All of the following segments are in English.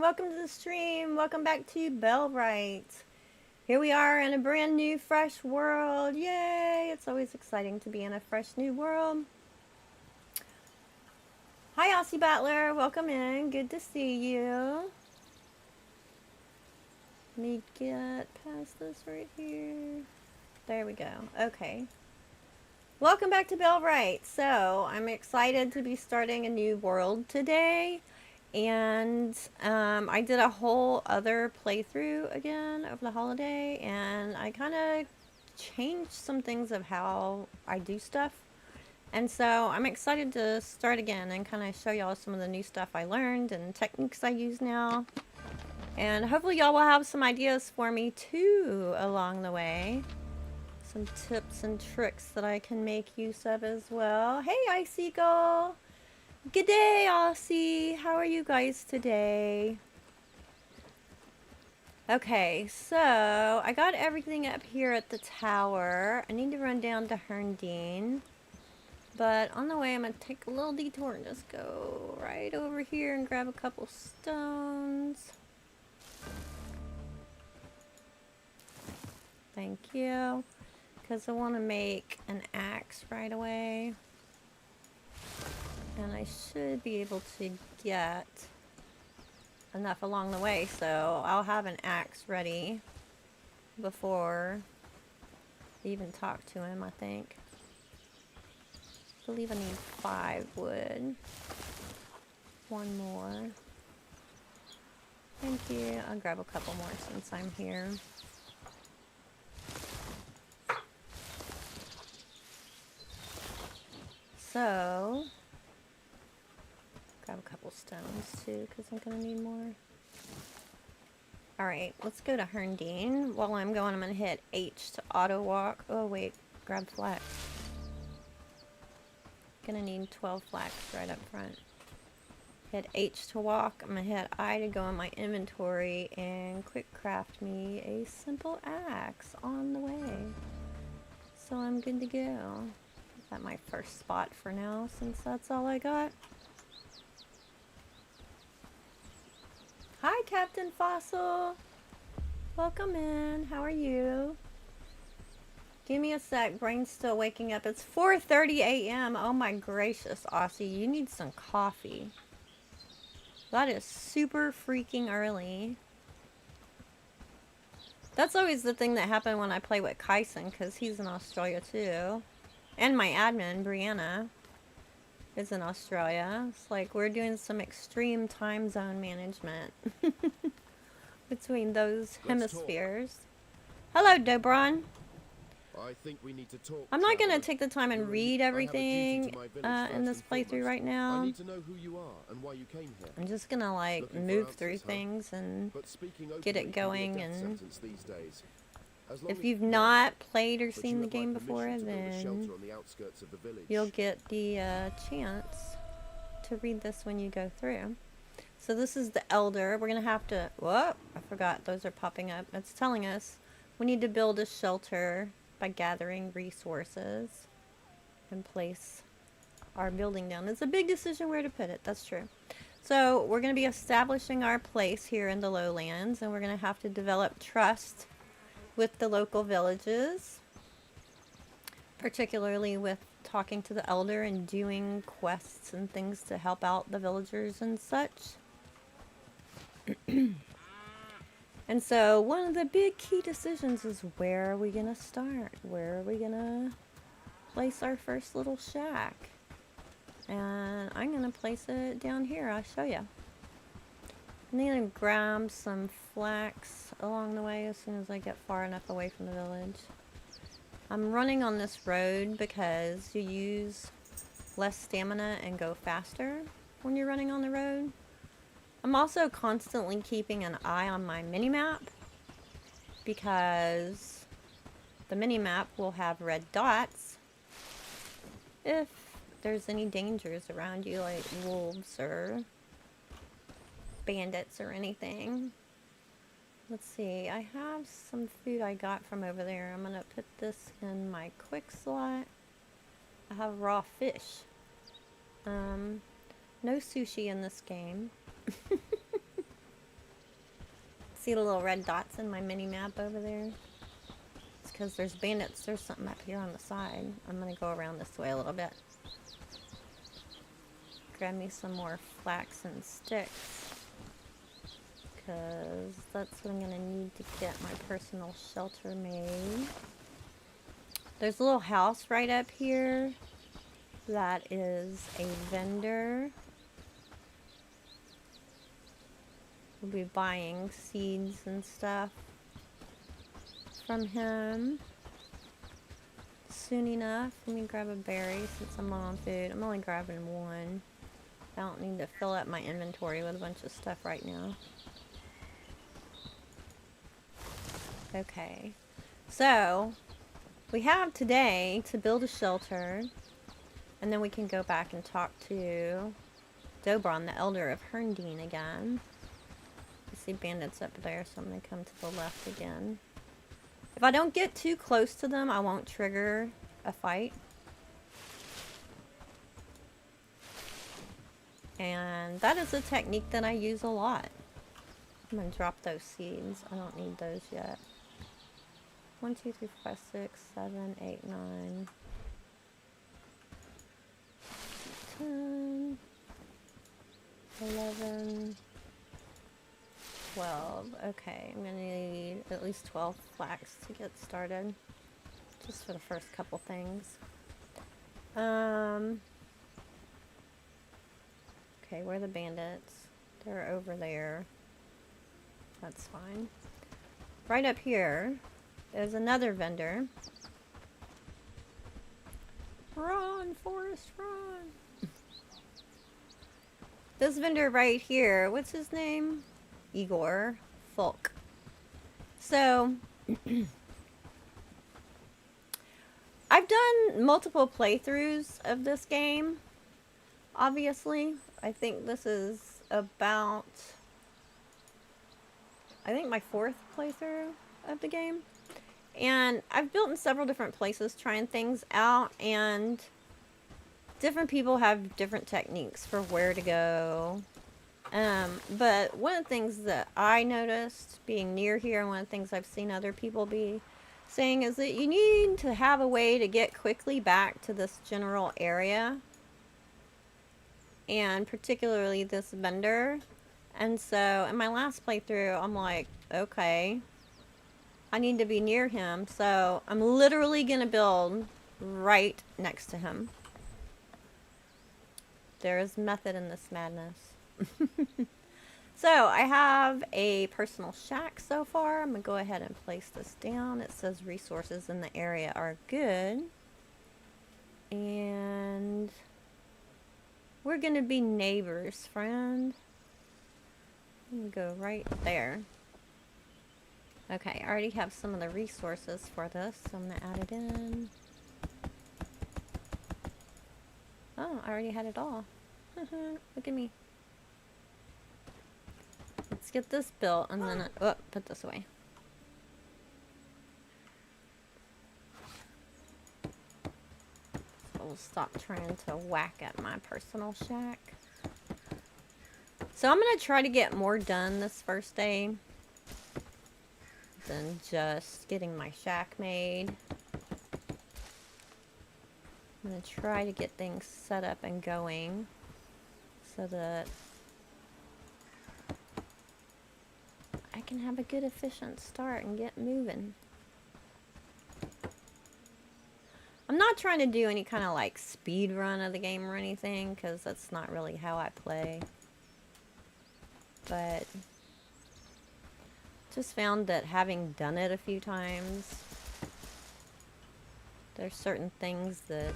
welcome to the stream. Welcome back to Bellwright. Here we are in a brand new, fresh world. Yay! It's always exciting to be in a fresh new world. Hi, Aussie Battler. Welcome in. Good to see you. Let me get past this right here. There we go. Okay. Welcome back to Bellwright. So, I'm excited to be starting a new world today. And I did a whole other playthrough again over the holiday, and I kind of changed some things of how I do stuff. And so I'm excited to start again and kind of show y'all some of the new stuff I learned and techniques I use now. And hopefully y'all will have some ideas for me too along the way. Some tips and tricks that I can make use of as well. Hey, Icicle! Good day, Aussie. How are you guys today? Okay, so I got everything up here at the tower. I need to run down to Herndine. But on the way, I'm going to take a little detour and just go right over here and grab a couple stones. Thank you. Because I want to make an axe right away. And I should be able to get enough along the way, so I'll have an axe ready before I even talk to him, I think. I believe I need 5 wood. 1 more. Thank you. I'll grab a couple more since I'm here. So, grab a couple stones too, because I'm going to need more. Alright, let's go to Herndine. While I'm going, I'm going to hit H to auto walk. Oh wait, grab flax. Gonna need 12 flax right up front. Hit H to walk. I'm going to hit I to go in my inventory and quick craft me a simple axe on the way. So I'm good to go. Is that my first spot for now, since that's all I got? Hi, Captain Fossil. Welcome in. How are you? Give me a sec. Brain's still waking up. It's 4:30 a.m. Oh my gracious, Aussie. You need some coffee. That is super freaking early. That's always the thing that happened when I play with Kyson, because he's in Australia too. And my admin, Brianna, is in Australia. It's like we're doing some extreme time zone management between those hemispheres. Hello, Dobron. I think we need to talk. I'm not going to take the time and read everything in this playthrough right now. I need to know who you are and why you came here. I'm just going to like move through things and get it going. And if you've not played or seen the game before, then you'll get the chance to read this when you go through. So this is the Elder. We're going to have to... Whoa! I forgot. Those are popping up. It's telling us we need to build a shelter by gathering resources and place our building down. It's a big decision where to put it. That's true. So we're going to be establishing our place here in the lowlands, and we're going to have to develop trust with the local villages, particularly with talking to the Elder and doing quests and things to help out the villagers and such. And so one of the big key decisions is, where are we going to start? Where are we going to place our first little shack? And I'm going to place it down here. I'll show you. I'm going to grab some flax along the way as soon as I get far enough away from the village. I'm running on this road because you use less stamina and go faster when you're running on the road. I'm also constantly keeping an eye on my mini-map because the mini-map will have red dots if there's any dangers around you, like wolves or bandits or anything. Let's see, I have some food I got from over there. I'm gonna put this in my quick slot. I have raw fish. No sushi in this game. See the little red dots in my mini map over there? It's because there's bandits. There's something up here on the side. I'm going to go around this way a little bit. Grab me some more flax and sticks. Because that's what I'm going to need to get my personal shelter made. There's a little house right up here that is a vendor. We'll be buying seeds and stuff from him soon enough. Let me grab a berry since I'm low on food. I'm only grabbing one. I don't need to fill up my inventory with a bunch of stuff right now. Okay, so we have today to build a shelter, and then we can go back and talk to Dobron, the Elder of Herndine, again. I see bandits up there, so I'm going to come to the left again. If I don't get too close to them, I won't trigger a fight. And that is a technique that I use a lot. I'm going to drop those seeds. I don't need those yet. 1, 2, 3, 4, 5, 6, 7, 8, 9, 10, 11, 12. Okay, I'm going to need at least 12 flax to get started. Just for the first couple things. Okay, where are the bandits? They're over there. That's fine. Right up here is another vendor. Run, Forrest, run! This vendor right here, what's his name? Igor Folk. So, I've done multiple playthroughs of this game, obviously. I think this is about, my 4th playthrough of the game. And I've built in several different places trying things out, and different people have different techniques for where to go. But one of the things that I noticed being near here, and one of the things I've seen other people be saying, is that you need to have a way to get quickly back to this general area, and particularly this vendor. And so in my last playthrough, I'm like, okay, I need to be near him, so I'm literally gonna build right next to him. There is method in this madness. So I have a personal shack so far. I'm gonna go ahead and place this down. It says resources in the area are good. And we're gonna be neighbors, friend. I'm gonna go right there. Okay, I already have some of the resources for this, so I'm gonna add it in. Oh, I already had it all. Look at me. Let's get this built, and then put this away. So we'll stop trying to whack at my personal shack. So I'm gonna try to get more done this first day than just getting my shack made. I'm gonna try to get things set up and going so that I can have a good efficient start and get moving. I'm not trying to do any kind of like speed run of the game or anything, because that's not really how I play. But just found that having done it a few times, there's certain things that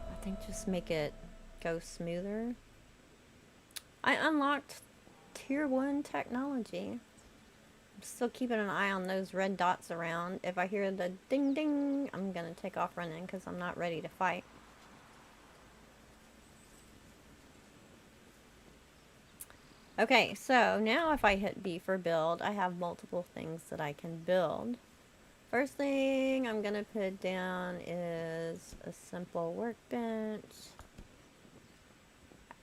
I think just make it go smoother. I unlocked Tier 1 technology. I'm still keeping an eye on those red dots around. If I hear the ding ding, I'm gonna take off running because I'm not ready to fight. Okay, so now if I hit B for build, I have multiple things that I can build. First thing I'm gonna put down is a simple workbench.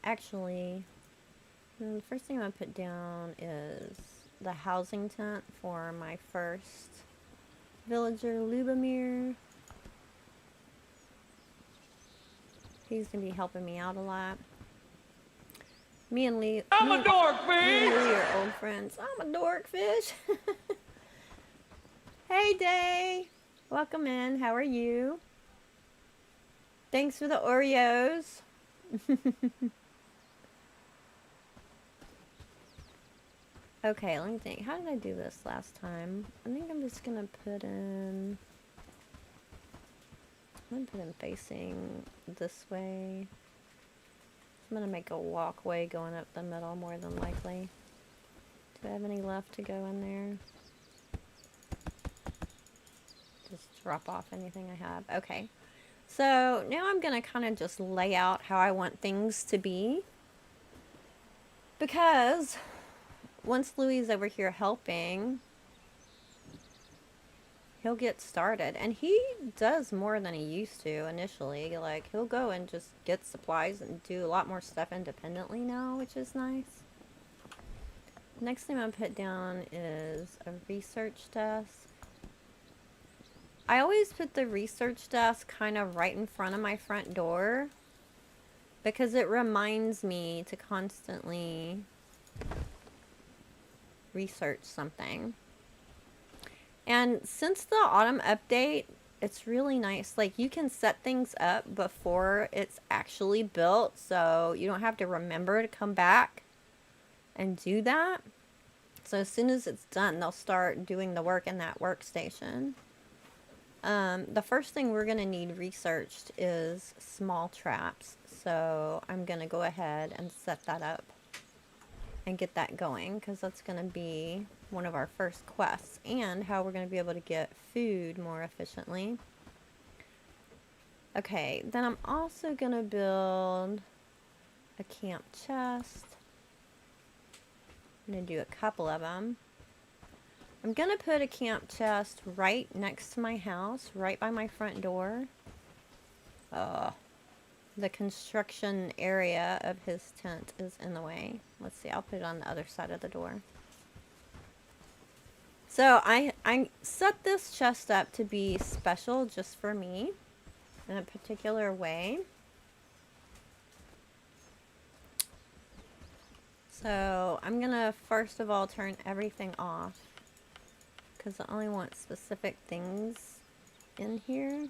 Actually, the first thing I'm gonna put down is the housing tent for my first villager, Lubomir. He's gonna be helping me out a lot. Me and Lee. I'm a dorkfish! Me and Lee are old friends. I'm a dorkfish. Hey, Day. Welcome in. How are you? Thanks for the Oreos. Okay, let me think. How did I do this last time? I think I'm just gonna put in... I'm gonna put him facing this way. I'm gonna make a walkway going up the middle more than likely. Do I have any left to go in there? Just drop off anything I have. Okay. So now I'm gonna kind of just lay out how I want things to be. Because once Louis is over here helping, he'll get started. And he does more than he used to initially. Like, he'll go and just get supplies and do a lot more stuff independently now, which is nice. Next thing I'm gonna put down is a research desk. I always put the research desk kind of right in front of my front door because it reminds me to constantly research something. And since the autumn update, it's really nice. Like, you can set things up before it's actually built, so you don't have to remember to come back and do that. So as soon as it's done, they'll start doing the work in that workstation. The first thing we're going to need researched is small traps. So I'm going to go ahead and set that up and get that going, because that's going to be one of our first quests and how we're going to be able to get food more efficiently. Okay, then I'm also going to build a camp chest. I'm going to do a couple of them. I'm going to put a camp chest right next to my house, right by my front door. The construction area of his tent is in the way. Let's see, I'll put it on the other side of the door. So I set this chest up to be special just for me in a particular way. So I'm gonna first of all turn everything off because I only want specific things in here.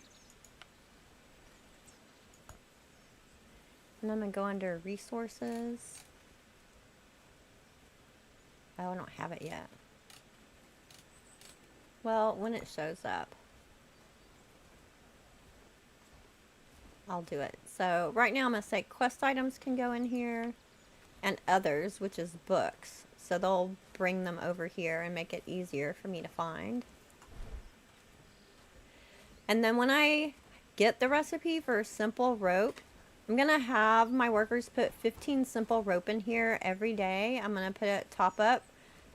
And I'm gonna go under resources. Oh, I don't have it yet. Well, when it shows up, I'll do it. So right now I'm gonna say quest items can go in here and others, which is books. So they'll bring them over here and make it easier for me to find. And then when I get the recipe for simple rope, I'm gonna have my workers put 15 simple rope in here every day. I'm gonna put it top up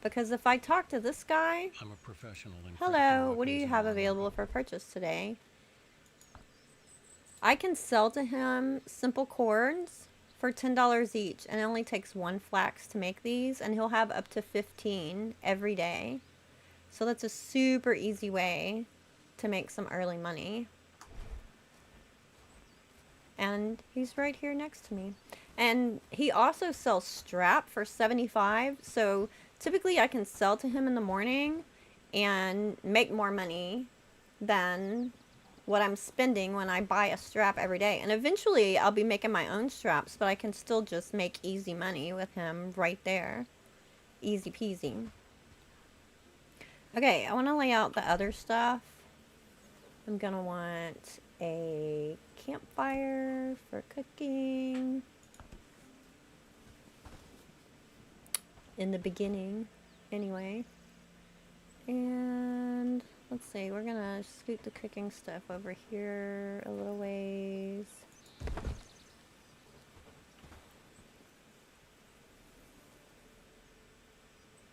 because if I talk to this guy, I'm a professional in hello, what do you have available for purchase today? I can sell to him simple cords for $10 each, and it only takes 1 flax to make these, and he'll have up to 15 every day. So that's a super easy way to make some early money. And he's right here next to me. And he also sells strap for 75, so typically I can sell to him in the morning and make more money than what I'm spending when I buy a strap every day. And eventually I'll be making my own straps, but I can still just make easy money with him right there. Easy peasy. Okay, I want to lay out the other stuff. I'm gonna want a campfire for cooking in the beginning anyway. And let's see, we're gonna scoot the cooking stuff over here a little ways.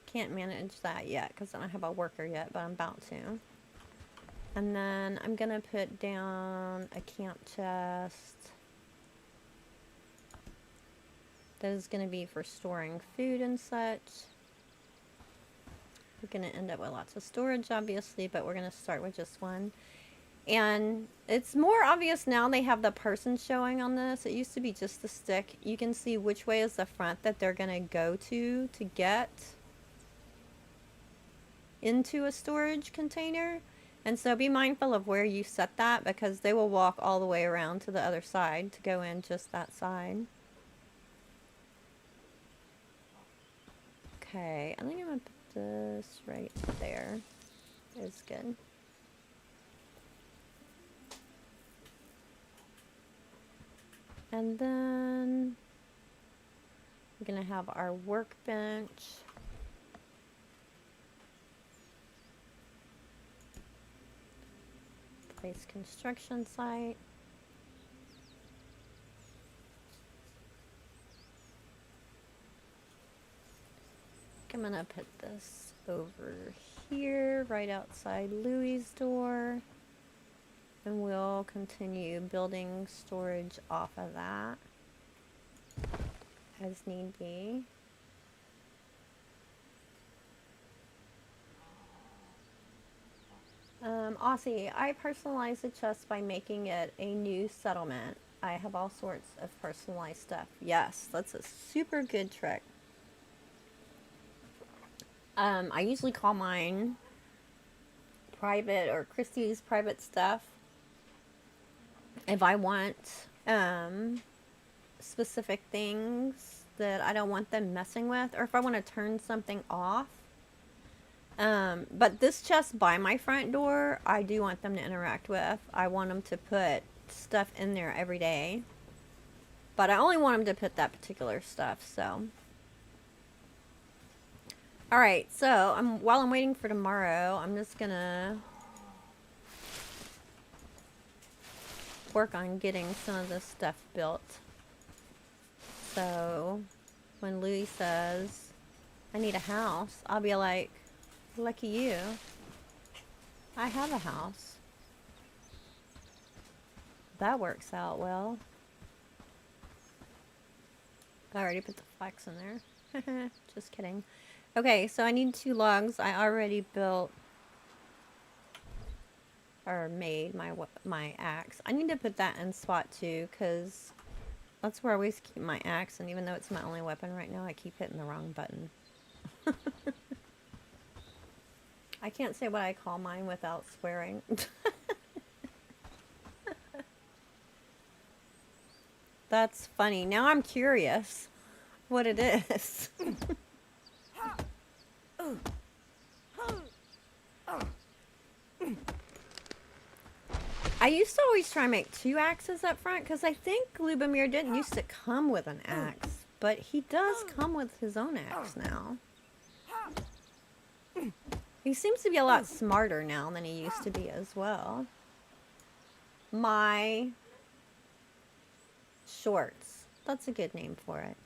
Can't manage that yet because I don't have a worker yet, but I'm about to. And then I'm gonna put down a camp chest. That is gonna be for storing food and such. We're going to end up with lots of storage, obviously, but we're going to start with just one. And it's more obvious now they have the person showing on this. It used to be just the stick. You can see which way is the front that they're going to go to get into a storage container. And so be mindful of where you set that, because they will walk all the way around to the other side to go in just that side. Okay, I think I'm going to put this right there. Is good. And then we're going to have our workbench. Place construction site. I'm going to put this over here, right outside Louie's door. And we'll continue building storage off of that as need be. Aussie, I personalize the chest by making it a new settlement. I have all sorts of personalized stuff. Yes, that's a super good trick. I usually call mine private or Christie's private stuff. If I want specific things that I don't want them messing with, or if I want to turn something off. But this chest by my front door, I do want them to interact with. I want them to put stuff in there every day. But I only want them to put that particular stuff, so. Alright, so while I'm waiting for tomorrow, I'm just gonna work on getting some of this stuff built. So when Louie says, I need a house, I'll be like, lucky you. I have a house. That works out well. I already put the flex in there. Just kidding. Okay, so I need 2 logs. I already built or made my axe. I need to put that in spot 2 because that's where I always keep my axe, and even though it's my only weapon right now, I keep hitting the wrong button. I can't say what I call mine without swearing. That's funny. Now I'm curious what it is. I used to always try and make 2 axes up front because I think Lubomir didn't used to come with an axe, but he does come with his own axe now. He seems to be a lot smarter now than he used to be as well. My shorts. That's a good name for it.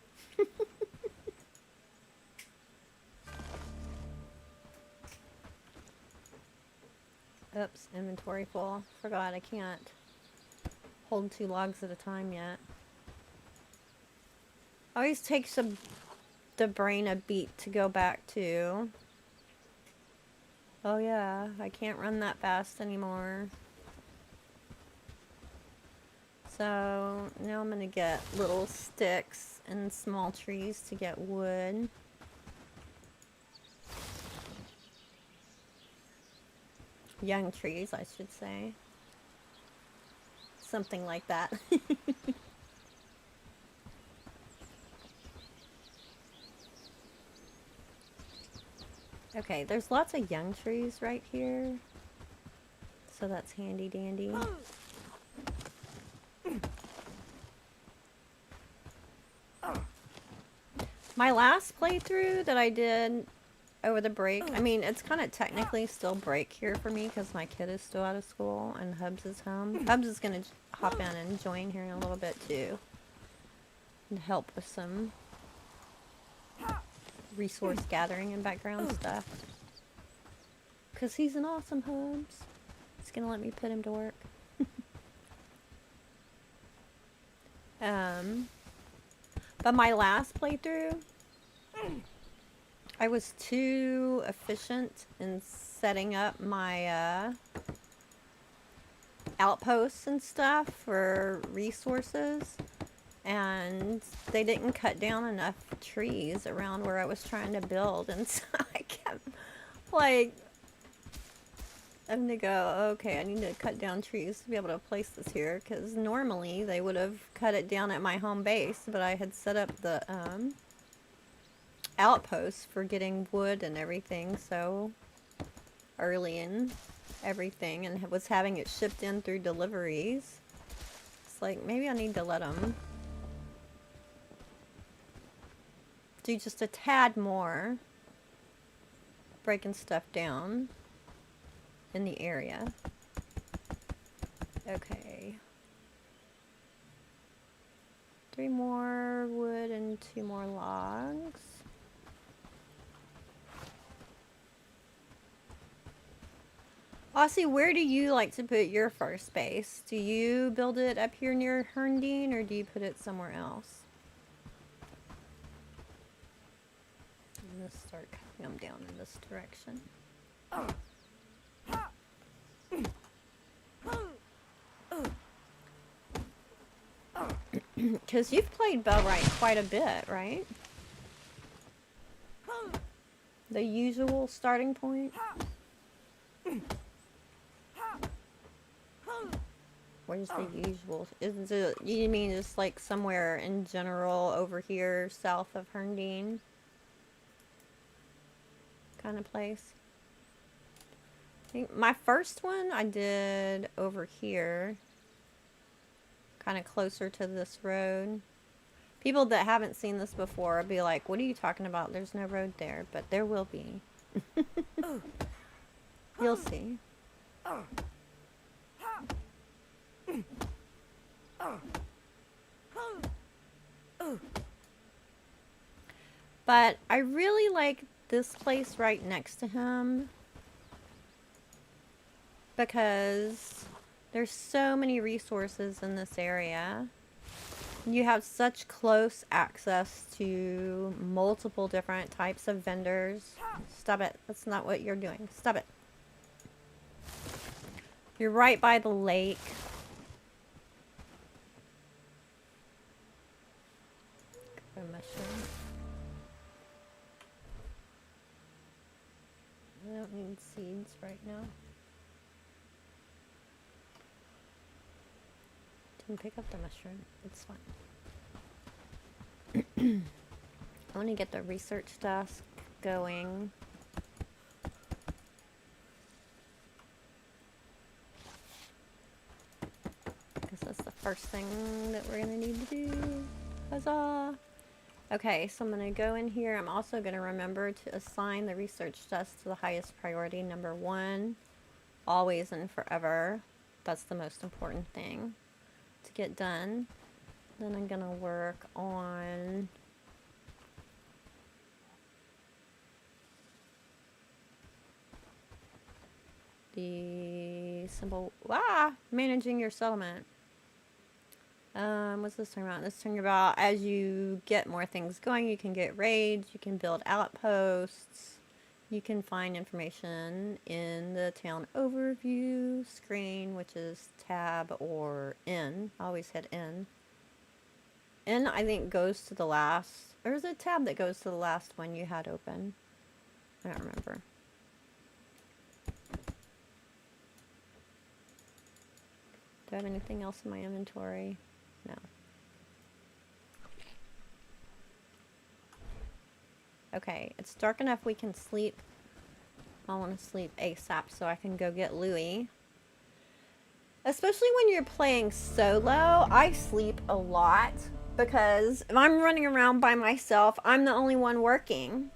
Oops, inventory full. Forgot I can't hold 2 logs at a time yet. Always takes the brain a beat to go back to. Oh yeah, I can't run that fast anymore. So now I'm gonna get little sticks and small trees to get wood. Young trees, I should say. Something like that. Okay, there's lots of young trees right here. So that's handy dandy. My last playthrough that I did over the break, I mean, it's kind of technically still break here for me because my kid is still out of school and Hubs is home. Hubs is going to hop in and join here in a little bit too. And help with some resource gathering and background stuff. Because he's an awesome Hubs. He's going to let me put him to work. But my last playthrough, I was too efficient in setting up my outposts and stuff for resources, and they didn't cut down enough trees around where I was trying to build, and so I kept like having to go, okay, I need to cut down trees to be able to place this here, because normally they would have cut it down at my home base, but I had set up the outposts for getting wood and everything so early in everything, and was having it shipped in through deliveries. It's like, maybe I need to let them do just a tad more breaking stuff down in the area. Okay. 3 more wood and 2 more logs. Aussie, where do you like to put your first base? Do you build it up here near Herndine, or do you put it somewhere else? I'm gonna start cutting them down in this direction. Because you've played Bellwright quite a bit, right? The usual starting point? Where's the usual? Is it, you mean just like somewhere in general over here south of Herndine? Kind of place? I think my first one I did over here. Kind of closer to this road. People that haven't seen this before will be like, what are you talking about? There's no road there. But there will be. You'll see. But I really like this place right next to him, because there's so many resources in this area. You have such close access to multiple different types of vendors. Stop it. That's not what you're doing. Stop it. You're right by the lake. Grab a mushroom. I don't need seeds right now. Didn't pick up the mushroom. It's fine. I want to get the research desk going. Because that's the first thing that we're going to need to do. Huzzah! Okay, so I'm going to go in here. I'm also going to remember to assign the research desk to the highest priority, number 1. Always and forever. That's the most important thing to get done. Then I'm going to work on the symbol, managing your settlement. What's this talking about? This talking about as you get more things going, you can get raids, you can build outposts, you can find information in the town overview screen, which is tab or N. I always hit N. N, I think, goes to the last, or is it tab that goes to the last one you had open? I don't remember. Do I have anything else in my inventory? No. Okay, it's dark enough we can sleep. I want to sleep ASAP so I can go get Louie. Especially when you're playing solo, I sleep a lot because if I'm running around by myself, I'm the only one working.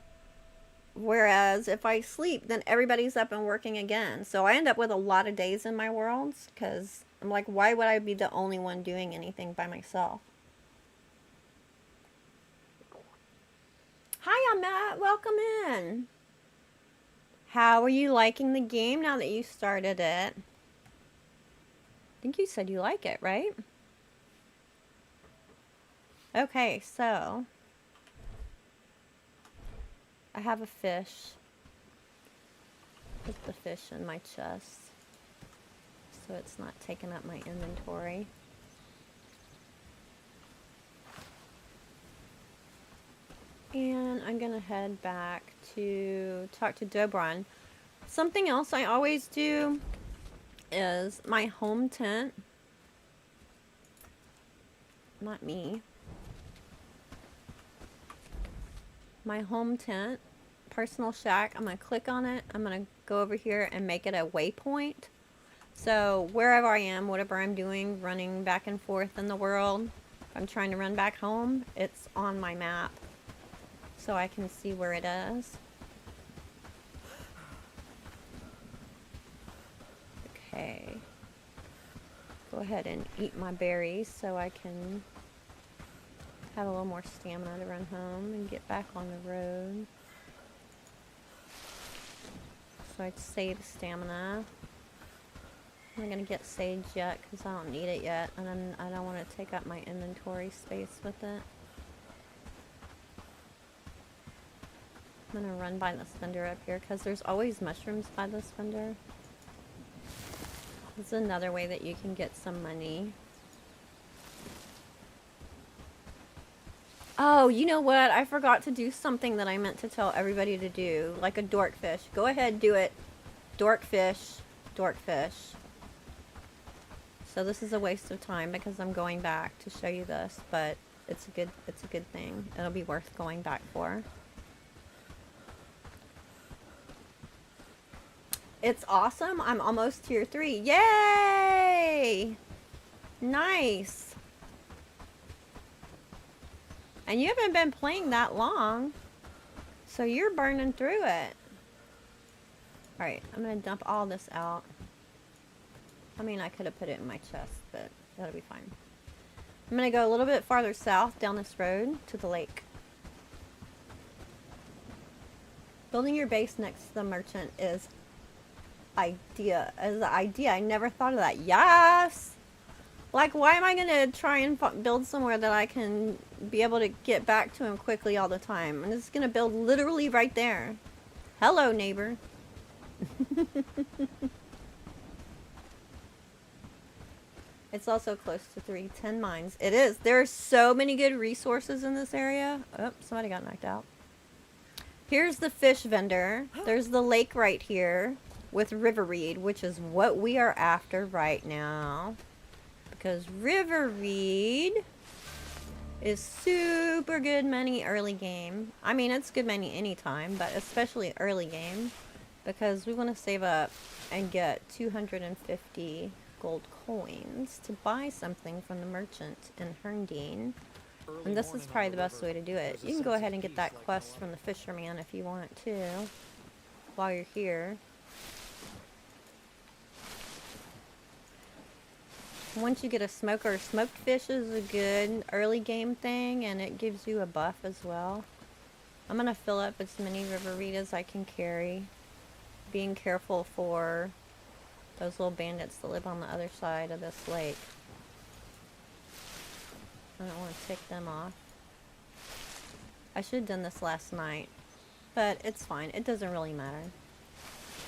Whereas if I sleep, then everybody's up and working again. So I end up with a lot of days in my worlds because I'm like, why would I be the only one doing anything by myself? Hi, I'm Matt. Welcome in. How are you liking the game now that you started it? I think you said you like it, right? Okay, so I have a fish. Put the fish in my chest so it's not taking up my inventory. And I'm gonna head back to talk to Dobron. Something else I always do is my home tent. Not me. My home tent, personal shack. I'm gonna click on it. I'm gonna go over here and make it a waypoint. So wherever I am, whatever I'm doing, running back and forth in the world, if I'm trying to run back home, it's on my map. So I can see where it is. Okay. Go ahead and eat my berries so I can have a little more stamina to run home and get back on the road. So I'd save stamina. I'm not gonna get sage yet because I don't need it yet, and then I don't want to take up my inventory space with it. I'm gonna run by this vendor up here because there's always mushrooms by this vendor. This is another way that you can get some money. Oh, you know what? I forgot to do something that I meant to tell everybody to do, like a dorkfish. Go ahead, do it. Dorkfish, dorkfish. So this is a waste of time because I'm going back to show you this, but it's a good thing. It'll be worth going back for. It's awesome. I'm almost tier 3. Yay! Nice. And you haven't been playing that long, so you're burning through it. Alright, I'm gonna dump all this out. I mean, I could have put it in my chest, but that'll be fine. I'm gonna go a little bit farther south down this road to the lake. Building your base next to the merchant is an idea. I never thought of that. Yes! Like, why am I gonna try and build somewhere that I can be able to get back to him quickly all the time? I'm just gonna build literally right there. Hello, neighbor. It's also close to 310 mines. It is. There are so many good resources in this area. Oh, somebody got knocked out. Here's the fish vendor. There's the lake right here with river reed, which is what we are after right now. Because river reed is super good money early game. I mean, it's good money anytime, but especially early game. Because we want to save up and get 250 gold coins to buy something from the merchant in Herndine. And this is probably the best way to do it. You can go ahead and get that quest from the fisherman if you want to, while you're here. Once you get a smoker, smoked fish is a good early game thing, and it gives you a buff as well. I'm going to fill up as many river reed as I can carry, being careful for those little bandits that live on the other side of this lake. I don't want to tick them off. I should have done this last night, but it's fine. It doesn't really matter.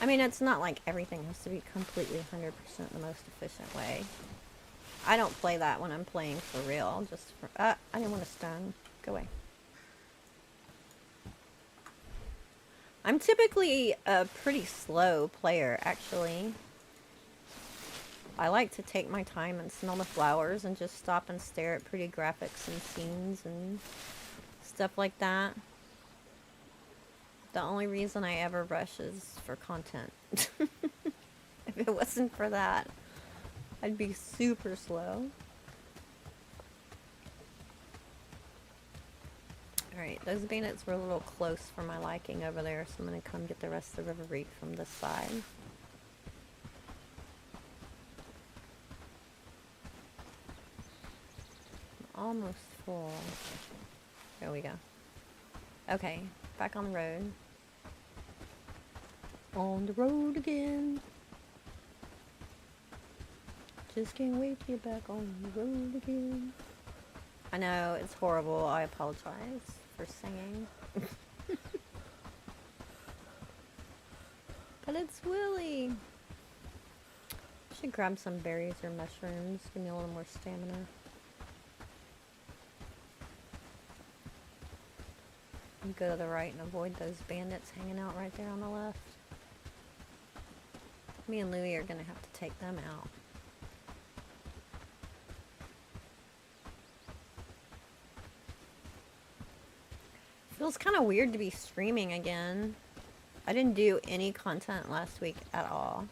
I mean, it's not like everything has to be completely 100% the most efficient way. I don't play that when I'm playing for real. Just for... I didn't want to stun. Go away. I'm typically a pretty slow player, actually. I like to take my time and smell the flowers and just stop and stare at pretty graphics and scenes and stuff like that. The only reason I ever rush is for content. If it wasn't for that, I'd be super slow. Alright, those bandits were a little close for my liking over there, so I'm going to come get the rest of the river reed from this side. Almost full. There we go. Okay, back on the road. On the road again. Just can't wait to get back on the road again. I know, it's horrible. I apologize for singing. it's Willie. Should grab some berries or mushrooms. Give me a little more stamina. And go to the right and avoid those bandits hanging out right there on the left. Me and Louie are gonna have to take them out. Feels kind of weird to be streaming again. I didn't do any content last week at all.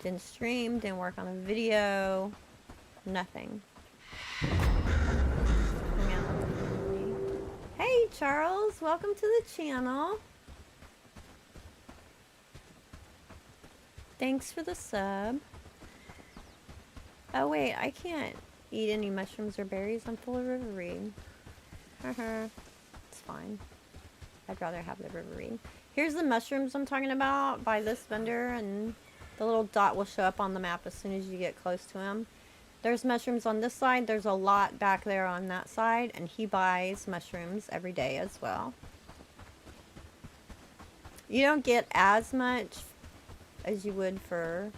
Didn't stream, didn't work on a video, nothing. Hey Charles, welcome to the channel. Thanks for the sub. Oh wait, I can't eat any mushrooms or berries. I'm full of river reed. It's fine. I'd rather have the river reed. Here's the mushrooms I'm talking about by this vendor, and the little dot will show up on the map as soon as you get close to him. There's mushrooms on this side. There's a lot back there on that side, and he buys mushrooms every day as well. You don't get as much as you would for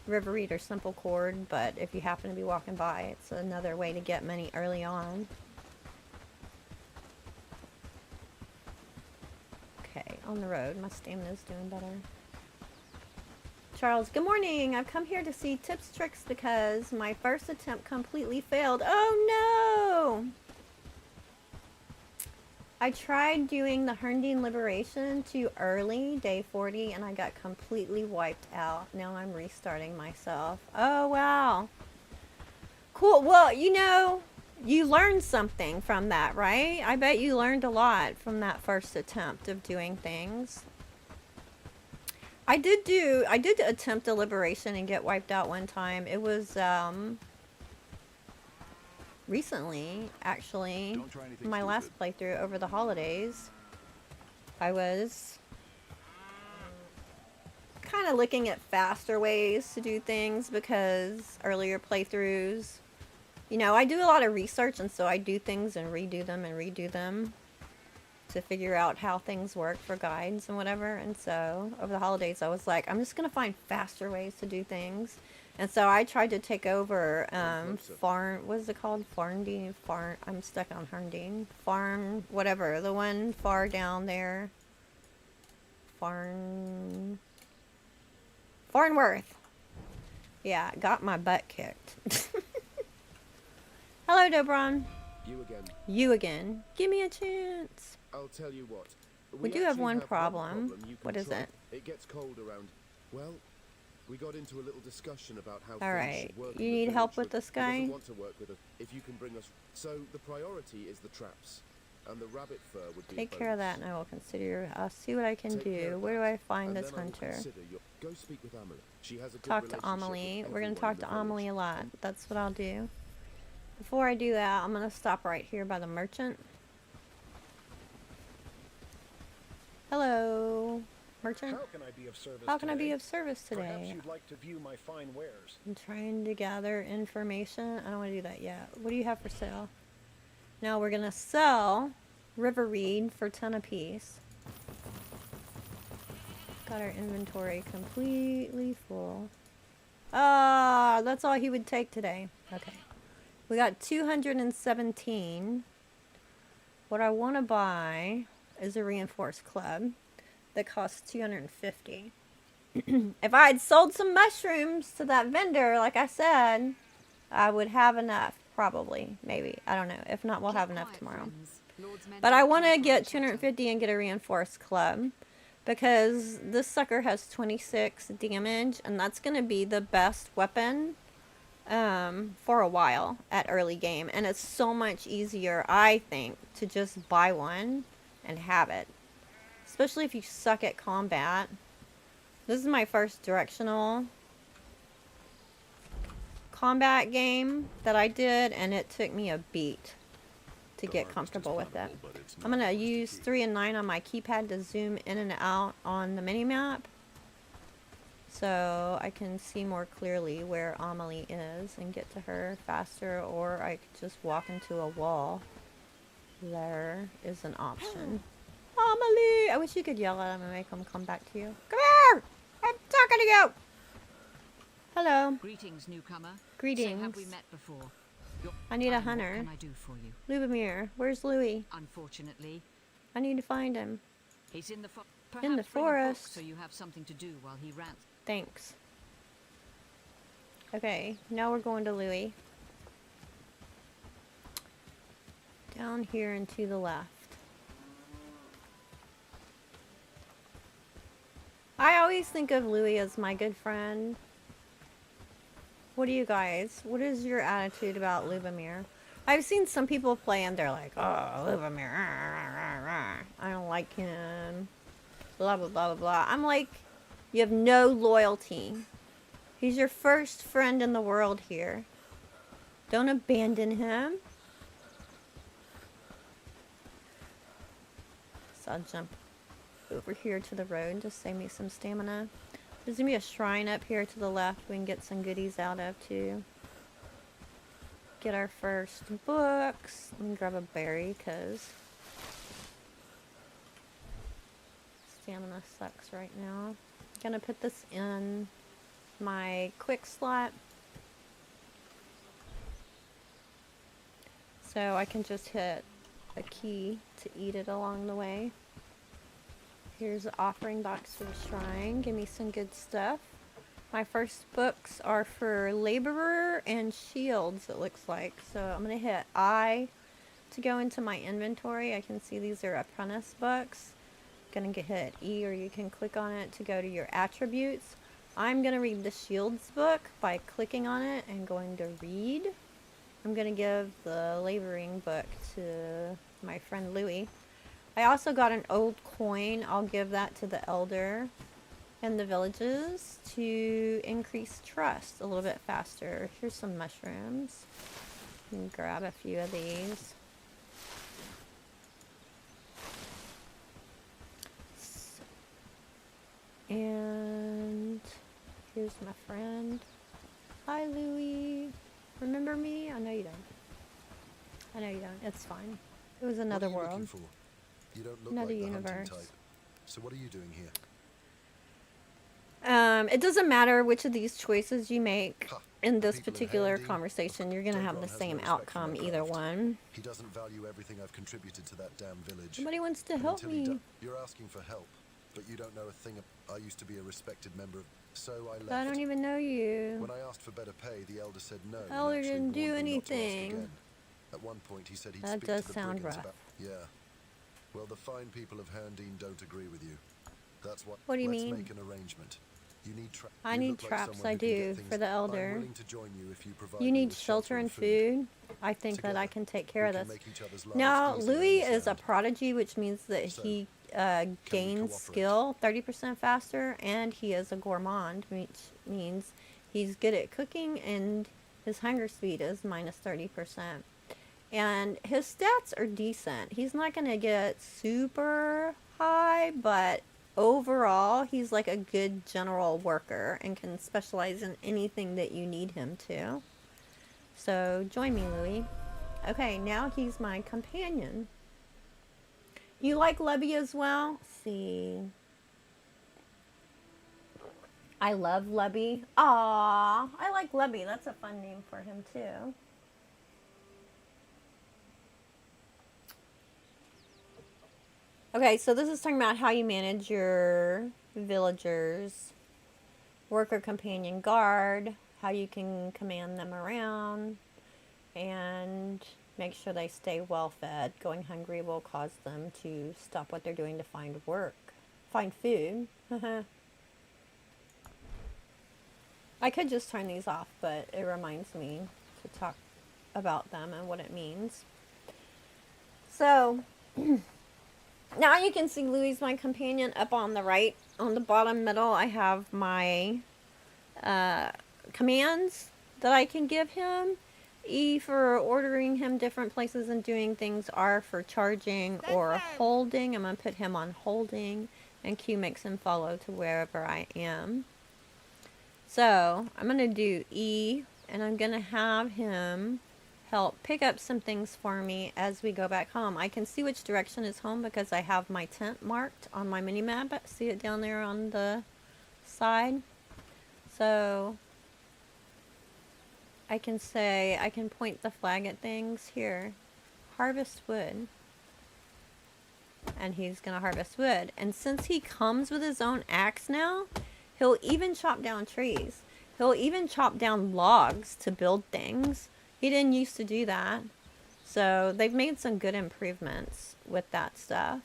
river reed or simple cord, but if you happen to be walking by, it's another way to get money early on. Okay, on the road. My stamina's doing better. Charles, good morning. I've come here to see tips, tricks, because my first attempt completely failed. Oh no! I tried doing the Herndine Liberation too early, day 40, and I got completely wiped out. Now I'm restarting myself. Oh wow. Cool. Well, you know, you learned something from that, right? I bet you learned a lot from that first attempt of doing things. I did attempt a liberation and get wiped out one time. It was recently, actually, my last playthrough over the holidays. I was kind of looking at faster ways to do things because earlier playthroughs, you know, I do a lot of research, and so I do things and redo them to figure out how things work for guides and whatever. And so over the holidays I was like, I'm just gonna find faster ways to do things. And so I tried to take over what is it called? I'm stuck on Herndine. Farm, whatever, the one far down there. Farnworth. Yeah, got my butt kicked. Hello, Dobron. You again. You again. Give me a chance. I'll tell you what. We do have one problem. What is it? It gets cold around. Well, we got into a little discussion about how All things right. should work You in the need help village, with this but he guy? doesn't want to work with us if you can bring us. So the priority is the traps, and the rabbit fur would be. Take care of that, and I will consider. I'll see what I can do. Where do I find this hunter? Go speak with Amelie. She has a good Talk to relationship Amelie. with We're gonna everyone talk in to the village. Amelie a lot. That's what I'll do. Before I do that, I'm gonna stop right here by the merchant. Hello, merchant. How can I be of service How can I today? be of service today? Perhaps you'd like to view my fine wares. I'm trying to gather information. I don't want to do that yet. What do you have for sale? Now we're gonna sell river reed for 10 apiece. Got our inventory completely full. Ah, that's all he would take today. Okay. We got 217. What I want to buy is a reinforced club that costs 250. If I had sold some mushrooms to that vendor, like I said, I would have enough. Probably. Maybe. I don't know. If not, we'll have enough tomorrow. But I want to get 250 and get a reinforced club, because this sucker has 26 damage, and that's going to be the best weapon for a while at early game. And it's so much easier, I think, to just buy one and have it. Especially if you suck at combat. This is my first directional combat game that I did, and it took me a beat to get comfortable with it. I'm going to use 3 and 9 on my keypad to zoom in and out on the mini-map, so I can see more clearly where Amelie is and get to her faster, or I could just walk into a wall. There is an option. Amelie! I wish you could yell at him and make him come back to you. Come here! I'm talking to you! Hello. Greetings, newcomer. Greetings. So have we met before? I need a What hunter. can I do for you? Lubomir. Where's Louis? Unfortunately, I need to find him. he's in the In the Perhaps bring a book forest. so you have something to do while he rants. Thanks. Okay, now we're going to Louis. Down here and to the left. I always think of Louis as my good friend. What do you guys? What is your attitude about Lubomir? I've seen some people play and they're like, oh, Lubomir, I don't like him. Blah, blah, blah, blah, blah. I'm like, you have no loyalty. He's your first friend in the world here. Don't abandon him. So I'll jump over here to the road to save me some stamina. There's gonna be a shrine up here to the left we can get some goodies out of too. Get our first books. Let me grab a berry because stamina sucks right now. Gonna put this in my quick slot so I can just hit a key to eat it along the way. Here's the offering box for the shrine. Give me some good stuff. My first books are for laborer and shields, it looks like. So I'm going to hit I to go into my inventory. I can see these are apprentice books. Going to hit E, or you can click on it to go to your attributes. I'm going to read the shields book by clicking on it and going to read. I'm going to give the laboring book to my friend Louis. I also got an old coin. I'll give that to the elder in the villages to increase trust a little bit faster. Here's some mushrooms. You can grab a few of these. And here's my friend. Hi, Louis. Remember me? I know you don't. I know you don't. It's fine. It was another What are you world. looking for? You don't look Another like the hunting universe. type. So what are you doing here? It doesn't matter which of these choices you make Ha, in the this people in particular Herondine? conversation. You're going to have the Dogron has same no respect for outcome my either craft. one. He doesn't value everything I've contributed to that damn village. Somebody wants to And help until he me. You're asking for help, but you don't know a thing. I used to be a respected member of... So I left. But I don't even know you. When I asked for better pay, the elder said no. and Elder actually didn't do warned me not to ask anything. again. At one point, he said he'd That speak does to the sound brigands rough. about... Yeah. Well, the fine people of Herondine don't agree with you. That's what... What do you Let's mean? make an arrangement. You need traps. I need traps, I do, for the elder. I'm willing to join you if you provide You me need with shelter and food. I think that I Together, can take care we of can this. make each other's lives Now, easier, I Louis is a understand. prodigy, which means that So, he we gains cooperate? skill 30% faster, and he is a gourmand, which means he's good at cooking, and his hunger speed is minus 30%. And his stats are decent. He's not going to get super high, but overall, he's like a good general worker and can specialize in anything that you need him to. So join me, Louis. Okay, now he's my companion. You like Lubby as well? Let's see. I love Lubby. Aww, I like Lubby. That's a fun name for him too. Okay, so this is talking about how you manage your villagers, worker, companion, guard, how you can command them around, and make sure they stay well fed. Going hungry will cause them to stop what they're doing to find work, find food. I could just turn these off, but it reminds me to talk about them and what it means. So... Now you can see Louis, my companion, up on the right. On the bottom middle, I have my commands that I can give him. E for ordering him different places and doing things. R for charging or holding. I'm going to put him on holding. And Q makes him follow to wherever I am. So I'm going to do E, and I'm going to have him help pick up some things for me as we go back home. I can see which direction is home because I have my tent marked on my mini map. See it down there on the side? So I can say, I can point the flag at things here. Harvest wood. And he's gonna harvest wood. And since he comes with his own axe now, he'll even chop down trees. He'll even chop down logs to build things. He didn't used to do that. So they've made some good improvements with that stuff.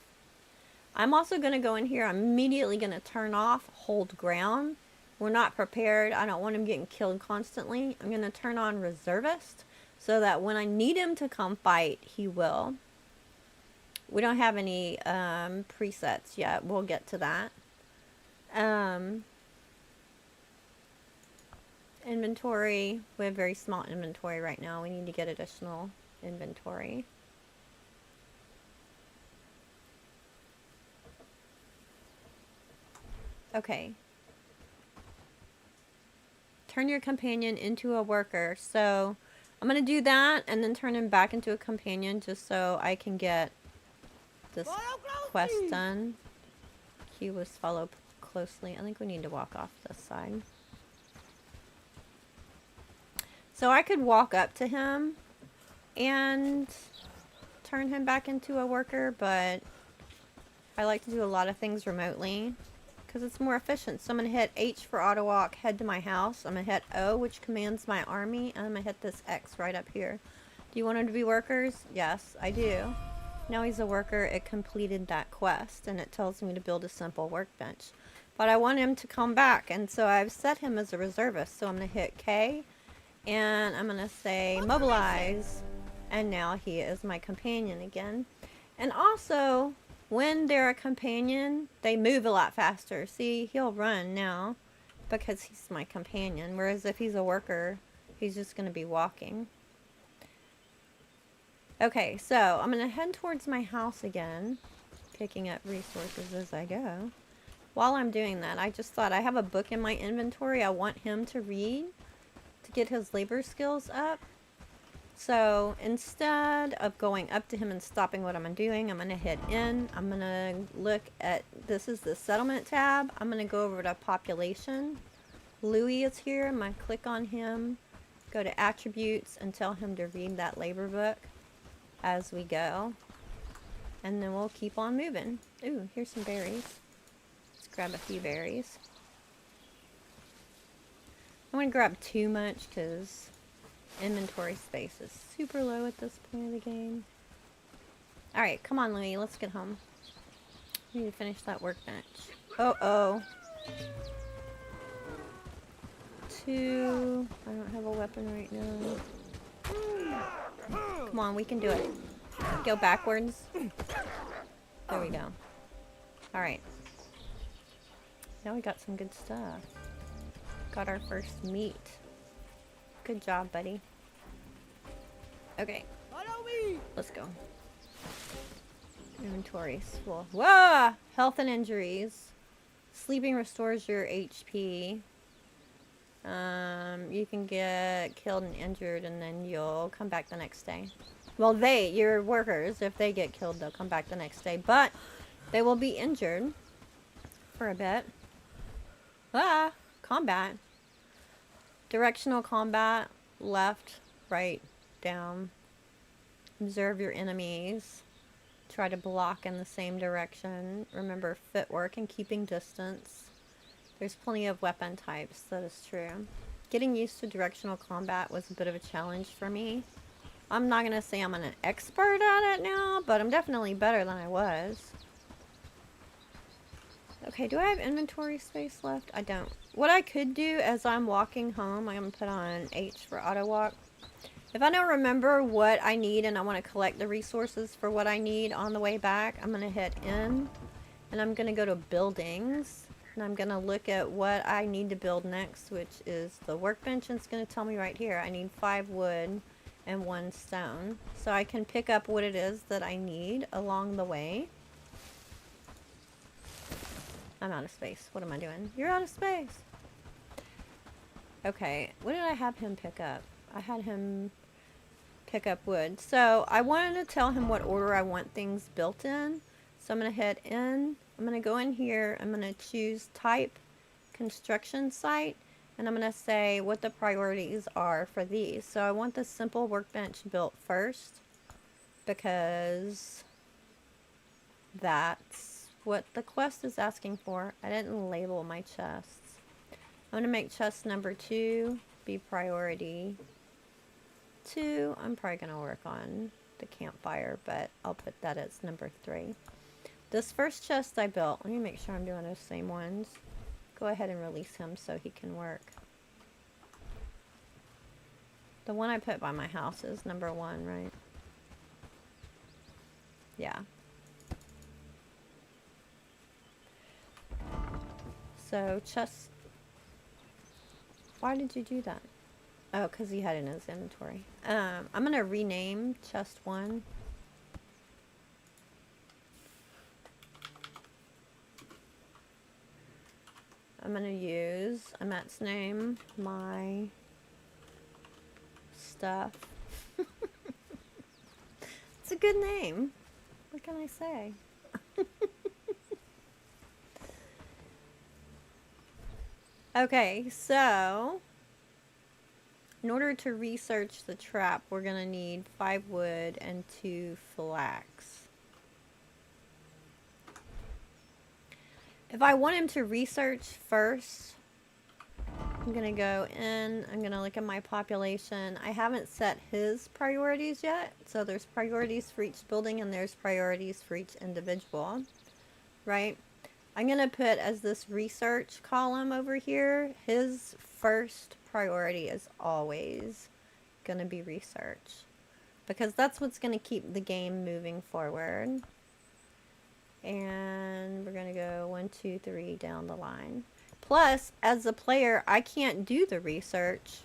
I'm also going to go in here. I'm immediately going to turn off hold ground. We're not prepared. I don't want him getting killed constantly. I'm going to turn on reservist so that when I need him to come fight, he will. We don't have any presets yet. We'll get to that. Inventory. We have very small inventory right now. We need to get additional inventory. Okay. Turn your companion into a worker. So I'm going to do that and then turn him back into a companion just so I can get this quest done. Q was follow closely. I think we need to walk off this side. So I could walk up to him and turn him back into a worker, but I like to do a lot of things remotely because it's more efficient. So I'm going to hit H for auto walk, head to my house. I'm going to hit O, which commands my army, and I'm going to hit this X right up here. Do you want him to be workers? Yes, I do. Now he's a worker. It completed that quest, and it tells me to build a simple workbench. But I want him to come back, and so I've set him as a reservist. So I'm going to hit K. And I'm going to say mobilize. And now he is my companion again. And also, when they're a companion, they move a lot faster. See, he'll run now because he's my companion. Whereas if he's a worker, he's just going to be walking. Okay, so I'm going to head towards my house again, picking up resources as I go. While I'm doing that, I just thought I have a book in my inventory I want him to read to get his labor skills up. So instead of going up to him and stopping what I'm doing, I'm going to hit N. I'm going to look at, this is the settlement tab. I'm going to go over to population. Louis is here. I'm going to click on him, go to attributes, and tell him to read that labor book as we go. And then we'll keep on moving. Ooh, here's some berries. Let's grab a few berries. I don't want to grab too much because inventory space is super low at this point of the game. Alright, come on, Louis. Let's get home. We need to finish that workbench. Uh-oh. 2. I don't have a weapon right now. Come on, we can do it. Go backwards. There we go. Alright. Now we got some good stuff. Got our first meat. Good job, buddy. Okay. Let's go. Inventory full. Whoa! Health and injuries. Sleeping restores your HP. You can get killed and injured and then you'll come back the next day. Well, your workers, if they get killed, they'll come back the next day. But they will be injured for a bit. Ah! Combat. Directional combat. Left, right, down. Observe your enemies. Try to block in the same direction. Remember footwork and keeping distance. There's plenty of weapon types, that is true. Getting used to directional combat was a bit of a challenge for me. I'm not going to say I'm an expert at it now, but I'm definitely better than I was. Okay, do I have inventory space left? I don't. What I could do as I'm walking home, I'm going to put on H for auto walk. If I don't remember what I need and I want to collect the resources for what I need on the way back, I'm going to hit N. And I'm going to go to buildings. And I'm going to look at what I need to build next, which is the workbench. And it's going to tell me right here, I need 5 wood and 1 stone. So I can pick up what it is that I need along the way. I'm out of space. What am I doing? You're out of space. Okay, what did I have him pick up? I had him pick up wood. So I wanted to tell him what order I want things built in. So I'm going to hit in. I'm going to go in here. I'm going to choose type construction site. And I'm going to say what the priorities are for these. So I want the simple workbench built first, because that's what the quest is asking for. I didn't label my chests. I'm going to make chest number 2 be priority 2. I'm probably going to work on the campfire, but I'll put that as number 3. This first chest I built, let me make sure I'm doing those same ones. Go ahead and release him so he can work. The one I put by my house is number 1, right? Yeah. So chest... Why did you do that? Oh, because he had it in his inventory. I'm going to rename chest 1. I'm going to use Amet's name, my stuff. It's a good name. What can I say? Okay, so in order to research the trap, we're going to need 5 wood and 2 flax. If I want him to research first, I'm going to go in, I'm going to look at my population. I haven't set his priorities yet, so there's priorities for each building and there's priorities for each individual, right? I'm going to put as this research column over here, his first priority is always going to be research, because that's what's going to keep the game moving forward. And we're going to go 1, 2, 3 down the line. Plus, as a player, I can't do the research.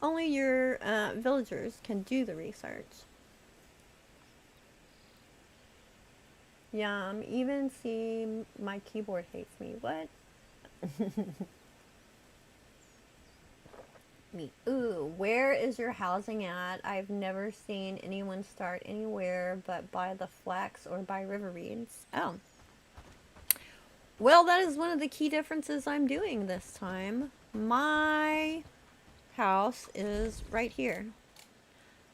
Only your villagers can do the research. Yum. Even see my keyboard hates me. What? Me. Ooh, where is your housing at? I've never seen anyone start anywhere but by the flax or by river reeds. Oh. Well, that is one of the key differences I'm doing this time. My house is right here.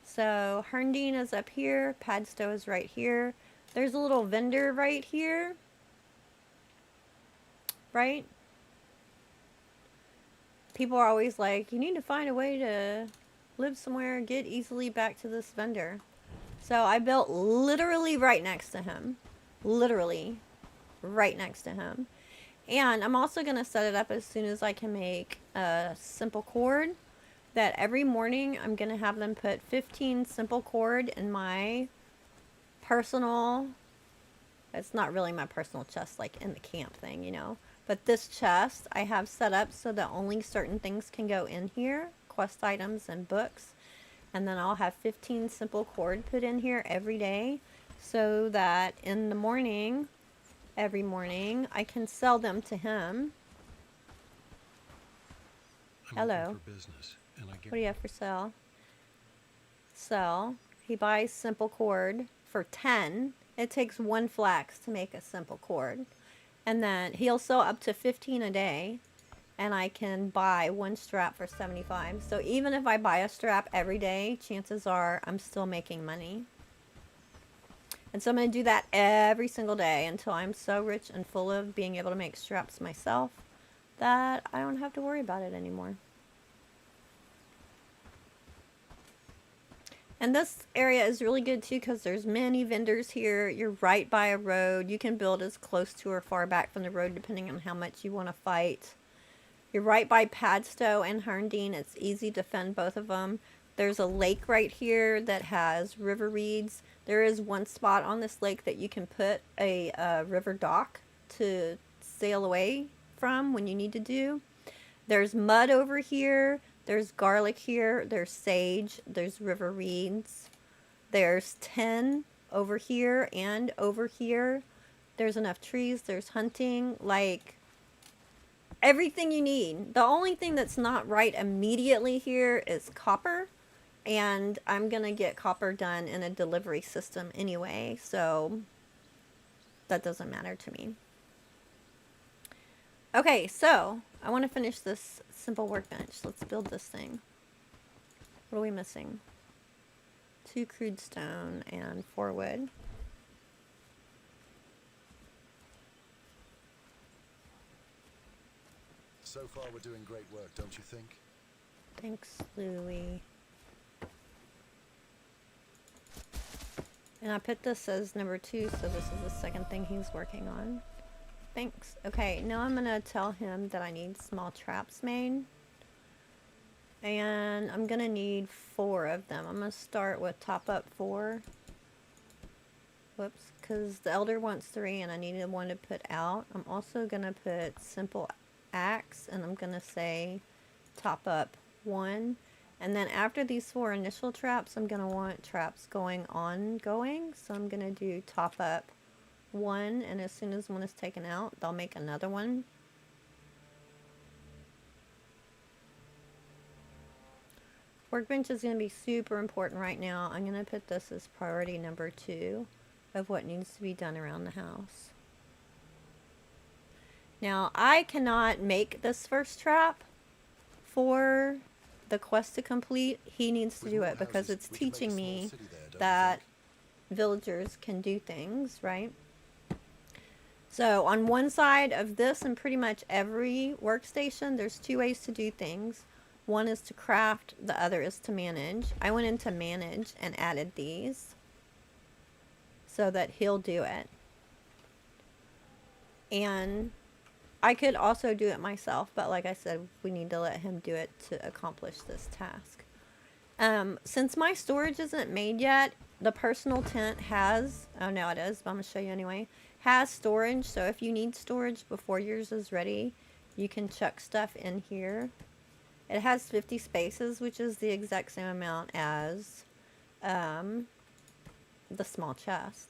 So Herndine is up here. Padstow is right here. There's a little vendor right here. Right? People are always like, you need to find a way to live somewhere, get easily back to this vendor. So I built literally right next to him. Literally right next to him. And I'm also going to set it up as soon as I can make a simple cord, that every morning I'm going to have them put 15 simple cord in my personal, it's not really my personal chest like in the camp thing, you know. But this chest I have set up so that only certain things can go in here, quest items and books. And then I'll have 15 simple cord put in here every day, so that in the morning, every morning, I can sell them to him. Hello. What do you have for sale? Sell. He buys simple cord for 10. It takes 1 flax to make a simple cord. And then he'll sell up to 15 a day. And I can buy 1 strap for 75. So even if I buy a strap every day, chances are I'm still making money. And so I'm going to do that every single day until I'm so rich and full of being able to make straps myself that I don't have to worry about it anymore. And this area is really good too because there's many vendors here. You're right by a road. You can build as close to or far back from the road depending on how much you want to fight. You're right by Padstow and Herndine. It's easy to fend both of them. There's a lake right here that has river reeds. There is one spot on this lake that you can put a river dock to sail away from when you need to do. There's mud over here. There's garlic here. There's sage. There's river reeds. There's tin over here and over here. There's enough trees. There's hunting. Like, everything you need. The only thing that's not right immediately here is copper. And I'm going to get copper done in a delivery system anyway, so that doesn't matter to me. Okay, so I want to finish this simple workbench. Let's build this thing. What are we missing? 2 crude stone and 4 wood. So far we're doing great work, don't you think? Thanks, Louie. And I put this as number 2, so this is the second thing he's working on. Thanks. Okay, now I'm gonna tell him that I need small traps made. And I'm gonna need 4 of them. I'm gonna start with top up 4. Whoops, because the elder wants 3 and I needed 1 to put out. I'm also gonna put simple axe and I'm gonna say top up 1. And then after these 4 initial traps, I'm gonna want traps going ongoing. So I'm gonna do top up 1, and as soon as 1 is taken out, they'll make another one. Workbench is going to be super important right now. I'm going to put this as priority number 2 of what needs to be done around the house. Now, I cannot make this first trap for the quest to complete. He needs to do it because it's teaching me that villagers can do things, right? So on one side of this and pretty much every workstation, there's 2 ways to do things. One is to craft, the other is to manage. I went into manage and added these so that he'll do it. And I could also do it myself, but like I said, we need to let him do it to accomplish this task. Since my storage isn't made yet, the personal tent has, oh no it is, but I'm going to show you anyway, has storage. So if you need storage before yours is ready, you can chuck stuff in here. It has 50 spaces, which is the exact same amount as the small chest.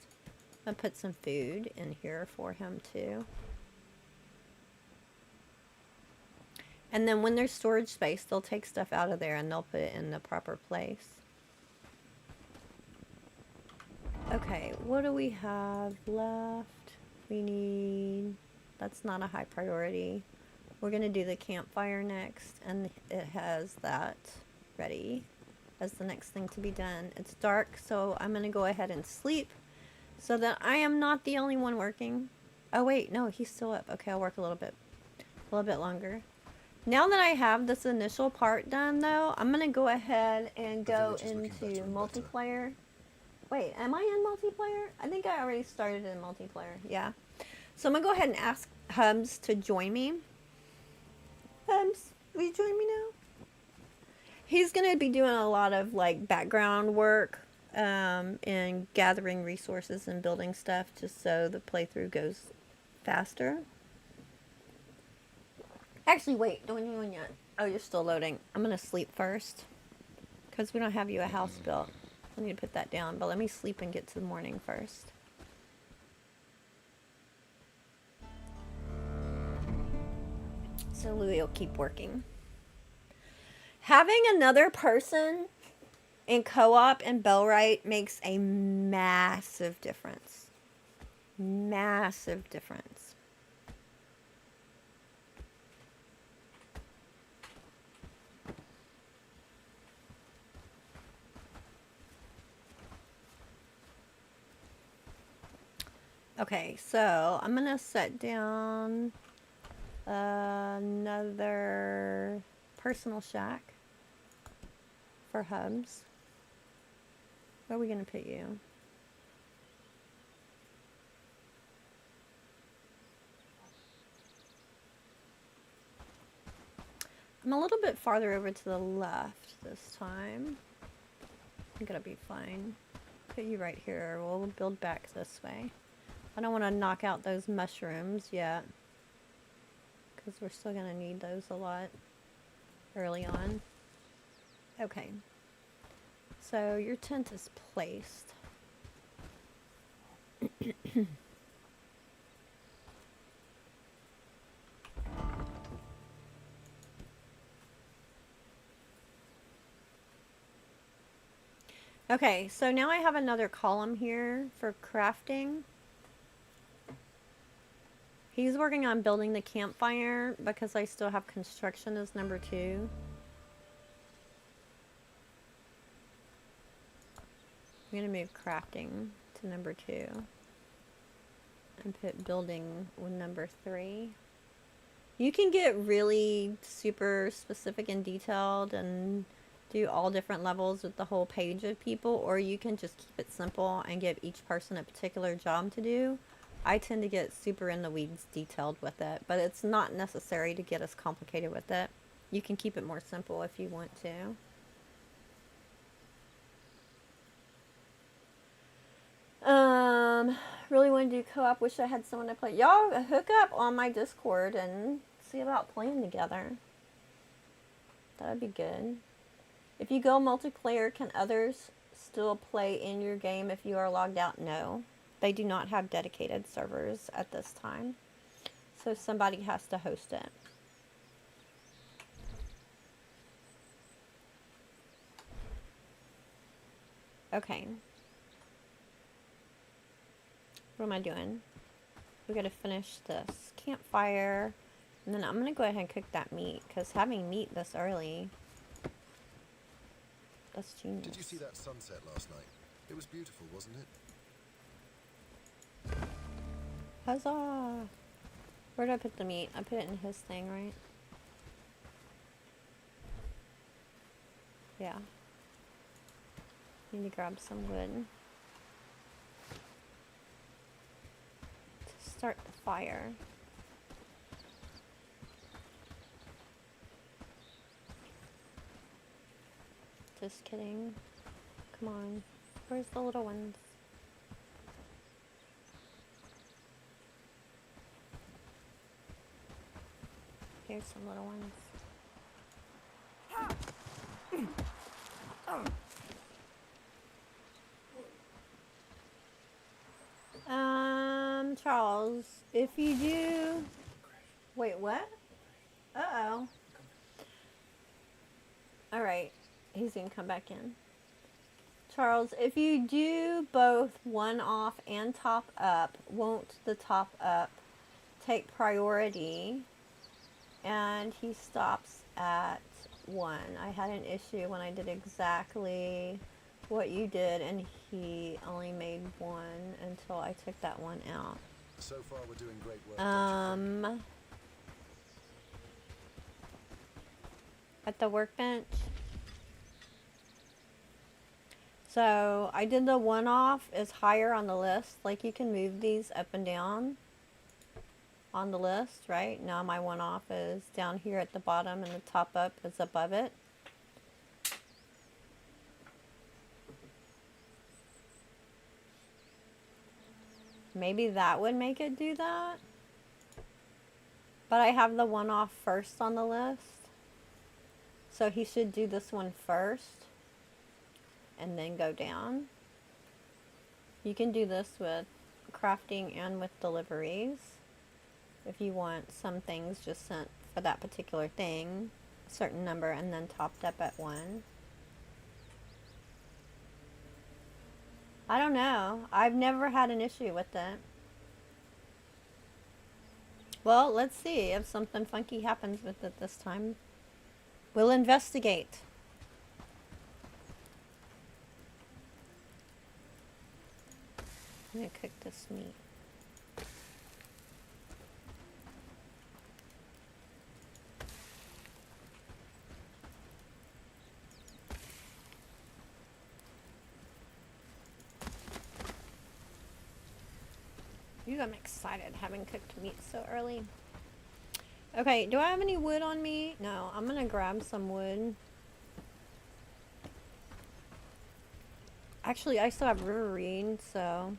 I'll put some food in here for him too. And then when there's storage space, they'll take stuff out of there and they'll put it in the proper place. Okay, what do we have left? We need, that's not a high priority. We're going to do the campfire next, and it has that ready as the next thing to be done. It's dark, so I'm going to go ahead and sleep so that I am not the only one working. Oh wait, no, he's still up. Okay, I'll work a little bit longer. Now that I have this initial part done, though, I'm going to go ahead and go into multiplayer. Wait, am I in multiplayer? I think I already started in multiplayer. Yeah. So I'm going to go ahead and ask Hubs to join me. Hubs, will you join me now? He's going to be doing a lot of like background work and gathering resources and building stuff just so the playthrough goes faster. Actually, wait, don't join yet. Oh, you're still loading. I'm going to sleep first because we don't have you a house built. I need to put that down, but let me sleep and get to the morning first. So Louis will keep working. Having another person in co-op and Bellwright makes a massive difference. Massive difference. Okay, so I'm going to set down another personal shack for Hubs. Where are we going to put you? I'm a little bit farther over to the left this time. I think it'll be fine. Put you right here. We'll build back this way. I don't want to knock out those mushrooms yet, because we're still going to need those a lot early on. Okay, so your tent is placed. Okay, so now I have another column here for crafting. He's working on building the campfire because I still have construction as number 2. I'm going to move crafting to number 2 and put building with number 3. You can get really super specific and detailed and do all different levels with the whole page of people, or you can just keep it simple and give each person a particular job to do. I tend to get super in the weeds detailed with it, but it's not necessary to get us complicated with it. You can keep it more simple if you want to. Really want to do co-op. Wish I had someone to play. Y'all hook up on my Discord and see about playing together. That would be good. If you go multiplayer, can others still play in your game if you are logged out? No. They do not have dedicated servers at this time. So somebody has to host it. Okay. What am I doing? We gotta finish this campfire. And then I'm gonna go ahead and cook that meat, because having meat this early, that's genius. Did you see that sunset last night? It was beautiful, wasn't it? Huzzah! Where did I put the meat? I put it in his thing, right? Yeah. Need to grab some wood to start the fire. Just kidding. Come on. Where's the little ones? Here's some little ones. Charles, if you do... Wait, what? Uh-oh. Alright. He's gonna come back in. Charles, if you do both one off and top up, won't the top up take priority? And he stops at 1. I had an issue when I did exactly what you did, and he only made 1 until I took that 1 out. So far, we're doing great work. Don't you think? At the workbench. So I did the one off is higher on the list. Like you can move these up and down on the list, right? Now my one off is down here at the bottom and the top up is above it. Maybe that would make it do that. But I have the one off first on the list. So he should do this one first and then go down. You can do this with crafting and with deliveries. If you want some things just sent for that particular thing, a certain number, and then topped up at 1. I don't know. I've never had an issue with it. Well, let's see if something funky happens with it this time. We'll investigate. I'm gonna cook this meat. I'm excited having cooked meat so early. Okay, do I have any wood on me? No, I'm gonna grab some wood. Actually, I still have river reed, so...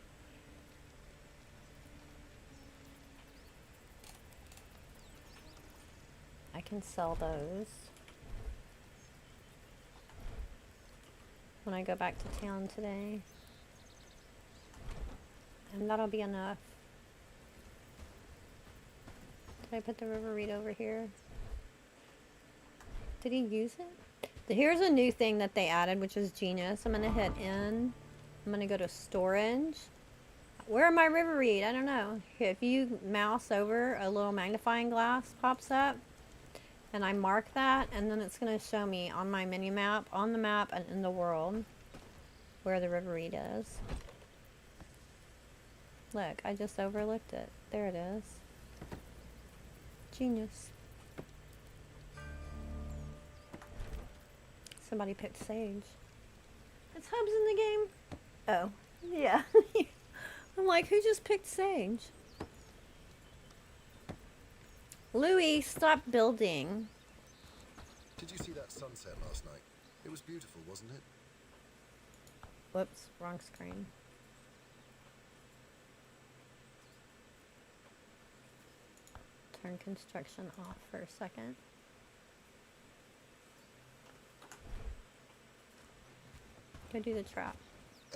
I can sell those when I go back to town today. And that'll be enough. Did I put the river reed over here? Did he use it? Here's a new thing that they added, which is genius. I'm gonna hit in. I'm gonna go to storage. Where are my river reed? I don't know. If you mouse over, a little magnifying glass pops up. And I mark that, and then it's gonna show me on my mini map, on the map, and in the world, where the river reed is. Look, I just overlooked it. There it is. Genius. Somebody picked sage. It's Hubs in the game? Oh, yeah. I'm like, who just picked sage? Louis, stop building. Did you see that sunset last night? It was beautiful, wasn't it? Whoops, wrong screen. Turn construction off for a second. Go do the trap.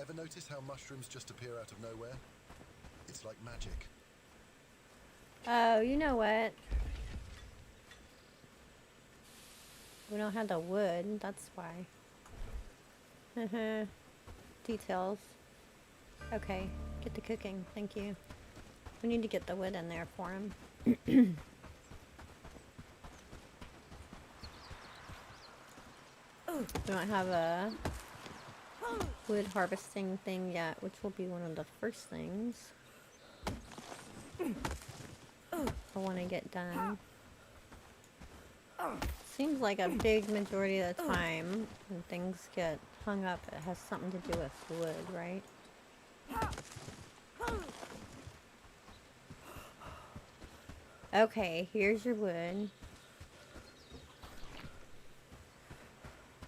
Ever notice how mushrooms just appear out of nowhere? It's like magic. Oh, you know what? We don't have the wood, that's why. Details. Okay, get to cooking, thank you. We need to get the wood in there for him. We don't have a wood harvesting thing yet, which will be one of the first things I want to get done. Seems like a big majority of the time when things get hung up, it has something to do with wood, right? Okay, here's your wood.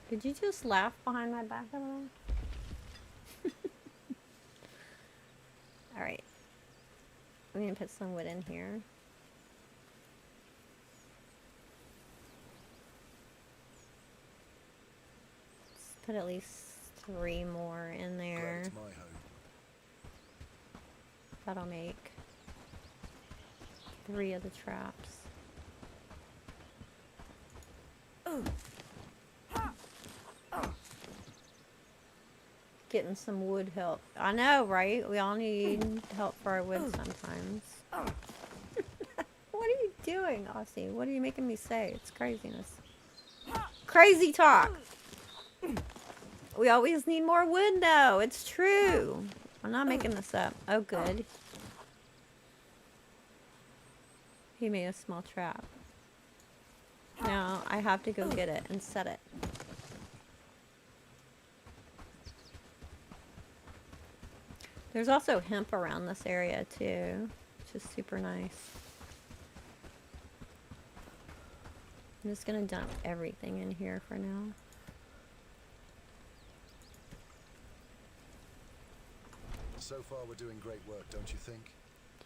Did you just laugh behind my back a little? Alright. I'm gonna put some wood in here. Let's put at least 3 more in there. Glad it's my home. That'll make 3 of the traps. Getting some wood help. I know, right? We all need help for our wood sometimes. What are you doing, Aussie? What are you making me say? It's craziness. Crazy talk! We always need more wood, though. It's true. I'm not making this up. Oh, good. He made a small trap. Now, I have to go get it and set it. There's also hemp around this area too, which is super nice. I'm just gonna dump everything in here for now. So far we're doing great work, don't you think?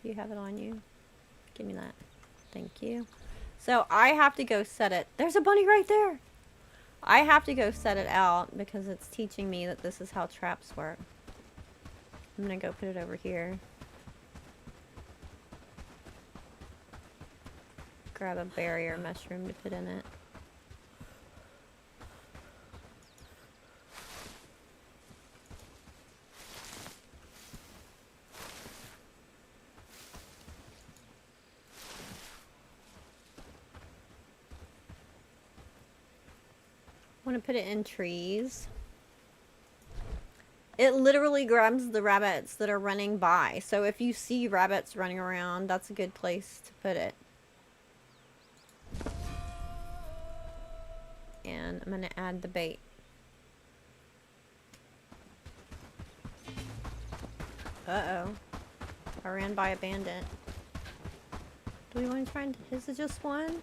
Do you have it on you? Give me that. Thank you. So I have to go set it. There's a bunny right there! I have to go set it out because it's teaching me that this is how traps work. I'm gonna go put it over here. Grab a barrier mushroom to put in it. I want to put it in trees. It literally grabs the rabbits that are running by. So if you see rabbits running around, that's a good place to put it. And I'm going to add the bait. Uh-oh. I ran by a bandit. Do we want to try and... Is it just one?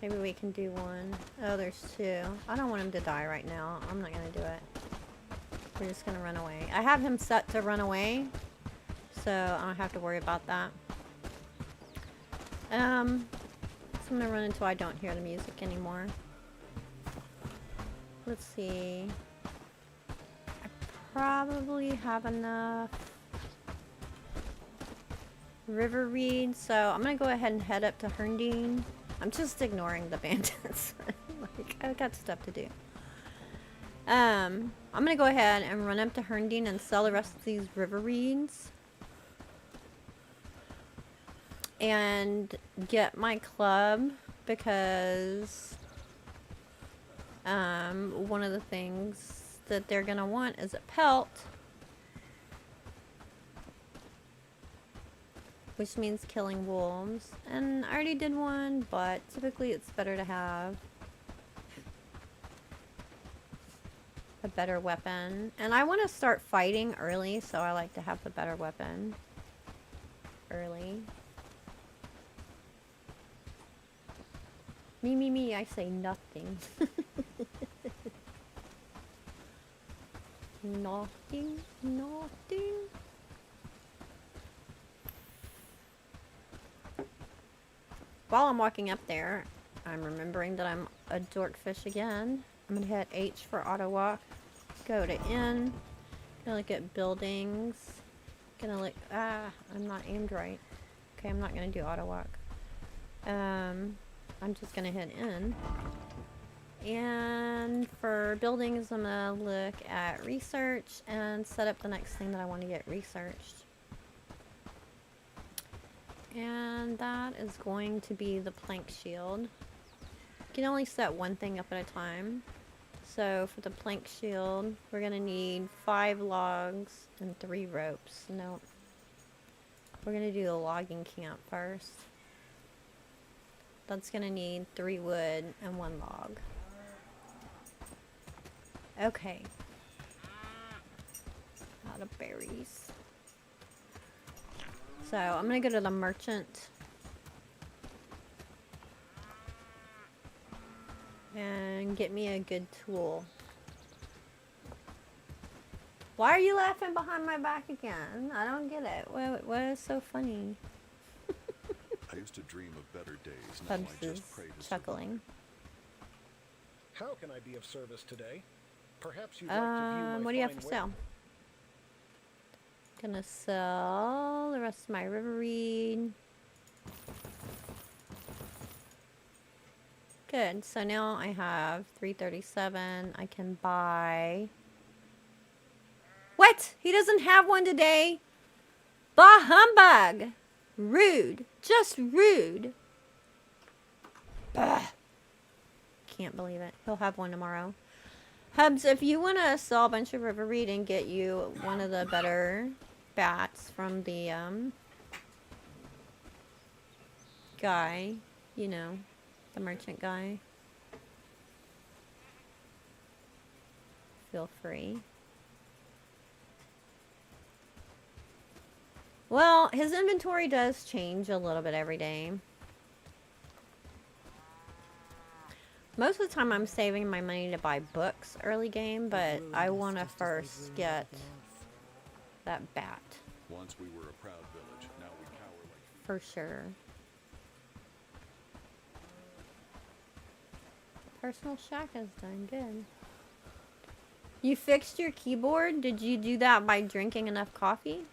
Maybe we can do one. Oh, there's 2. I don't want him to die right now. I'm not going to do it. We're just gonna run away. I have him set to run away, so I don't have to worry about that. So I'm gonna run until I don't hear the music anymore. Let's see. I probably have enough river reed, so I'm gonna go ahead and head up to Herndine. I'm just ignoring the bandits. Like, I got stuff to do. I'm gonna go ahead and run up to Herndine and sell the rest of these river reeds. And get my club because one of the things that they're gonna want is a pelt, which means killing wolves. And I already did one, but typically it's better to have a better weapon. And I want to start fighting early, so I like to have the better weapon early. Me, I say nothing. Nothing. While I'm walking up there, I'm remembering that I'm a dorkfish again. I'm gonna hit H for auto walk. Go to N. Gonna look at buildings. Gonna look. I'm not aimed right. Okay, I'm not gonna do auto walk. I'm just gonna hit N. And for buildings, I'm gonna look at research and set up the next thing that I want to get researched. And that is going to be the plank shield. You can only set one thing up at a time. So for the plank shield, we're gonna need 5 logs and 3 ropes. Nope. We're gonna do the logging camp first. That's gonna need 3 wood and 1 log. Okay. Out of berries. So I'm gonna go to the merchant. And get me a good tool. Why are you laughing behind my back again? I don't get it. What is so funny? I used to dream of better days. Now Hubs I is just pray to chuckling. How can I be of service today? Perhaps you'd like to view my What do you have fine for ware. sale? Gonna sell the rest of my river reed. Good. So now I have 337. I can buy. What? He doesn't have one today. Bah humbug. Rude. Just rude. Bah. Can't believe it. He'll have one tomorrow. Hubs, if you want to sell a bunch of river reed and get you one of the better bats from the guy, you know, the merchant guy, feel free. Well, his inventory does change a little bit every day. Most of the time I'm saving my money to buy books early game, but I want to first get that bat. Once we were a proud village, now we cower like For sure. Personal shack is done good. You fixed your keyboard? Did you do that by drinking enough coffee?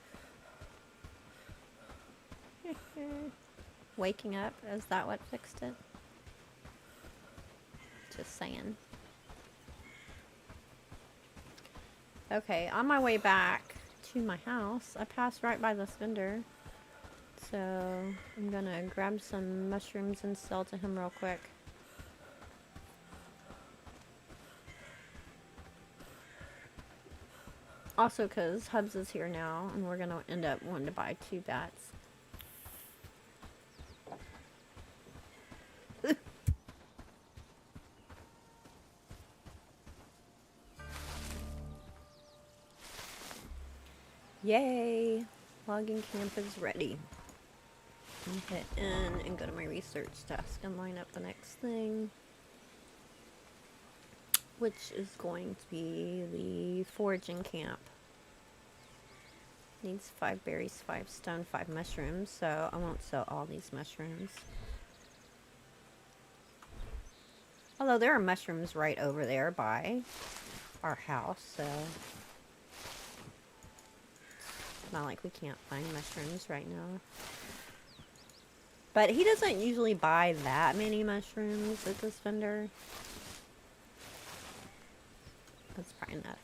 Waking up, is that what fixed it? Just saying. Okay, on my way back to my house, I passed right by this vendor. So I'm gonna grab some mushrooms and sell to him real quick. Also, because Hubs is here now, and we're gonna end up wanting to buy 2 bats. Yay! Logging camp is ready. I'm gonna hit N and go to my research task and line up the next thing, which is going to be the foraging camp. Needs 5 berries, 5 stone, 5 mushrooms, so I won't sell all these mushrooms. Although there are mushrooms right over there by our house, so it's not like we can't find mushrooms right now. But he doesn't usually buy that many mushrooms at this vendor. enough.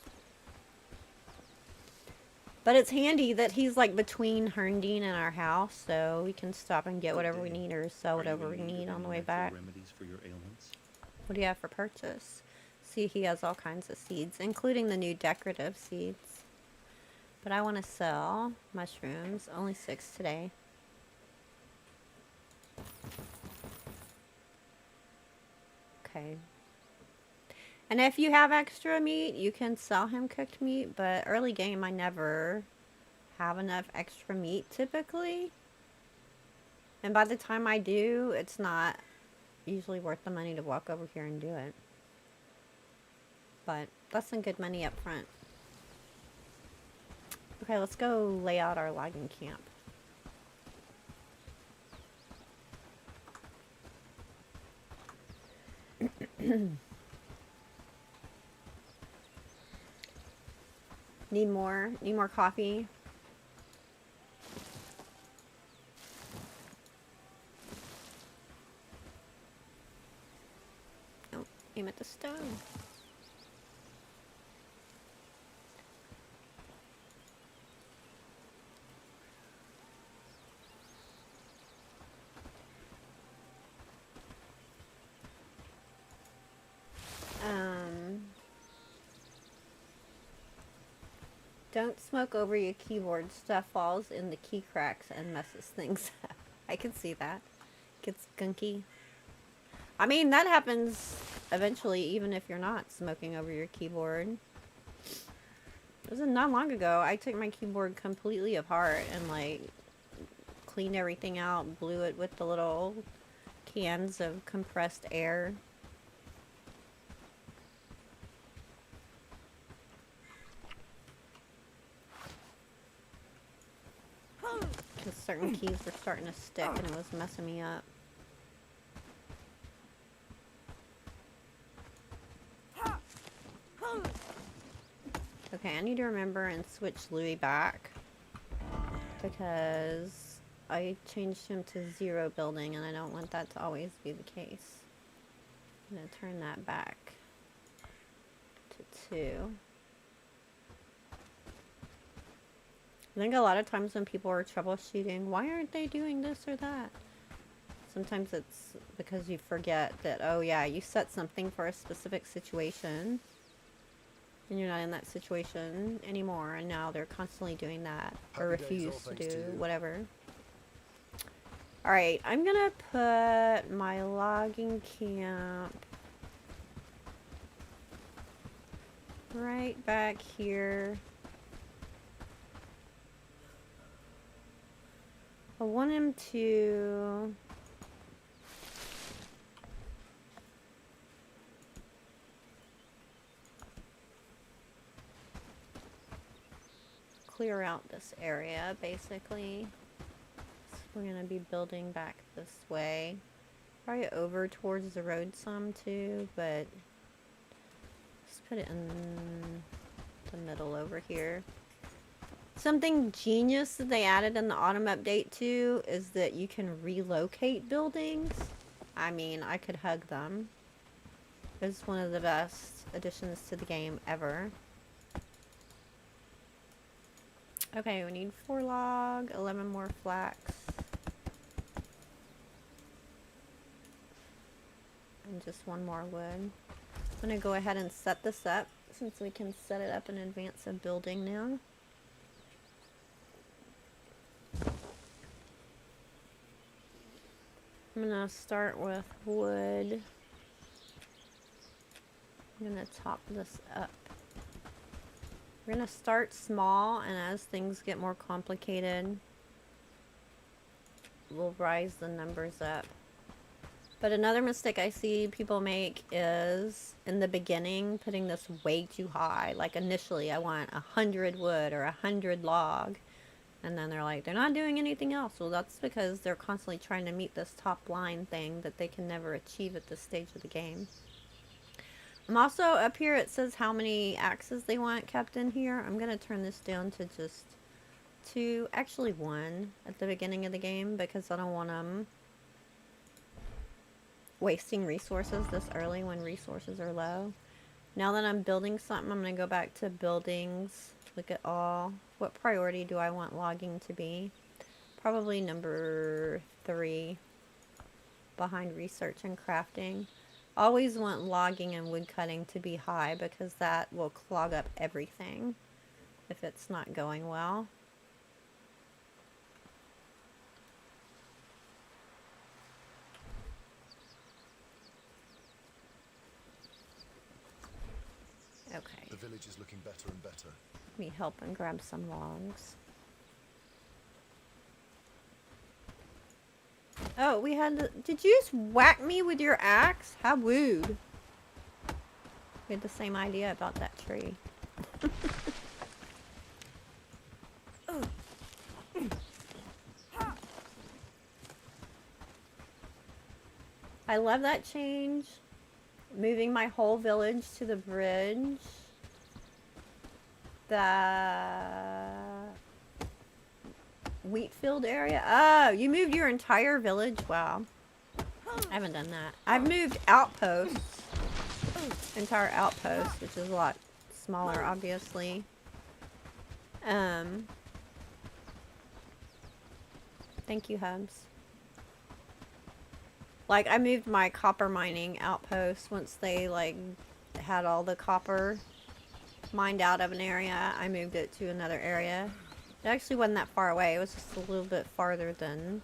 But it's handy that he's like between Herndine and our house, so we can stop and get whatever we need or sell whatever we need on the way back. Remedies for your ailments? What do you have for purchase? See, he has all kinds of seeds, including the new decorative seeds. But I want to sell mushrooms. Only 6 today. Okay. And if you have extra meat, you can sell him cooked meat, but early game I never have enough extra meat typically. And by the time I do, it's not usually worth the money to walk over here and do it. But that's some good money up front. Okay, let's go lay out our logging camp. Need more coffee. Oh, aim at the stone. Don't smoke over your keyboard. Stuff falls in the key cracks and messes things up. I can see that. Gets gunky. I mean, that happens eventually, even if you're not smoking over your keyboard. It wasn't not long ago. I took my keyboard completely apart and, like, cleaned everything out, blew it with the little cans of compressed air. Because certain keys were starting to stick and it was messing me up. Okay, I need to remember and switch Louis back. Because I changed him to 0 building and I don't want that to always be the case. I'm going to turn that back to 2. I think a lot of times when people are troubleshooting, why aren't they doing this or that? Sometimes it's because you forget that, oh yeah, you set something for a specific situation and you're not in that situation anymore, and now they're constantly doing that or refuse to do whatever. Alright, I'm gonna put my logging camp right back here. I want him to clear out this area, basically. So we're going to be building back this way. Probably over towards the road some too, but let's put it in the middle over here. Something genius that they added in the autumn update too is that you can relocate buildings. I mean, I could hug them. It's one of the best additions to the game ever. Okay, we need 4 log, 11 more flax. And just 1 more wood. I'm gonna go ahead and set this up since we can set it up in advance of building now. I'm gonna start with wood. I'm gonna top this up. We're gonna start small, and as things get more complicated, we'll rise the numbers up. But another mistake I see people make is, in the beginning, putting this way too high. Like initially, I want 100 wood or 100 log. And then they're like, they're not doing anything else. Well, that's because they're constantly trying to meet this top line thing that they can never achieve at this stage of the game. I'm also, up here it says how many axes they want kept in here. I'm going to turn this down to just 2, actually 1 at the beginning of the game, because I don't want them wasting resources this early when resources are low. Now that I'm building something, I'm going to go back to buildings. Look at all. What priority do I want logging to be? Probably number 3 behind research and crafting. Always want logging and wood cutting to be high because that will clog up everything if it's not going well. Okay. The village is looking better and better. Let me help and grab some logs. Oh, we had to, did you just whack me with your axe? How rude. We had the same idea about that tree. I love that change. Moving my whole village to the bridge. The wheat field area. Oh, you moved your entire village? Wow. I haven't done that. I've moved outposts. Entire outposts, which is a lot smaller, obviously. Thank you, Hubs. Like, I moved my copper mining outpost once they, like, had all the copper mined out of an area. I moved it to another area. It actually wasn't that far away. It was just a little bit farther than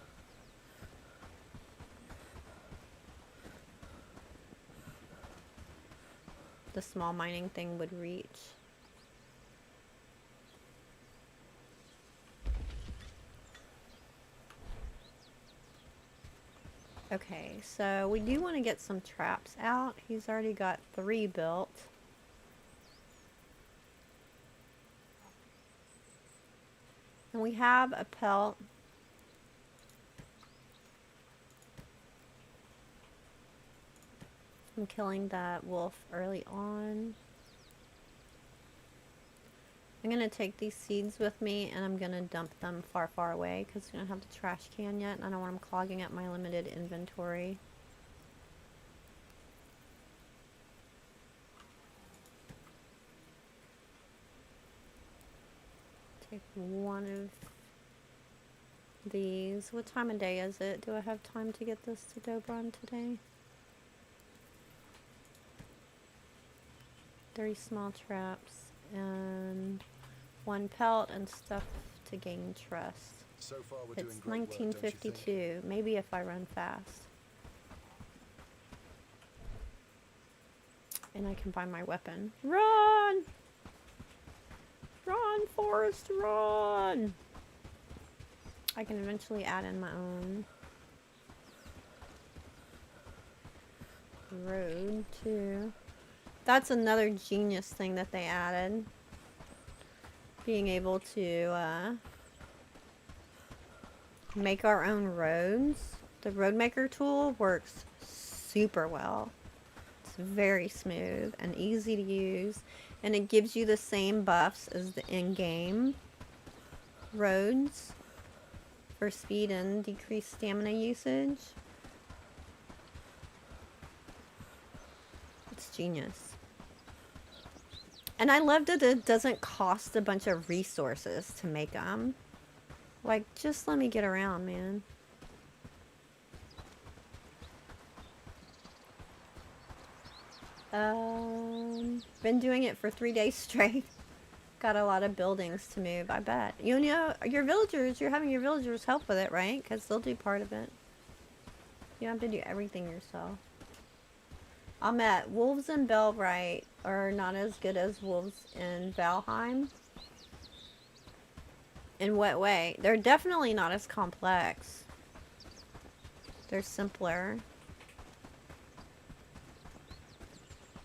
the small mining thing would reach. Okay, so we do want to get some traps out. He's already got 3 built. And we have a pelt. I'm killing that wolf early on. I'm going to take these seeds with me and I'm going to dump them far, far away because we don't have the trash can yet and I don't want them clogging up my limited inventory. Take one of these. What time of day is it? Do I have time to get this to Dobron today? 3 small traps and 1 pelt and stuff to gain trust. So far we're It's doing great work, don't you think? 1952. Maybe if I run fast. And I can buy my weapon. Run! Run, Forrest, run! I can eventually add in my own road too. That's another genius thing that they added. Being able to make our own roads. The road maker tool works super well. It's very smooth and easy to use. And it gives you the same buffs as the in-game roads for speed and decreased stamina usage. It's genius. And I love that it doesn't cost a bunch of resources to make them. Like, just let me get around, man. Been doing it for 3 days straight. Got a lot of buildings to move, I bet. You know, your villagers, you're having your villagers help with it, right? Because they'll do part of it. You don't have to do everything yourself. I'm at wolves in Bellwright are not as good as wolves in Valheim. In what way? They're definitely not as complex. They're simpler.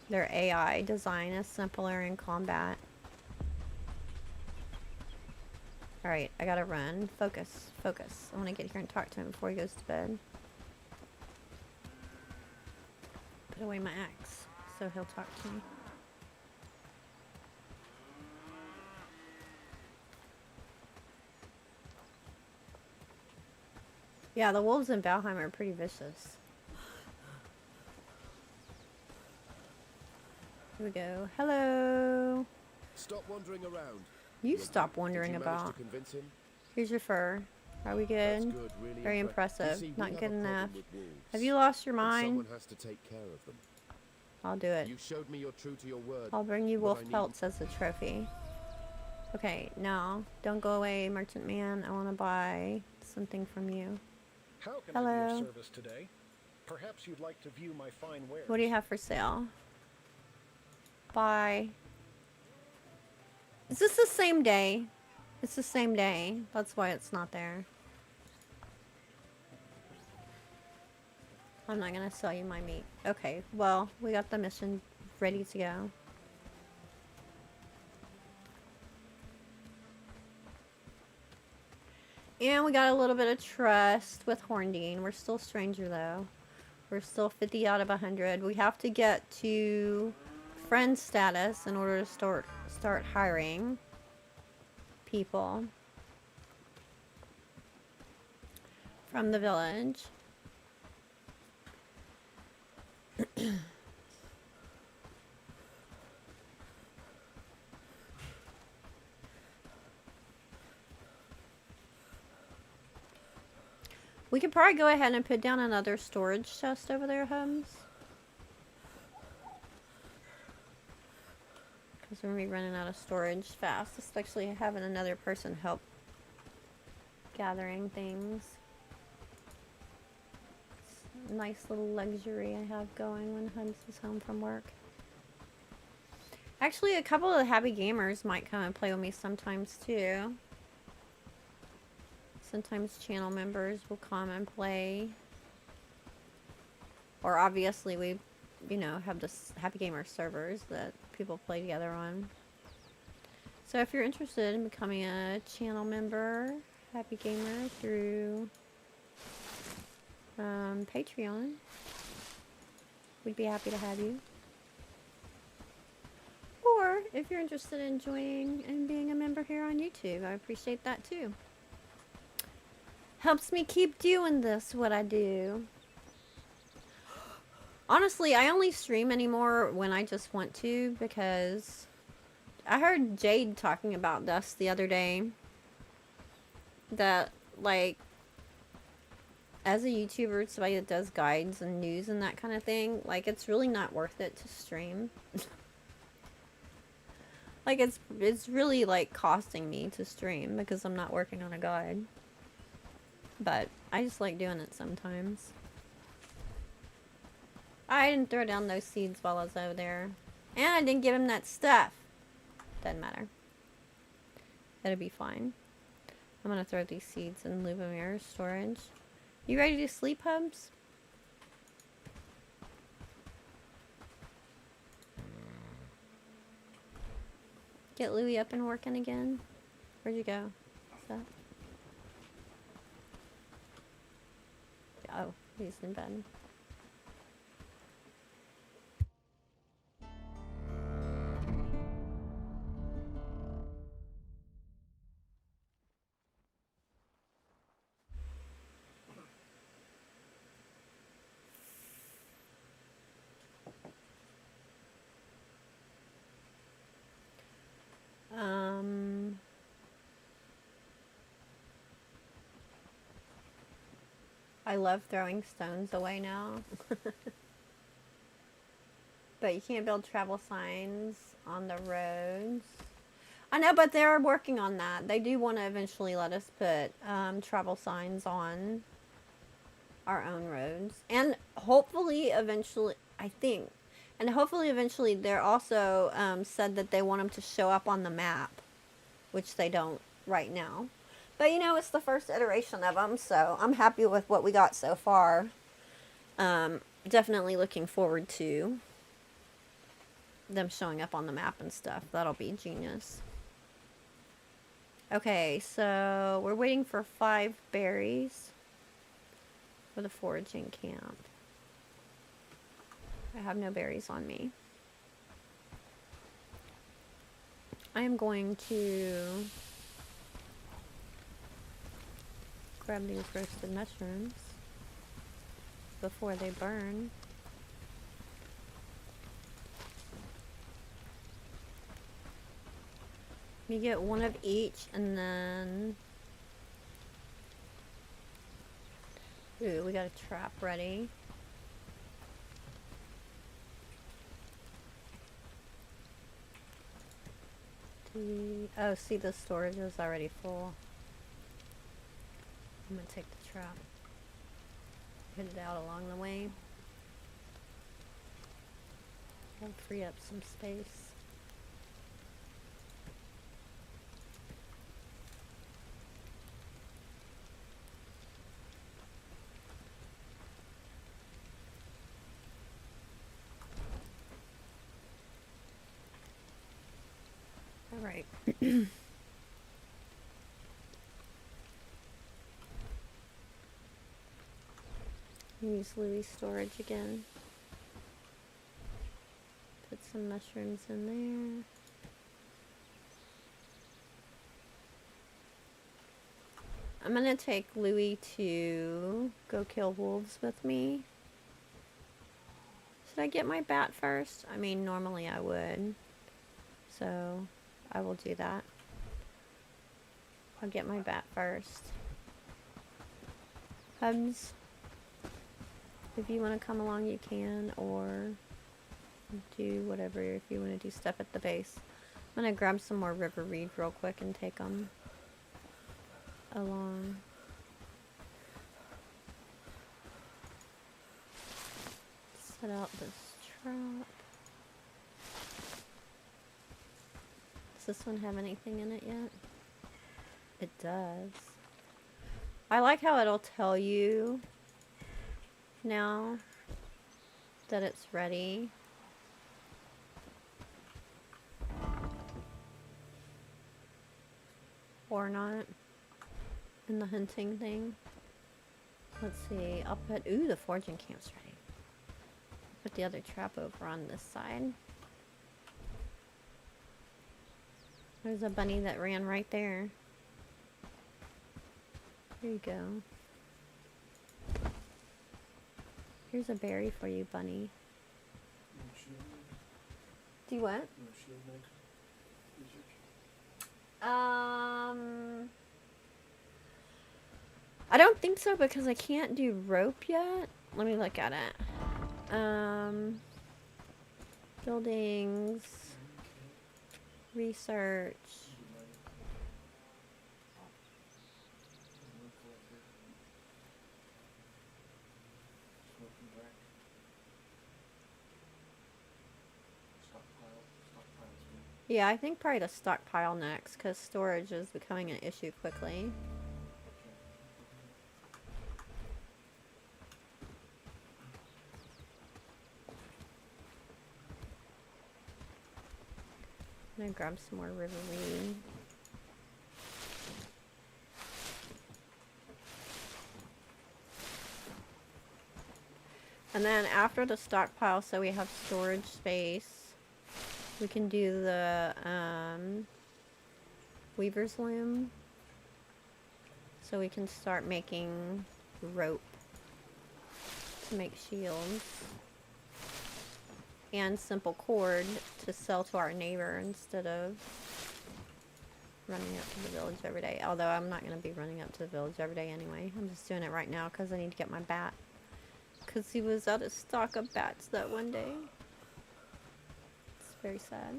Their AI design is simpler in combat. Alright, I gotta run. Focus, focus. I want to get here and talk to him before he goes to bed. Put away my axe so he'll talk to me. Yeah, the wolves in Valheim are pretty vicious. Here we go. Hello. Stop wandering around. You Lurk, stop did wondering you manage about. to convince him? Here's your fur. Are we That's good? good, really Very impressive. You see, Not we have good a problem enough. with wolves, Have you lost your and mind? someone has to take care of them. I'll do it. You showed me you're true to your word. I'll bring you but wolf I need- pelts as a trophy. Okay, no. Don't go away, merchant man. I want to buy something from you. How can I Hello. be of service today? Perhaps you'd like to view my fine wares. What do you have for sale? Buy. Is this the same day? It's the same day. That's why it's not there. I'm not gonna sell you my meat. Okay, well, we got the mission ready to go. And we got a little bit of trust with Horndean. We're still stranger though. We're still 50 out of 100. We have to get to friend status in order to start hiring people from the village. We could probably go ahead and put down another storage chest over there, Holmes. Because we're going to be running out of storage fast, especially having another person help gathering things. It's a nice little luxury I have going when Holmes is home from work. Actually, a couple of the happy gamers might come and play with me sometimes too. Sometimes channel members will come and play. Or obviously we, you know, have this Happy Gamer servers that people play together on. So if you're interested in becoming a channel member, Happy Gamer, through Patreon, we'd be happy to have you. Or if you're interested in joining and being a member here on YouTube, I appreciate that too. Helps me keep doing this, what I do. Honestly, I only stream anymore when I just want to, because I heard Jade talking about this the other day. That, like, as a YouTuber, somebody that does guides and news and that kind of thing, like, it's really not worth it to stream. Like, it's really, like, costing me to stream because I'm not working on a guide. But I just like doing it sometimes. I didn't throw down those seeds while I was over there. And I didn't give him that stuff. Doesn't matter. It'll be fine. I'm gonna throw these seeds in Lubomir storage. You ready to sleep, Hubs? Get Louie up and working again? Where'd you go? What's that? Oh, he's in bed. I love throwing stones away now. But you can't build travel signs on the roads. I know, but they're working on that. They do want to eventually let us put travel signs on our own roads. And hopefully eventually, I think, and hopefully eventually they're also said that they want them to show up on the map, which they don't right now. But, you know, it's the first iteration of them, so I'm happy with what we got so far. Definitely looking forward to them showing up on the map and stuff. That'll be genius. Okay, so we're waiting for 5 berries for the foraging camp. I have no berries on me. I am going to grab these roasted mushrooms before they burn. You get one of each, and then... Ooh, we got a trap ready. Oh, see, the storage is already full. I'm gonna take the trap. Put it out along the way. I'll free up some space. All right. Use Louis storage again. Put some mushrooms in there. I'm gonna take Louis to go kill wolves with me. Should I get my bat first? I mean, normally I would. So, I will do that. I'll get my bat first. Hubs, if you want to come along, you can, or do whatever if you want to do stuff at the base. I'm going to grab some more river reed real quick and take them along. Set out this trap. Does this one have anything in it yet? It does. I like how it'll tell you now that it's ready. Or not. In the hunting thing. Let's see. I'll put... Ooh, the foraging camp's ready. Put the other trap over on this side. There's a bunny that ran right there. There you go. Here's a berry for you, bunny. Do you what? I don't think so because I can't do rope yet. Let me look at it. Buildings, research. Yeah, I think probably to stockpile next because storage is becoming an issue quickly. I'm gonna grab some more river reed. And then after the stockpile, so we have storage space, we can do the weaver's loom. So we can start making rope to make shields. And simple cord to sell to our neighbor instead of running up to the village every day. Although I'm not going to be running up to the village every day anyway. I'm just doing it right now because I need to get my bat. Because he was out of stock of bats that one day. It's very sad.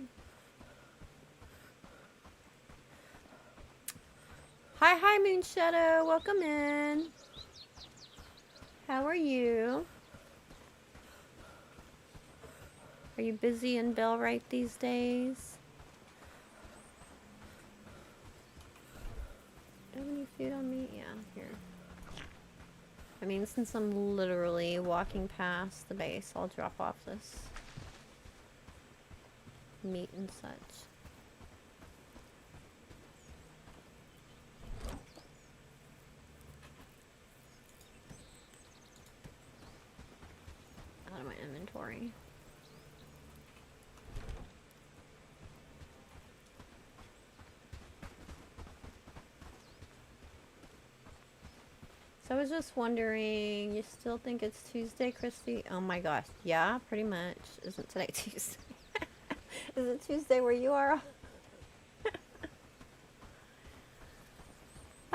Hi, Moon Shadow. Welcome in. How are you? Are you busy in Bellwright these days? Do you have any food on me? Yeah, here. I mean, since I'm literally walking past the base, I'll drop off this meat and such. Out of my inventory. So I was just wondering, you still think it's Tuesday, Christy? Oh my gosh, yeah, pretty much. Isn't today Tuesday? Is it Tuesday where you are?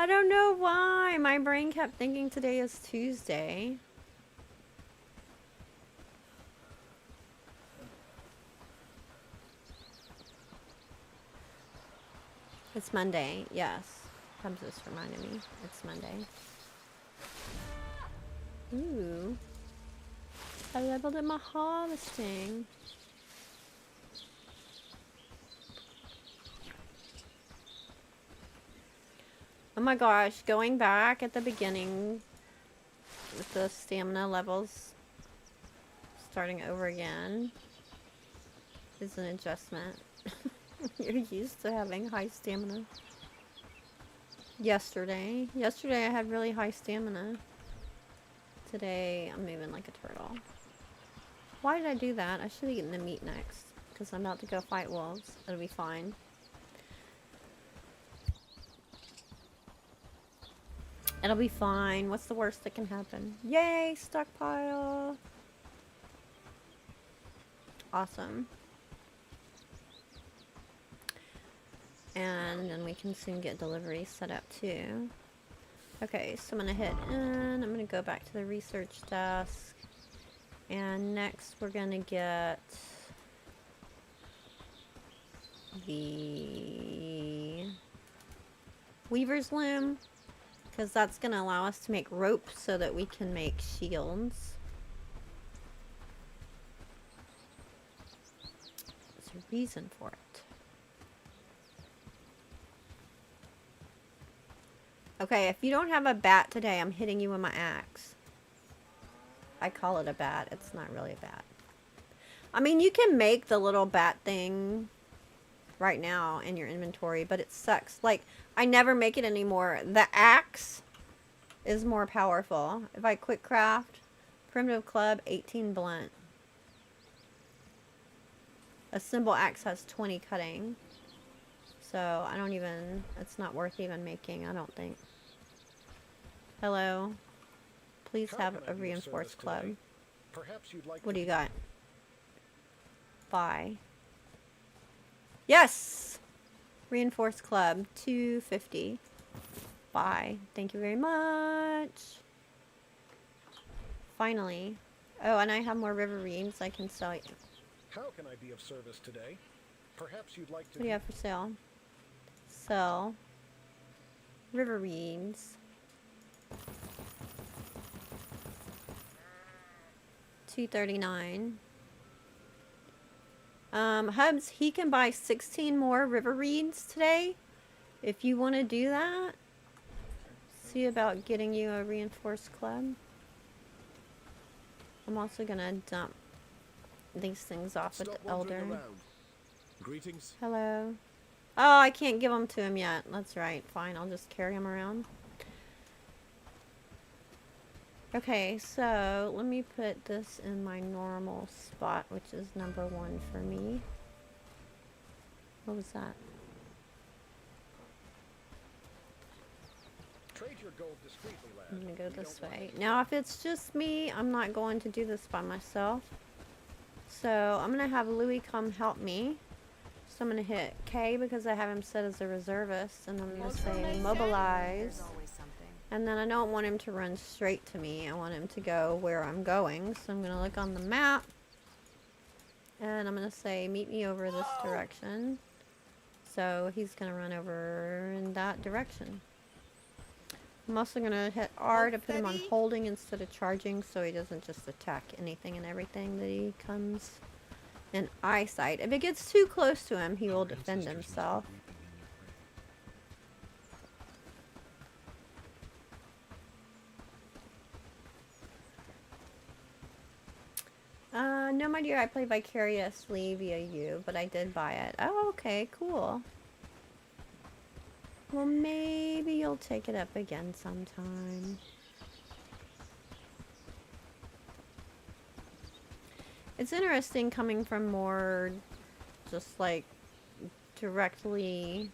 I don't know why. My brain kept thinking today is Tuesday. It's Monday, yes. Comes just reminded me. It's Monday. Ooh. I leveled up my harvesting. Oh my gosh, going back at the beginning with the stamina levels, starting over again, is an adjustment. You're used to having high stamina. Yesterday I had really high stamina. Today I'm moving like a turtle. Why did I do that? I should have eaten the meat next, because I'm about to go fight wolves. It'll be fine. It'll be fine. What's the worst that can happen? Yay, stockpile. Awesome. And then we can soon get delivery set up too. Okay, so I'm gonna hit in. I'm gonna go back to the research desk. And next we're gonna get the weaver's loom, because that's gonna allow us to make rope so that we can make shields. There's a reason for it. Okay, if you don't have a bat today, I'm hitting you with my axe. I call it a bat. It's not really a bat. I mean, you can make the little bat thing right now in your inventory, but it sucks. Like, I never make it anymore. The axe is more powerful. If I quick craft, primitive club, 18 blunt. A simple axe has 20 cutting. So, I don't even, it's not worth even making, I don't think. Hello. Please How have can I a be of reinforced service club. today? Perhaps you'd like What to do you got? Buy. Yes! Reinforced club, 250. Buy. Thank you very much. Finally. Oh, and I have more river reeds I can sell you. How can I be of service today? Perhaps you'd like to What do you have for sale? Sell. River reeds. 239. Hubs, he can buy 16 more river reeds today. If you want to do that, see about getting you a reinforced club. I'm also gonna dump these things off with Stop the elder. wandering around. Greetings. Hello. Oh, I can't give them to him yet. That's right. Fine, I'll just carry him around. Okay, so let me put this in my normal spot, which is number 1 for me. What was that? trade your gold discreetly, lad? I'm gonna go We this don't want way. it. Now, if it's just me, I'm not going to do this by myself. So, I'm gonna have Louis come help me. So, I'm gonna hit K because I have him set as a reservist. And I'm gonna say mobilize. And then I don't want him to run straight to me. I want him to go where I'm going. So, I'm gonna look on the map. And I'm gonna say, meet me over this direction. So, he's gonna run over in that direction. I'm also going to hit R to put him on holding instead of charging so he doesn't just attack anything and everything that he comes in eyesight. If it gets too close to him, he will defend himself. No, my dear, I play vicariously via you, but I did buy it. Oh, okay, cool. Well, maybe you'll take it up again sometime. It's interesting coming from more just like directly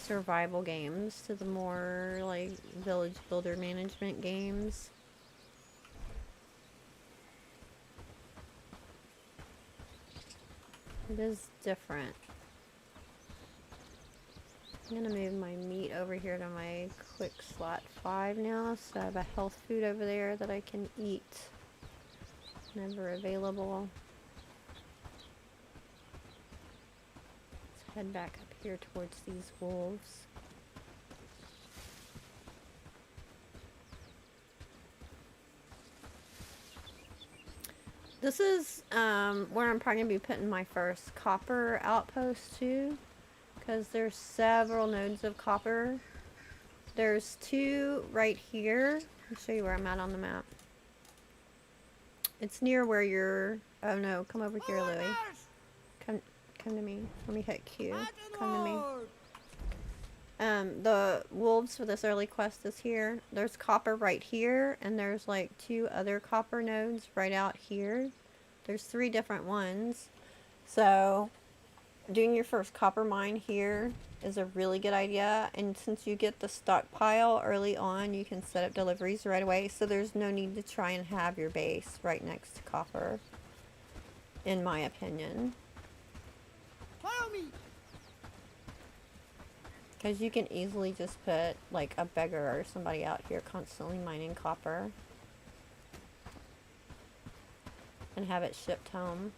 survival games to the more like village builder management games. It is different. I'm gonna move my meat over here to my quick slot 5 now, so I have a health food over there that I can eat whenever available. Let's head back up here towards these wolves. This is where I'm probably going to be putting my first copper outpost too, because there's several nodes of copper. There's 2 right here. I'll show you where I'm at on the map. It's near where you're... Oh no, come over here, Louie. Come to me. Let me hit Q. Come to me. The wolves for this early quest is here. There's copper right here, and there's like 2 other copper nodes right out here. There's 3 different ones. So, doing your first copper mine here is a really good idea. And since you get the stockpile early on, you can set up deliveries right away. So there's no need to try and have your base right next to copper, in my opinion. Follow me. Because you can easily just put like a beggar or somebody out here constantly mining copper and have it shipped home.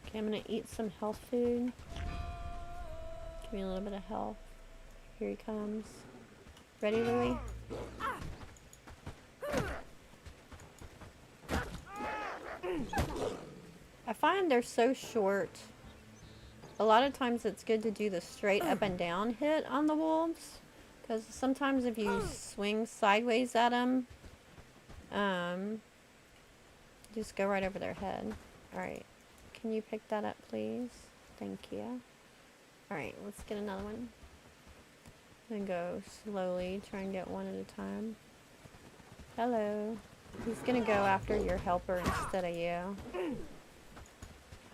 Okay, I'm gonna eat some health food. Give me a little bit of health. Here he comes. Ready, Louie? I find they're so short. A lot of times it's good to do the straight up and down hit on the wolves, because sometimes if you swing sideways at them, just go right over their head. Alright, can you pick that up please? Thank you. Alright, let's get another one. Then go slowly, try and get one at a time. Hello. He's gonna go after your helper instead of you.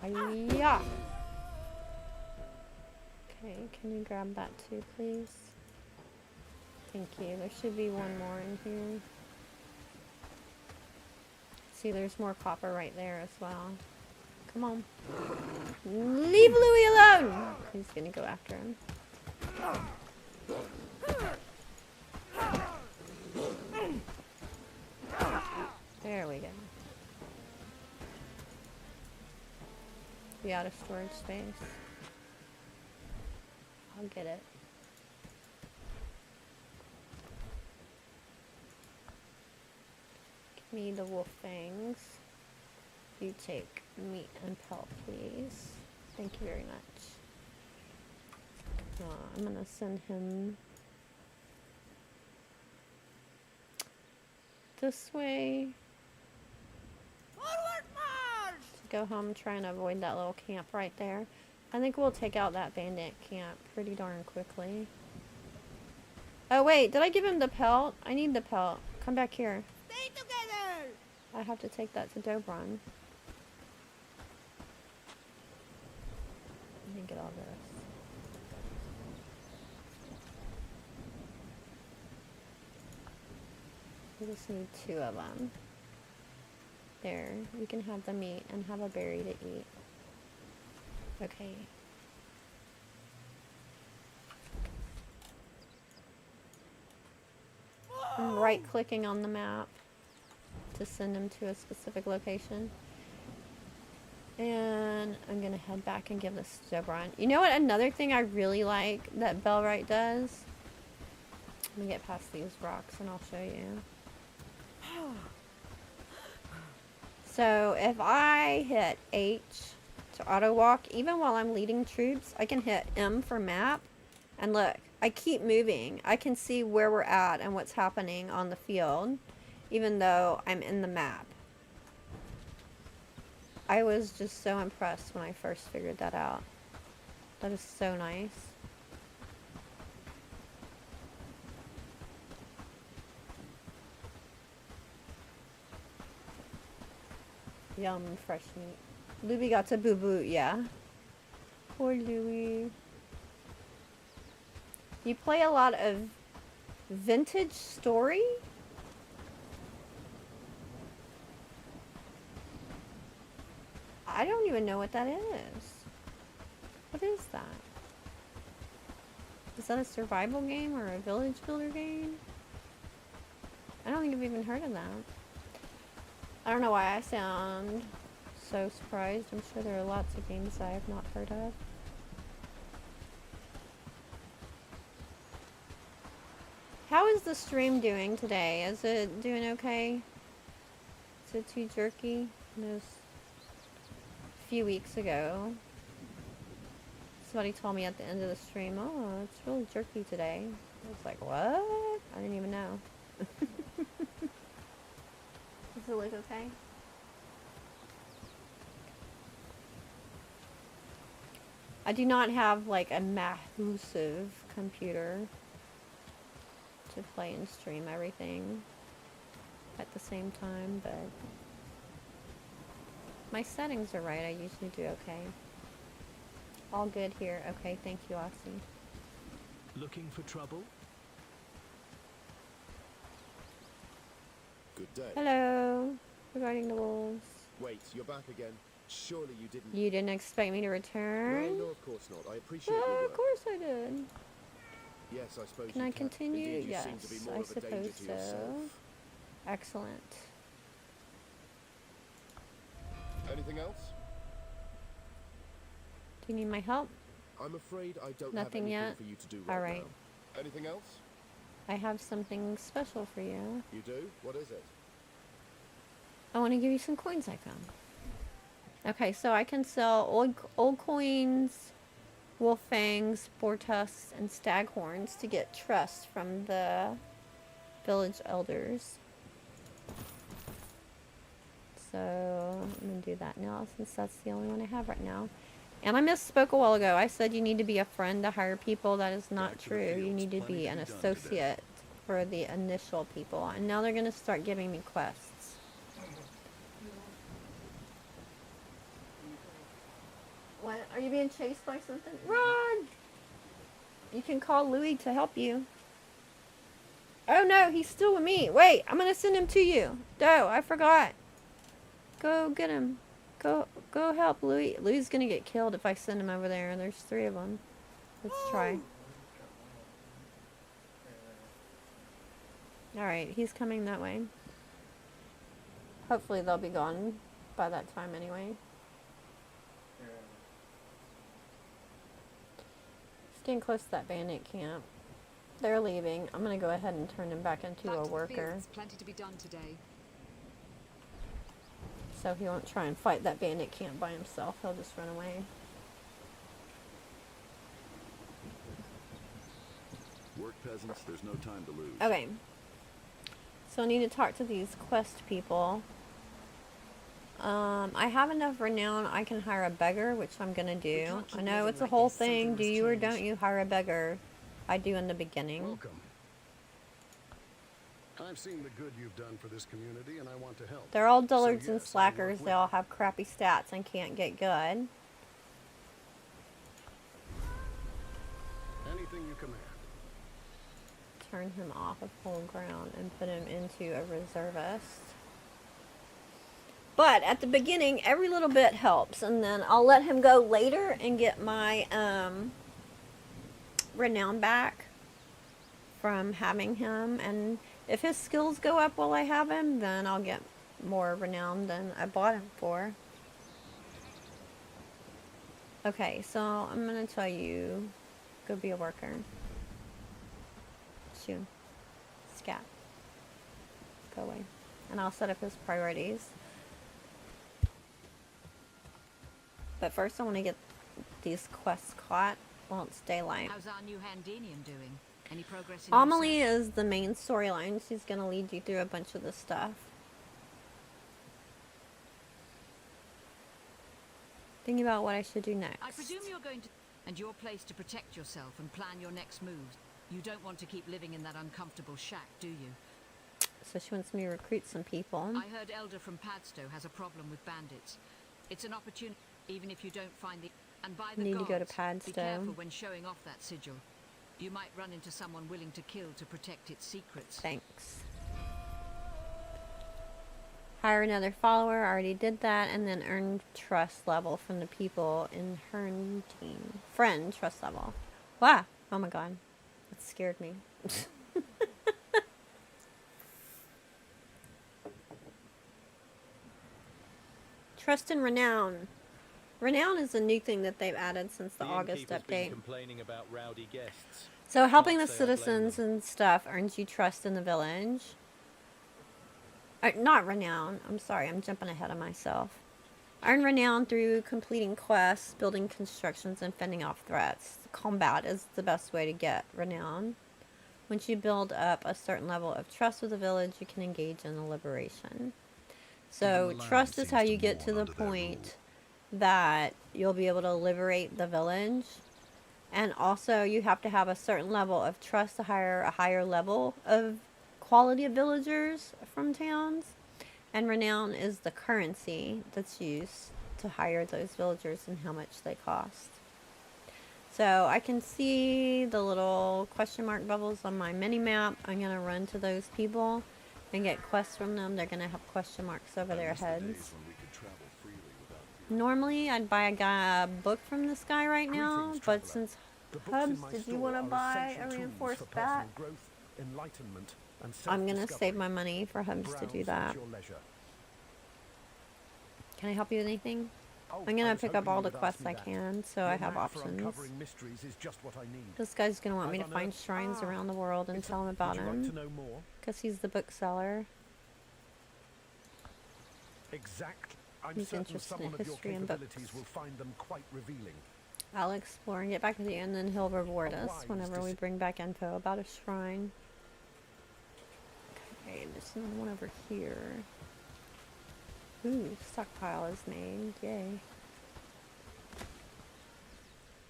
Hiya! Okay, can you grab that too, please? Thank you. There should be one more in here. See, there's more copper right there as well. Come on. Leave Louie alone! He's gonna go after him. There we go. Be out of storage space. I'll get it. Give me the wolf fangs. You take meat and pelt, please. Thank you very much. I'm gonna send him this way. Forward march! Go home, try and avoid that little camp right there. I think we'll take out that bandit camp pretty darn quickly. Oh wait, did I give him the pelt? I need the pelt. Come back here. Stay together! I have to take that to Dobron. Let me get all this. We just need 2 of them. There, you can have the meat and have a berry to eat. Okay. I'm right-clicking on the map to send them to a specific location. And I'm gonna head back and give this to Dobron. You know what? Another thing I really like that Bellwright does? Let me get past these rocks and I'll show you. So if I hit H to auto walk, even while I'm leading troops, I can hit M for map. And look, I keep moving. I can see where we're at and what's happening on the field, even though I'm in the map. I was just so impressed when I first figured that out. That is so nice. Yum, fresh meat. Louie got to boo-boo, yeah. Poor Louie. You play a lot of vintage story? I don't even know what that is. What is that? Is that a survival game or a village builder game? I don't think I've even heard of that. I don't know why I sound so surprised. I'm sure there are lots of games I have not heard of. How is the stream doing today? Is it doing okay? Is it too jerky? It was a few weeks ago. Somebody told me at the end of the stream, oh, it's really jerky today. I was like, what? I didn't even know. Does it look okay? I do not have like a massive computer to play and stream everything at the same time, but my settings are right. I usually do okay. All good here. Okay, thank you, Aussie. Looking for trouble? Good day. Hello. Regarding the wolves. Wait, you're back again. Surely you didn't... You didn't expect me to return? No, of course not. I appreciate your Well, work. of course I did. Yes, I suppose Can you I can. continue? Indeed, you Yes, seem to be more I of a danger suppose to so. yourself. Excellent. Anything else? Do you need my help? I'm afraid I don't Nothing have anything yet? for you to do All right right. now. Anything else? I have something special for you. You do? What is it? I want to give you some coins I found. Okay, so I can sell old coins, wolf fangs, boar tusks, and stag horns to get trust from the village elders. So I'm going to do that now since that's the only one I have right now. And I misspoke a while ago. I said you need to be a friend to hire people. That is not Back to the true. You fields. need to Plenty be to an be done today. associate for the initial people. And now they're going to start giving me quests. What? Are you being chased by something? Run! You can call Louis to help you. Oh no, he's still with me. Wait, I'm gonna send him to you. No, I forgot. Go get him. Go help Louis. Louis is gonna get killed if I send him over there. There's 3 of them. Let's try. Alright, he's coming that way. Hopefully they'll be gone by that time anyway. It's getting close to that bandit camp. They're leaving. I'm gonna go ahead and turn him back into a worker. Plenty to be done today. So he won't try and fight that bandit camp by himself. He'll just run away. Work, peasants. There's no time to lose. Okay. So I need to talk to these quest people. I have enough renown. I can hire a beggar, which I'm gonna do. I know it's a whole thing. Do you or don't you hire a beggar? I do in the beginning. Welcome. I've seen the good you've done for this community, and I want to help. They're all dullards So and yes, I slackers. work They all have crappy stats and can't get good. anything you command. Turn him off of full ground and put him into a reservist. But at the beginning, every little bit helps, and then I'll let him go later and get my renown back from having him. And if his skills go up while I have him, then I'll get more renown than I bought him for. Okay, so I'm gonna tell you, go be a worker. Shoo. Scat. Go away. And I'll set up his priorities. But first I want to get these quests caught while it's daylight. How's our new Handenian doing? Any progress in your Amelie search? is the main storyline. She's going to lead you through a bunch of the stuff. Thinking about what I should do next. I presume you're going to... And your place to protect yourself and plan your next moves. You don't want to keep living in that uncomfortable shack, do you? So she wants me to recruit some people. I heard Elder from Padstow has a problem with bandits. It's an opportunity, even if you don't find the... And by the Need to go to gods, be Padstow. careful when showing off that sigil. You might run into someone willing to kill to protect its secrets. Thanks. Hire another follower, I already did that, and then earn trust level from the people in Hern team. Friend trust level. Wow. Oh my god. That scared me. Trust and renown. Renown is a new thing that they've added since the August innkeeper's been update. complaining about rowdy guests. So helping the Can't say I blame citizens them. and stuff earns you trust in the village. Not renown. I'm sorry, I'm jumping ahead of myself. Earn renown through completing quests, building constructions, and fending off threats. Combat is the best way to get renown. Once you build up a certain level of trust with the village, you can engage in the liberation. So Even the trust land is how seems to you get to mourn the under their point that you'll be able to liberate the village. And also you have to have a certain level of trust to hire a higher level of quality of villagers from towns. And renown is the currency that's used to hire those villagers and how much they cost. So I can see the little question mark bubbles on my mini map. I'm going to run to those people and get quests from them. They're going to have question marks over their heads. Normally I'd buy a book from this guy right now, Greetings, but traveller. since The books Hubs, in my did you store want to are buy essential a tools reinforced for bat? personal growth, enlightenment, and I'm going to save self-discovery. my money for Hubs to do Browse that. at your leisure. Can I help you with anything? Oh, I'm going I to was pick hoping up all you the would ask quests me I that. can, so Your I have knack for options. uncovering mysteries is just what I need. This guy's going to want me to I've find unearthed- shrines around the world and It's tell him about Would you like him. to know more? Because he's the bookseller. Exactly. I'm He's certain interested someone in of your history and capabilities books. will find them quite revealing. I'll explore and get back with you, and then he'll reward A us wise whenever we deci- bring back info about a shrine. Okay, there's another one over here. Ooh, stockpile is made. Yay.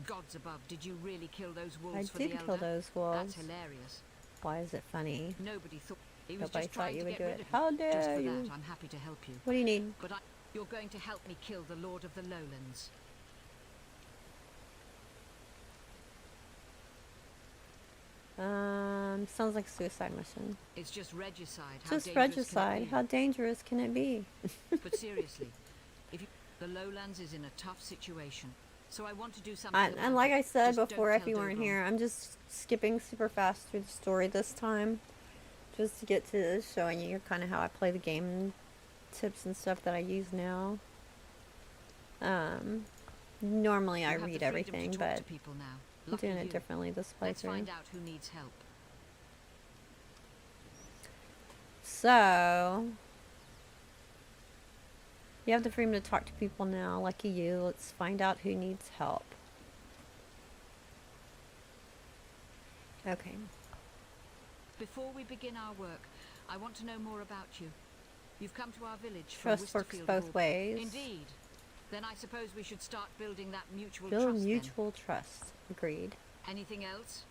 Gods above, did you really kill those wolves I for the did elder? kill those wolves. That's hilarious. Why is it funny? Nobody thought he was Nobody just thought trying you to would get do rid it. of How you. Just dare for you? that, I'm happy to help you. What do you need? But you're going to help me kill the Lord of the Lowlands. Sounds like a suicide mission. It's just regicide. How Just dangerous regicide. Can it How dangerous can it be? be? But seriously, the Lowlands is in a tough situation. So I want to do something. And about like it. I said Just don't before, if tell you weren't Dobron. here, I'm just skipping super fast through the story this time. Just to get to showing you kind of how I play the game, tips and stuff that I use now. Normally I You have the read freedom to everything, talk but to people now. I'm Lucky doing it you. differently this Let's playthrough. find out who needs help. So, you have the freedom to talk to people now. Lucky you. Let's find out who needs help. Okay. Before we begin our work, I want to know more about you. You've come to our village from Trust works Wisterfield both Hall. ways. Indeed. Then I suppose we should start building that mutual Build trust then. mutual trust. Agreed. Anything else?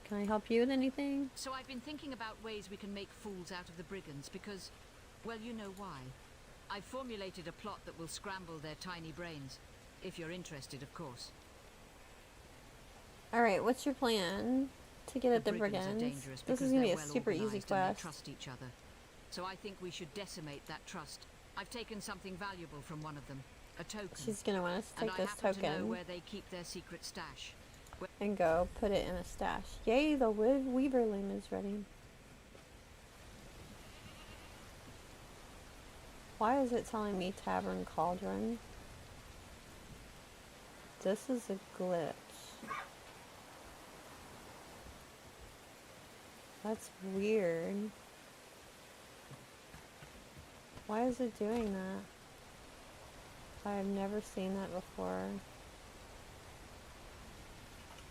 Can I help you with anything? So I've been thinking about ways we can make fools out of the brigands because, well, you know why. I've formulated a plot that will scramble their tiny brains. If you're interested, of course. Alright, what's your plan to get at the Are brigands? dangerous This because is gonna be they're a well super easy organised and they quest. trust each other. So I think we should decimate that trust. I've taken something valuable from one of them. A token. She's gonna want us to And take I this happen to know token where they keep their secret stash. and go put it in a stash. Yay, the Weaver loom is ready. Why is it telling me Tavern Cauldron? This is a glitch. That's weird. Why is it doing that? I've never seen that before.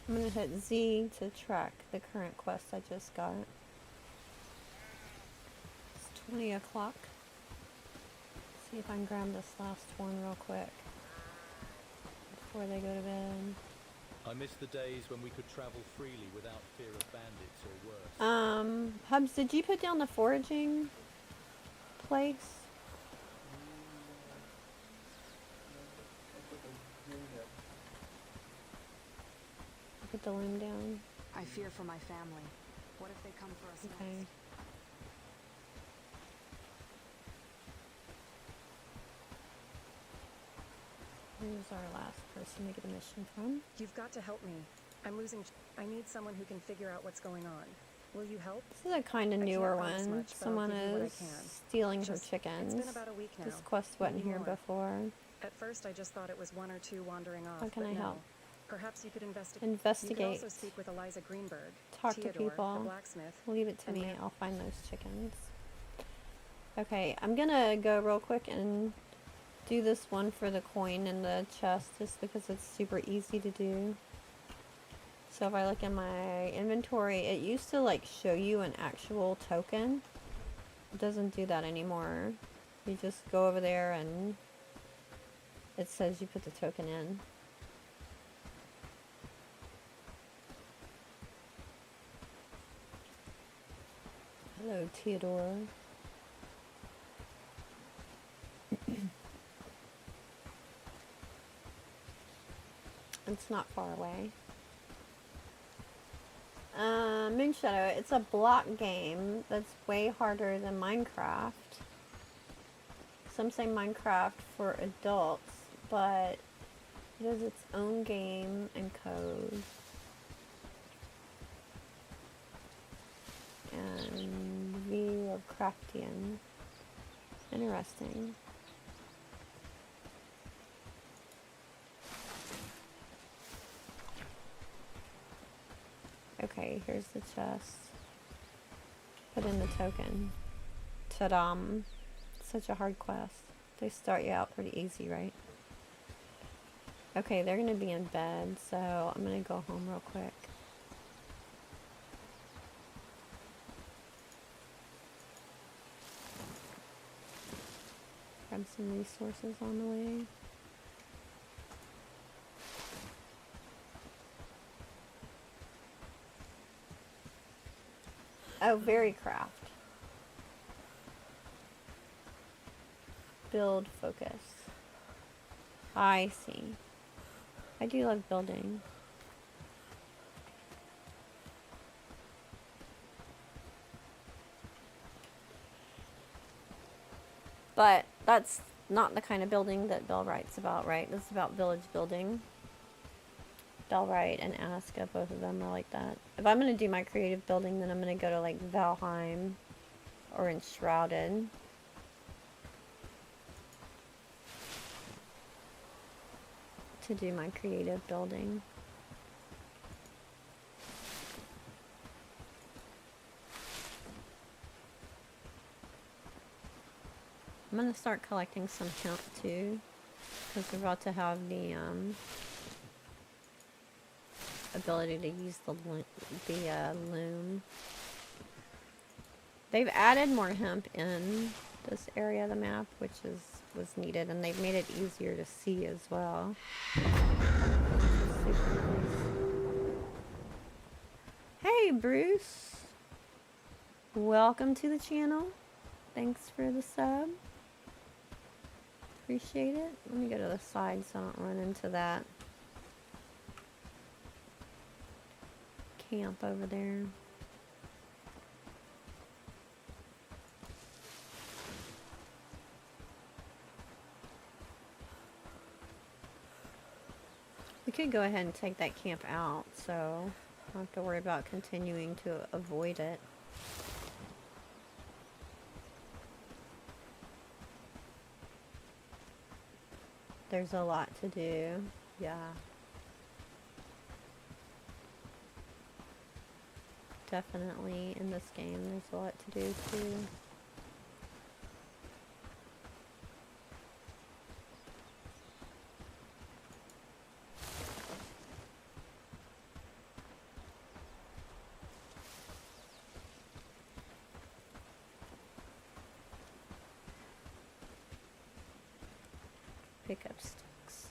I'm gonna hit Z to track the current quest I just got. It's 20 o'clock. See if I can grab this last one real quick before they go to bed. I miss the days when we could travel freely without fear of bandits or worse. Hubs, did you put down the foraging place? Put the loom down. I fear for my family. What if they come for us Okay. next? Who's our last person to get a mission from? You've got to help me. I'm losing. I need someone who can figure out what's going on. Will you help? This is a kind of I can't newer promise one. much, but I'll Someone give you what I is can. stealing her Just- chickens. It's been about a week now. This quest wasn't maybe here more. before. At first, I just thought it was one or two wandering off. How can but I no. help? Perhaps you could investigate. Investigate. You could also speak with Eliza Greenberg, Talk to Theodore, people. the blacksmith. Leave it to and me. Matt. I'll find those chickens. Okay, I'm gonna go real quick and do this one for the coin in the chest just because it's super easy to do. So if I look in my inventory, it used to like show you an actual token. It doesn't do that anymore. You just go over there and it says you put the token in. Hello, Theodore. It's not far away. Moonshadow, it's a block game that's way harder than Minecraft. Some say Minecraft for adults, but it has its own game and code. And view of Craftian. Interesting. Okay, here's the chest. Put in the token. Ta-dam. Such a hard quest. They start you out pretty easy, right? Okay, they're gonna be in bed, so I'm gonna go home real quick. Grab some resources on the way. Oh, very craft. Build focus. I see. I do love building. But that's not the kind of building that Bellwright's about, right? This is about village building. Bellwright and Aska, both of them are like that. If I'm going to do my creative building, then I'm going to go to like Valheim or Enshrouded. To do my creative building. I'm going to start collecting some hemp too, because we're about to have the ability to use the loom. They've added more hemp in this area of the map, which was needed, and they've made it easier to see as well. Super nice. Hey Bruce, welcome to the channel. Thanks for the sub. Appreciate it. Let me go to the side so I don't run into that camp over there. We could go ahead and take that camp out, so I don't have to worry about continuing to avoid it. There's a lot to do, yeah. Definitely in this game there's a lot to do too. Pick up sticks.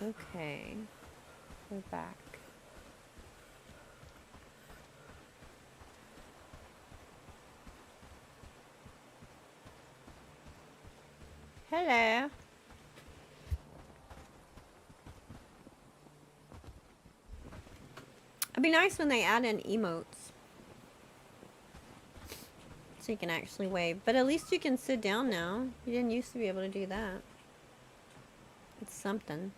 Okay, we're back. Hello. It'd be nice when they add in emotes. So you can actually wave. But at least you can sit down now. You didn't used to be able to do that. It's something.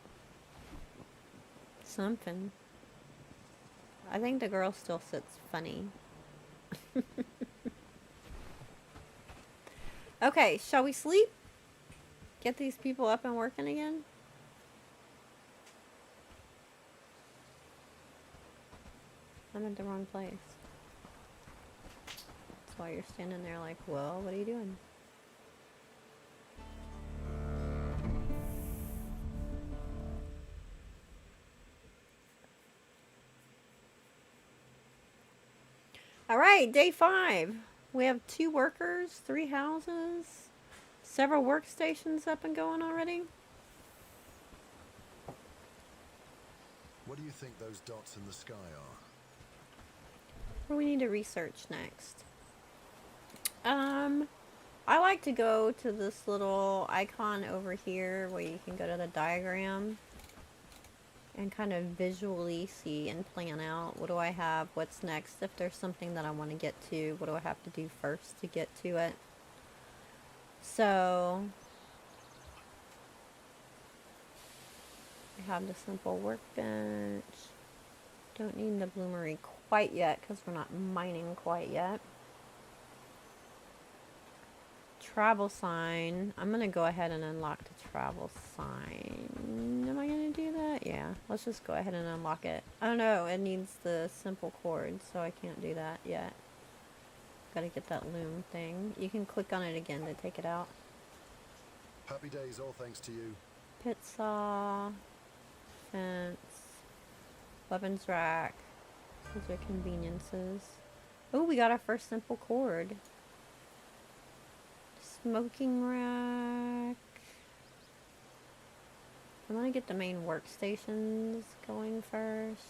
Something. I think the girl still sits funny. Okay, shall we sleep? Get these people up and working again? I'm at the wrong place. That's why you're standing there like, well, what are you doing? All right, day 5. We have 2 workers, 3 houses, several workstations up and going already. What do you think those dots in the sky are? What do we need to research next? I like to go to this little icon over here where you can go to the diagram and kind of visually see and plan out, what do I have, what's next, if there's something that I want to get to, what do I have to do first to get to it. So I have the simple workbench. Don't need the bloomery quite yet because we're not mining quite yet. Travel sign. I'm going to go ahead and unlock the travel sign. Am I going to do that? Yeah. Let's just go ahead and unlock it. I don't know. It needs the simple cord, so I can't do that yet. Got to get that loom thing. You can click on it again to take it out. Happy days, all thanks to you. Pit saw. Fence. Weapons rack. Those are conveniences. Oh, we got our first simple cord. Smoking rack. I'm gonna get the main workstations going first.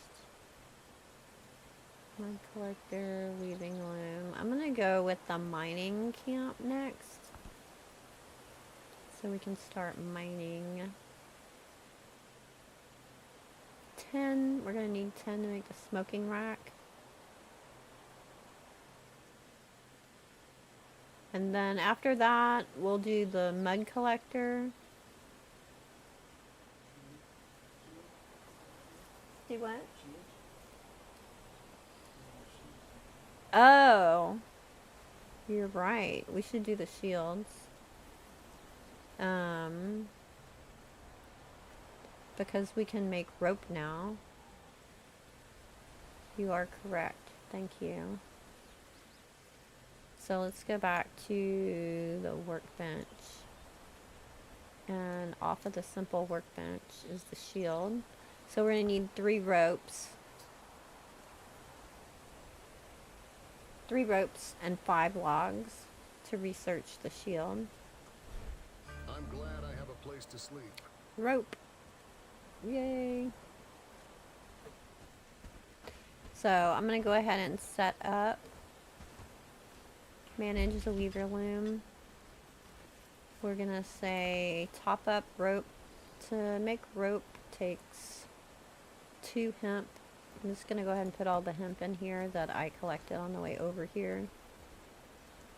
Mud collector, weaving loom. I'm gonna go with the mining camp next. So we can start mining. 10. We're gonna need 10 to make the smoking rack. And then after that, we'll do the mud collector. Do what? Oh. You're right. We should do the shields. Because we can make rope now. You are correct. Thank you. So let's go back to the workbench. And off of the simple workbench is the shield. So we're going to need 3 ropes. 3 ropes and 5 logs to research the shield. I'm glad I have a place to sleep. Rope. Yay. So I'm going to go ahead and set up. Manage the weaver loom. We're going to say top up rope. To make rope takes 2 hemp. I'm just going to go ahead and put all the hemp in here that I collected on the way over here.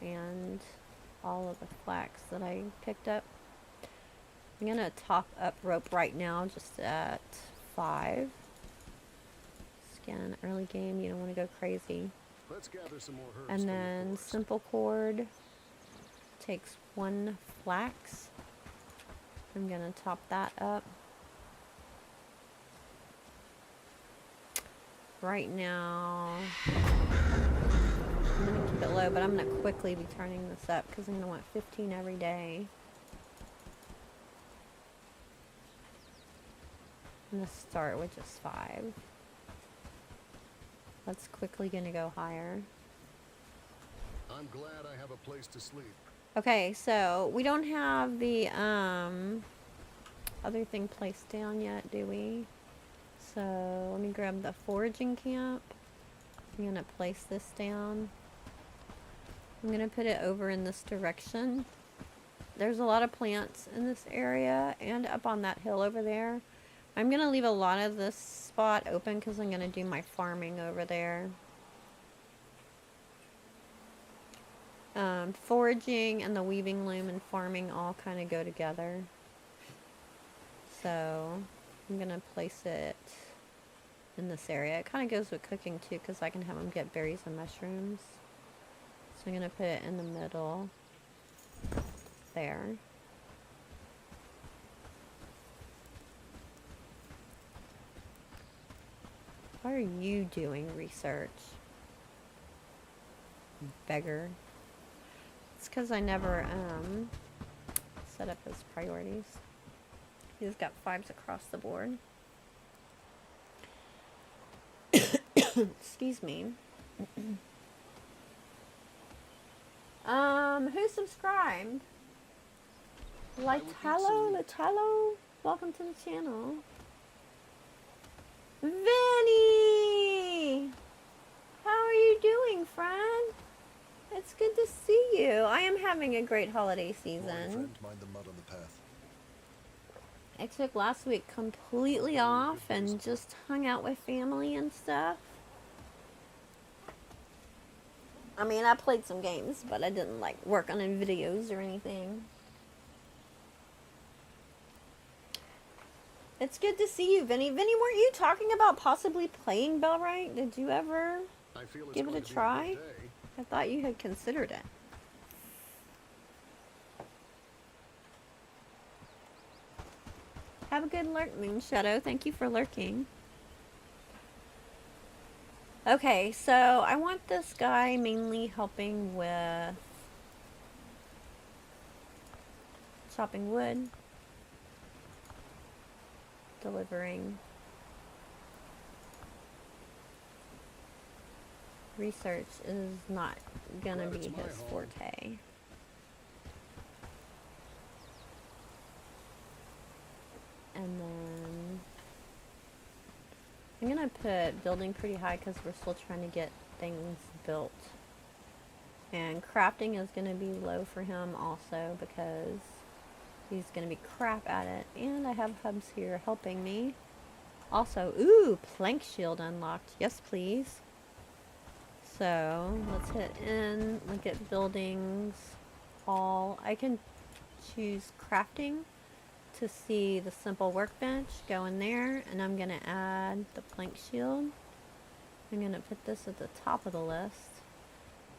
And all of the flax that I picked up. I'm going to top up rope right now just at 5. Scan early game. You don't want to go crazy. Let's gather some more herbs. And then simple cord takes 1 flax. I'm going to top that up. Right now, I'm going to keep it low, but I'm going to quickly be turning this up because I'm going to want 15 every day. I'm going to start with just 5. That's quickly going to go higher. I'm glad I have a place to sleep. Okay, so we don't have the other thing placed down yet, do we? So let me grab the foraging camp. I'm going to place this down. I'm going to put it over in this direction. There's a lot of plants in this area and up on that hill over there. I'm going to leave a lot of this spot open because I'm going to do my farming over there. Foraging and the weaving loom and farming all kind of go together. So I'm going to place it in this area. It kind of goes with cooking too because I can have them get berries and mushrooms. So I'm going to put it in the middle there. Why are you doing research? Beggar. It's because I never set up his priorities. He's got 5s across the board. Excuse me. Who subscribed? Latello, welcome to the channel. Vinny! How are you doing, friend? It's good to see you. I am having a great holiday season. Friend, mind the mud on the path. I took last week completely off and just hung out with family and stuff. I mean, I played some games, but I didn't like work on any videos or anything. It's good to see you, Vinny. Vinny, weren't you talking about possibly playing Bellwright? Did you ever give it a try? I thought you had considered it. Have a good lurk, Moon Shadow. Thank you for lurking. Okay, so I want this guy mainly helping with chopping wood, delivering research is not gonna be his forte. And then I'm gonna put building pretty high because we're still trying to get things built. And crafting is gonna be low for him also because he's gonna be crap at it. And I have hubs here helping me. Also, ooh, plank shield unlocked. Yes, please. So let's hit in, look at buildings, all. I can choose crafting to see the simple workbench, go in there, and I'm gonna add the plank shield. I'm gonna put this at the top of the list,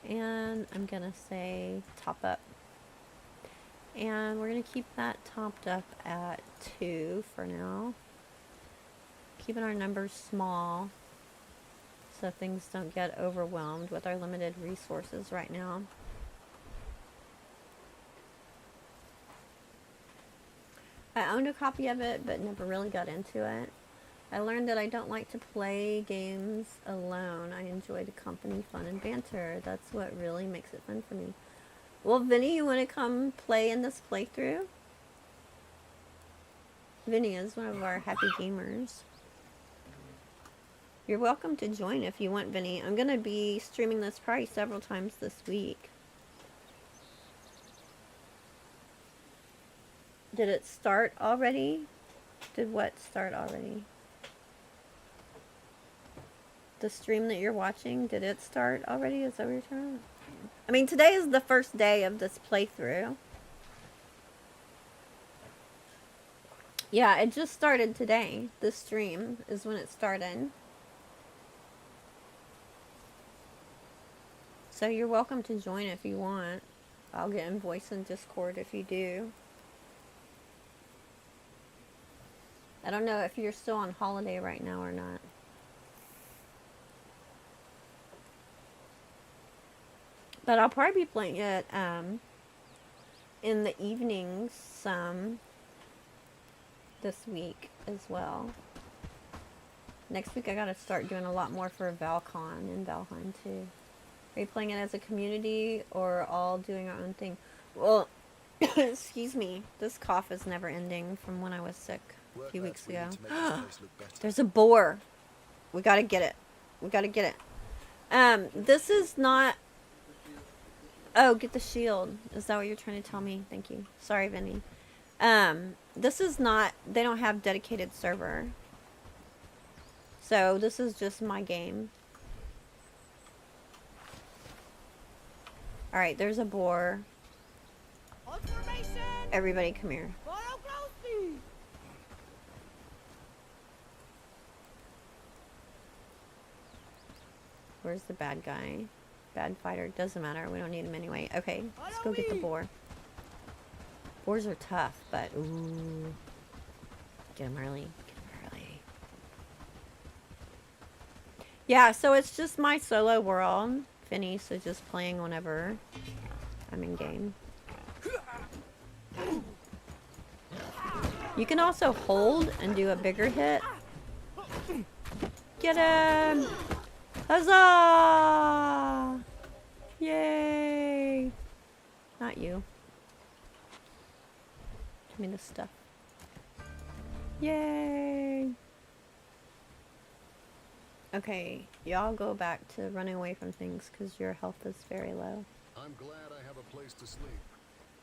and I'm gonna say top up. And we're gonna keep that topped up at 2 for now. Keeping our numbers small so things don't get overwhelmed with our limited resources right now. I owned a copy of it, but never really got into it. I learned that I don't like to play games alone. I enjoy the company, fun, and banter. That's what really makes it fun for me. Well, Vinny, you want to come play in this playthrough? Vinny is one of our happy gamers. You're welcome to join if you want, Vinny. I'm going to be streaming this probably several times this week. Did it start already? Did what start already? The stream that you're watching, did it start already? Is that what you're trying to... I mean, today is the first day of this playthrough. Yeah, it just started today. This stream is when it started. So you're welcome to join if you want. I'll get in voice in Discord if you do. I don't know if you're still on holiday right now or not. But I'll probably be playing it in the evenings this week as well. Next week I gotta start doing a lot more for ValCon and Valheim too. Are you playing it as a community or all doing our own thing? Well, excuse me. This cough is never ending from when I was sick a few weeks ago. There's a boar. We gotta get it. We gotta get it. This is not... Oh, get the shield. Is that what you're trying to tell me? Thank you. Sorry, Vinny. This is not, they don't have dedicated server. So this is just my game. Alright, there's a boar. On formation. Everybody come here. Follow closely. Where's the bad guy? Bad fighter. Doesn't matter. We don't need him anyway. Okay, let's go get the boar. Boars are tough, but ooh. Get him early. Get him early. Yeah, so it's just my solo world. Finny, so just playing whenever I'm in game. You can also hold and do a bigger hit. Get him! Huzzah! Yay! Not you. Give me this stuff. Yay! Okay, y'all go back to running away from things because your health is very low. I'm glad I have a place to sleep.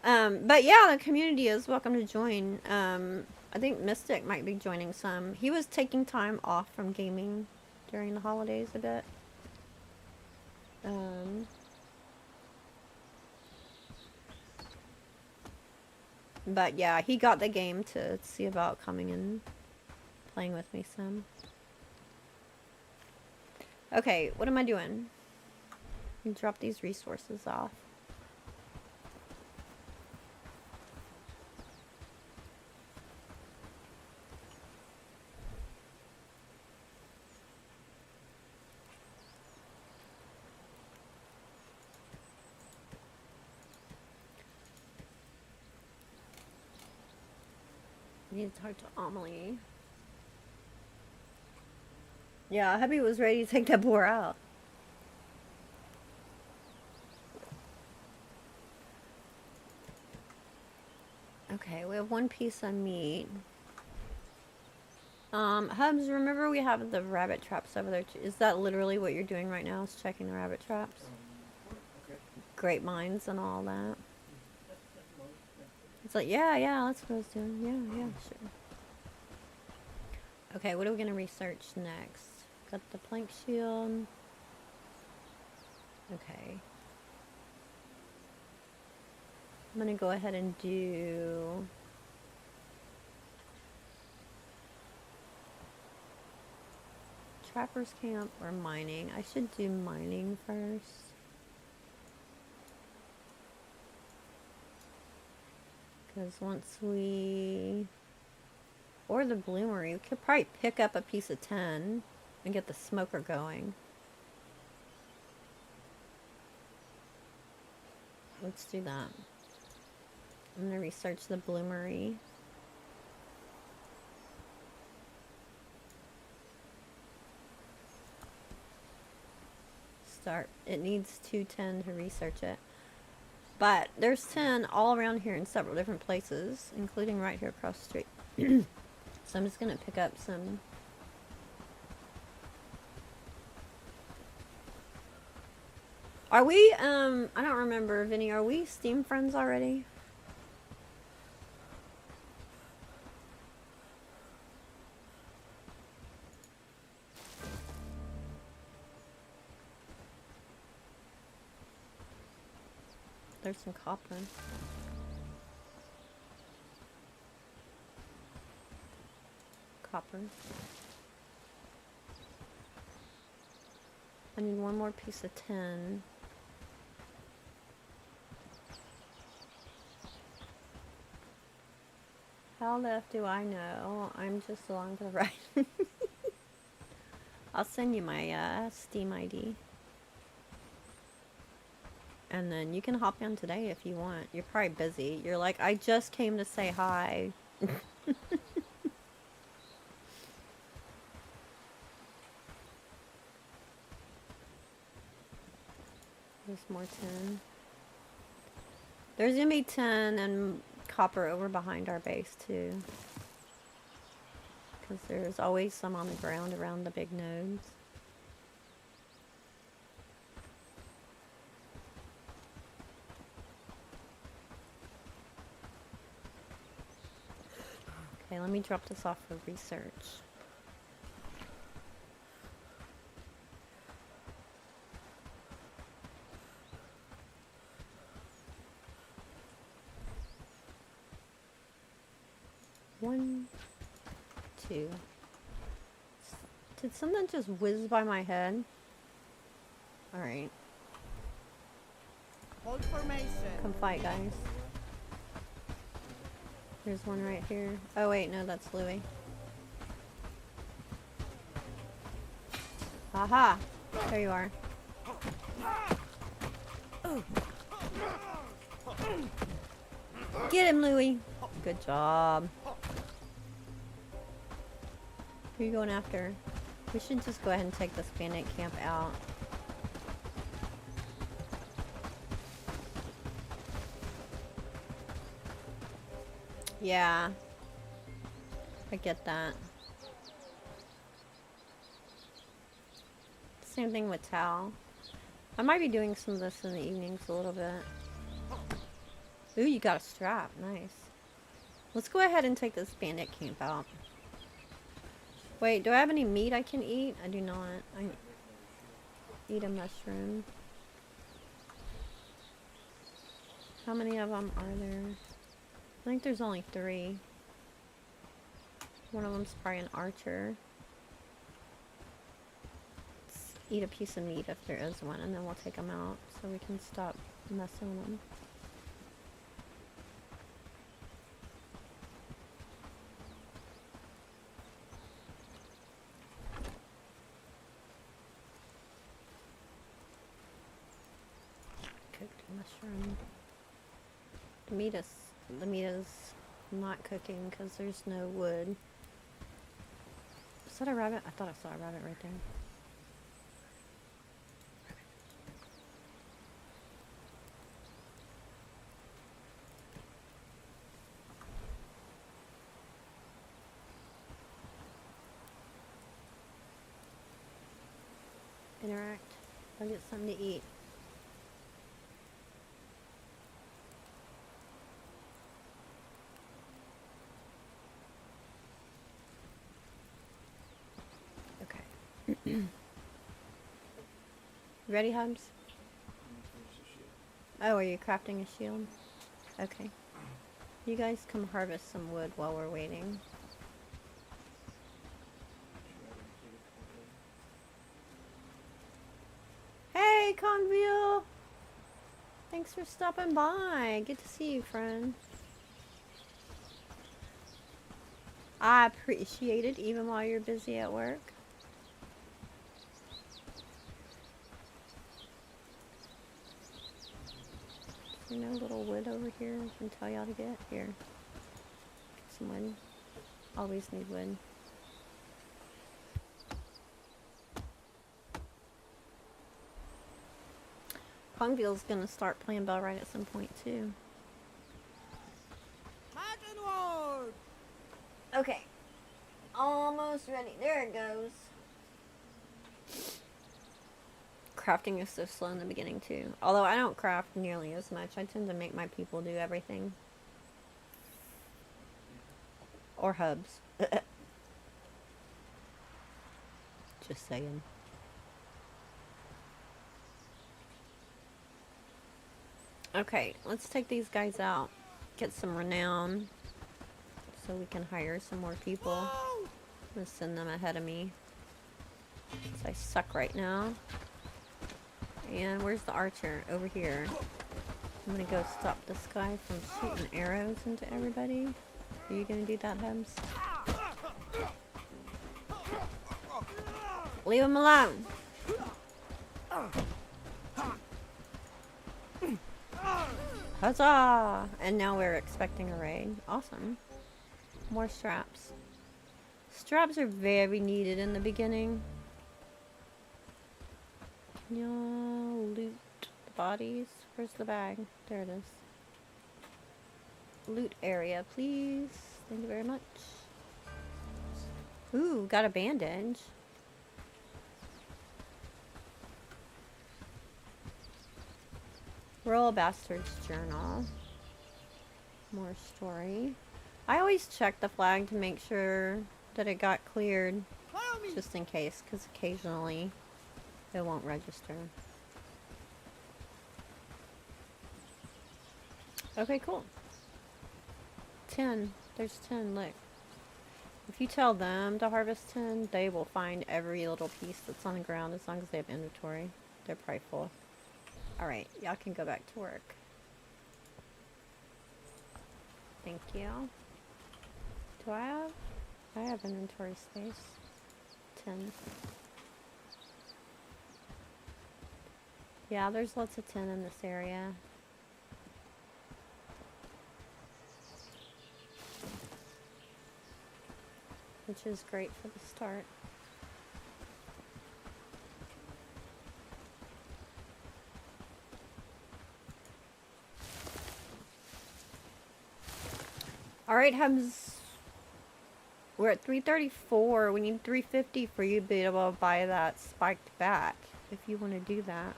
But yeah, the community is welcome to join. I think Mystic might be joining some. He was taking time off from gaming during the holidays a bit. But yeah, he got the game to see about coming and playing with me some. Okay, what am I doing? Drop these resources off. I need to talk to Amelie. Yeah, Hubby was ready to take that boar out. Okay, we have one piece of meat. Hubs, remember we have the rabbit traps over there too. Is that literally what you're doing right now, is checking the rabbit traps? Grapevines and all that. It's like, yeah, that's what I was doing. Yeah, sure. Okay, what are we going to research next? Got the plank shield. Okay. I'm going to go ahead and do... Trappers camp or mining. I should do mining first. Because once we... Or the bloomery. We could probably pick up a piece of tin and get the smoker going. Let's do that. I'm going to research the bloomery. Start. It needs 210 to research it. But there's 10 all around here in several different places, including right here across the street. So I'm just going to pick up some. Are we, I don't remember, Vinny, are we Steam friends already? There's some copper. Copper. I need one more piece of tin. How the F do I know? I'm just along for the ride. I'll send you my Steam ID. And then you can hop in today if you want. You're probably busy. You're like, I just came to say hi. There's more tin. There's gonna be tin and copper over behind our base too. Because there's always some on the ground around the big nodes. Okay, let me drop this off for research. One, two. Did something just whiz by my head? Alright. Hold formation. Come fight, guys. There's one right here. Oh wait, no, that's Louie. Aha! There you are. Get him, Louie! Good job. Who are you going after? We should just go ahead and take this bandit camp out. Yeah. I get that. Same thing with Tal. I might be doing some of this in the evenings a little bit. Ooh, you got a strap. Nice. Let's go ahead and take this bandit camp out. Wait, do I have any meat I can eat? I do not. I eat a mushroom. How many of them are there? I think there's only 3. One of them's probably an archer. Let's eat a piece of meat if there is one, and then we'll take them out so we can stop messing with them. Cooked mushroom. The meat is not cooking because there's no wood. Is that a rabbit? I thought I saw a rabbit right there. Interact. I'll get something to eat. Ready, Hubs? Oh, are you crafting a shield? Okay. You guys come harvest some wood while we're waiting. Hey, Kongville! Thanks for stopping by. Good to see you, friend. I appreciate it even while you're busy at work. You know, little wood over here I can tell y'all to get. Here. Get some wood. Always need wood. Pongville's gonna start playing Bellwright at some point too. Onward. Okay. Almost ready. There it goes. Crafting is so slow in the beginning too. Although I don't craft nearly as much. I tend to make my people do everything. Or Hubs. Just saying. Okay, let's take these guys out. Get some renown. So we can hire some more people. I'm gonna send them ahead of me. Because I suck right now. And where's the archer? Over here. I'm gonna go stop this guy from shooting arrows into everybody. Are you gonna do that, Hubs? Leave him alone! Huzzah! And now we're expecting a raid. Awesome. More straps. Straps are very needed in the beginning. Y'all loot the bodies. Where's the bag? There it is. Loot area, please. Thank you very much. Ooh, got a bandage. Royal Bastard's Journal. More story. I always check the flag to make sure that it got cleared, Follow me. just in case, because occasionally it won't register. Okay, cool. 10. There's 10, look. If you tell them to harvest 10, they will find every little piece that's on the ground as long as they have inventory. They're probably full. Alright, y'all can go back to work. Thank you. Do I have? I have inventory space. 10. Yeah, there's lots of 10 in this area. Which is great for the start. Alright, Hubs. We're at 334. We need 350 for you to be able to buy that spiked bat. If you want to do that.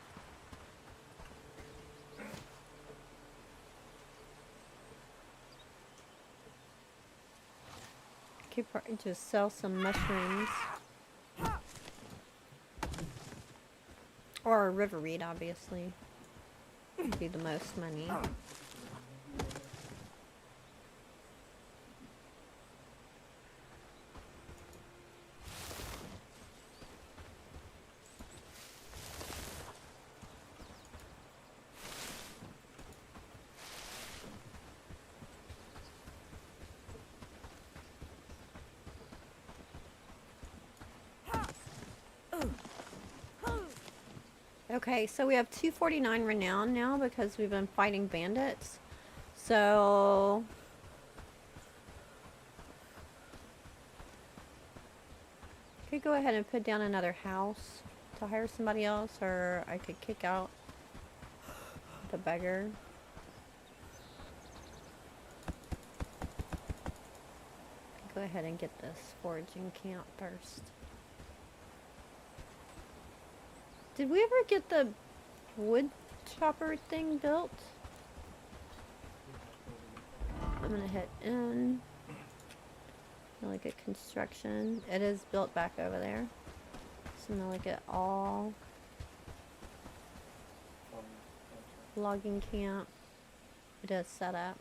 Could probably just sell some mushrooms. Or a river reed, obviously. Would be the most money. Okay, so we have 249 renown now because we've been fighting bandits. So I could go ahead and put down another house to hire somebody else, or I could kick out the beggar. Go ahead and get this foraging camp first. Did we ever get the wood chopper thing built? I'm gonna hit in. Look at construction. It is built back over there. So I'm gonna look at all. Logging camp. It is set up.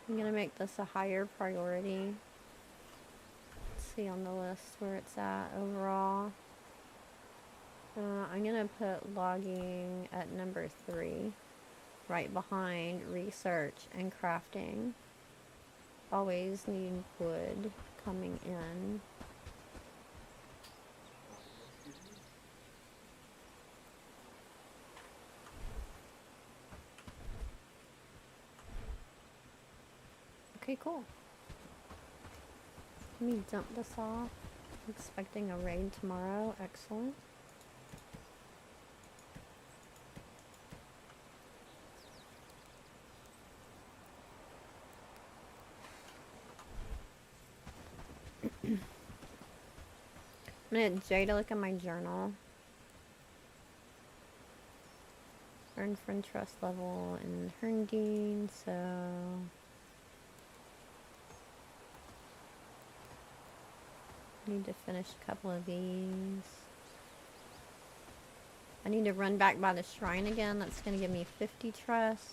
I'm gonna make this a higher priority. Let's see on the list where it's at overall. I'm gonna put logging at number 3, right behind research and crafting. Always need wood coming in. Okay, cool. Let me dump this off. I'm expecting a raid tomorrow. Excellent. I'm gonna get Jay to look at my journal. Earn friend trust level in Herndine, so need to finish a couple of these. I need to run back by the shrine again. That's gonna give me 50 trust.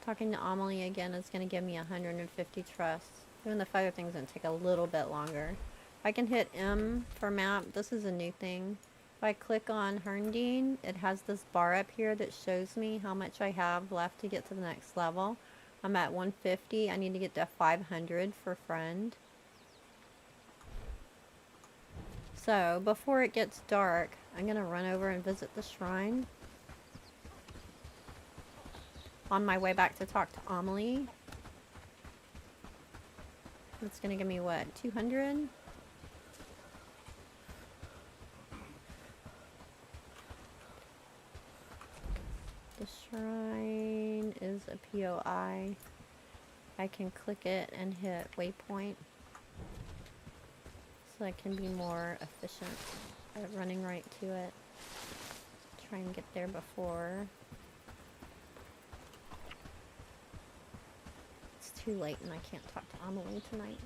Talking to Amelie again is gonna give me 150 trust. Doing the fire thing's gonna take a little bit longer. I can hit M for map. This is a new thing. If I click on Herndine, it has this bar up here that shows me how much I have left to get to the next level. I'm at 150. I need to get to 500 for friend. So before it gets dark, I'm gonna run over and visit the shrine. On my way back to talk to Amelie. It's gonna give me what, 200? The shrine is a POI. I can click it and hit waypoint. So I can be more efficient at running right to it. Try and get there before too late and I can't talk to Amelie tonight.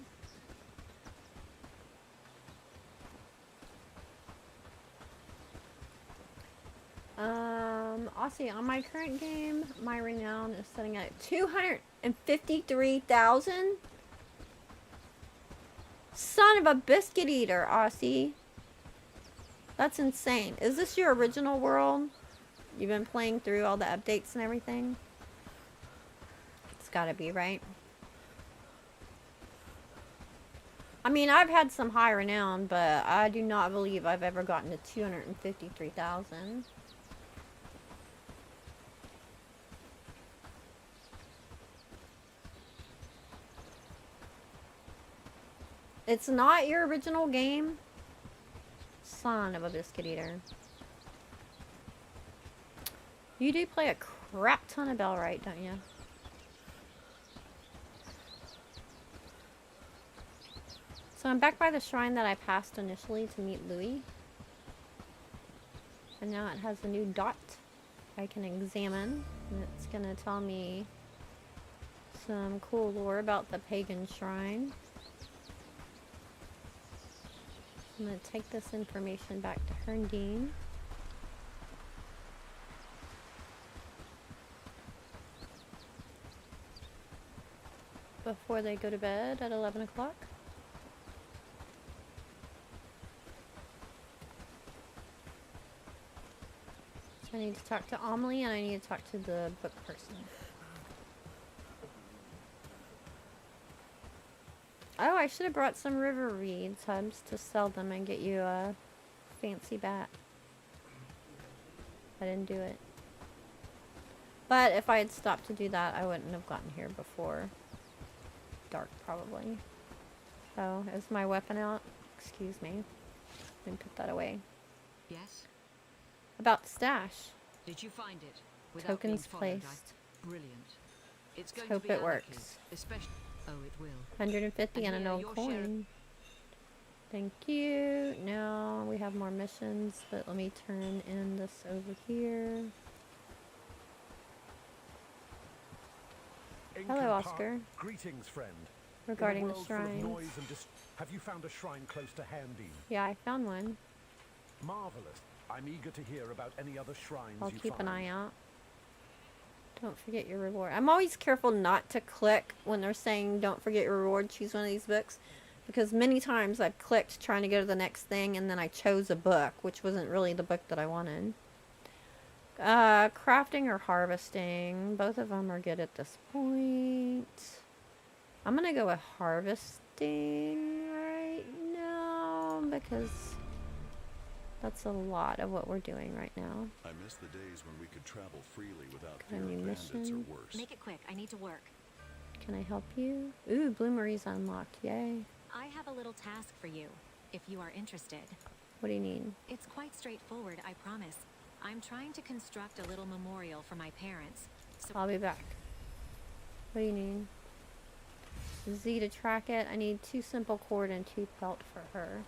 Aussie, on my current game, my renown is setting at 253,000. Son of a biscuit eater, Aussie. That's insane. Is this your original world? You've been playing through all the updates and everything? It's gotta be, right? I mean, I've had some high renown, but I do not believe I've ever gotten to 253,000. It's not your original game? Son of a biscuit eater. You do play a crap ton of Bellwright, don't you? So I'm back by the shrine that I passed initially to meet Louis. And now it has a new dot I can examine. And it's gonna tell me some cool lore about the pagan shrine. I'm going to take this information back to Herndine. Before they go to bed at 11 o'clock. So I need to talk to Amelie and I need to talk to the book person. Oh, I should have brought some river reed tubs to sell them and get you a fancy bat. I didn't do it. But if I had stopped to do that, I wouldn't have gotten here before dark, probably. So, is my weapon out? Excuse me. Let me put that away. Yes? About the stash. Did you find it? Without Tokens being followed, placed. Brilliant. It's going Hope to be it anarchy, works. especially. Oh, it will. 150 and an here, old your coin. Thank you. Now we have more missions, but let me turn in this over here. Hello, Oscar. Greetings, friend. Regarding In the a world full of shrines. noise and have you found a shrine close to Handine? Yeah, I found one. Marvelous. I'm eager to hear about any other shrines I'll you keep find. an eye out. Don't forget your reward. I'm always careful not to click when they're saying don't forget your reward, choose one of these books. Because many times I've clicked trying to go to the next thing and then I chose a book, which wasn't really the book that I wanted. Crafting or harvesting. Both of them are good at this point. I'm going to go with harvesting right now because that's a lot of what we're doing right now. I miss the days when we could travel freely without Got a fear new of bandits or mission. worse. Make it quick. I need to work. Can I help you? Ooh, Bloomery's unlocked. Yay. I have a little task for you, if you are interested. What do you need? It's quite straightforward, I promise. I'm trying to construct a little memorial for my parents. So I'll be back. What do you need? Z to track it. I need 2 simple cord and 2 pelt for her.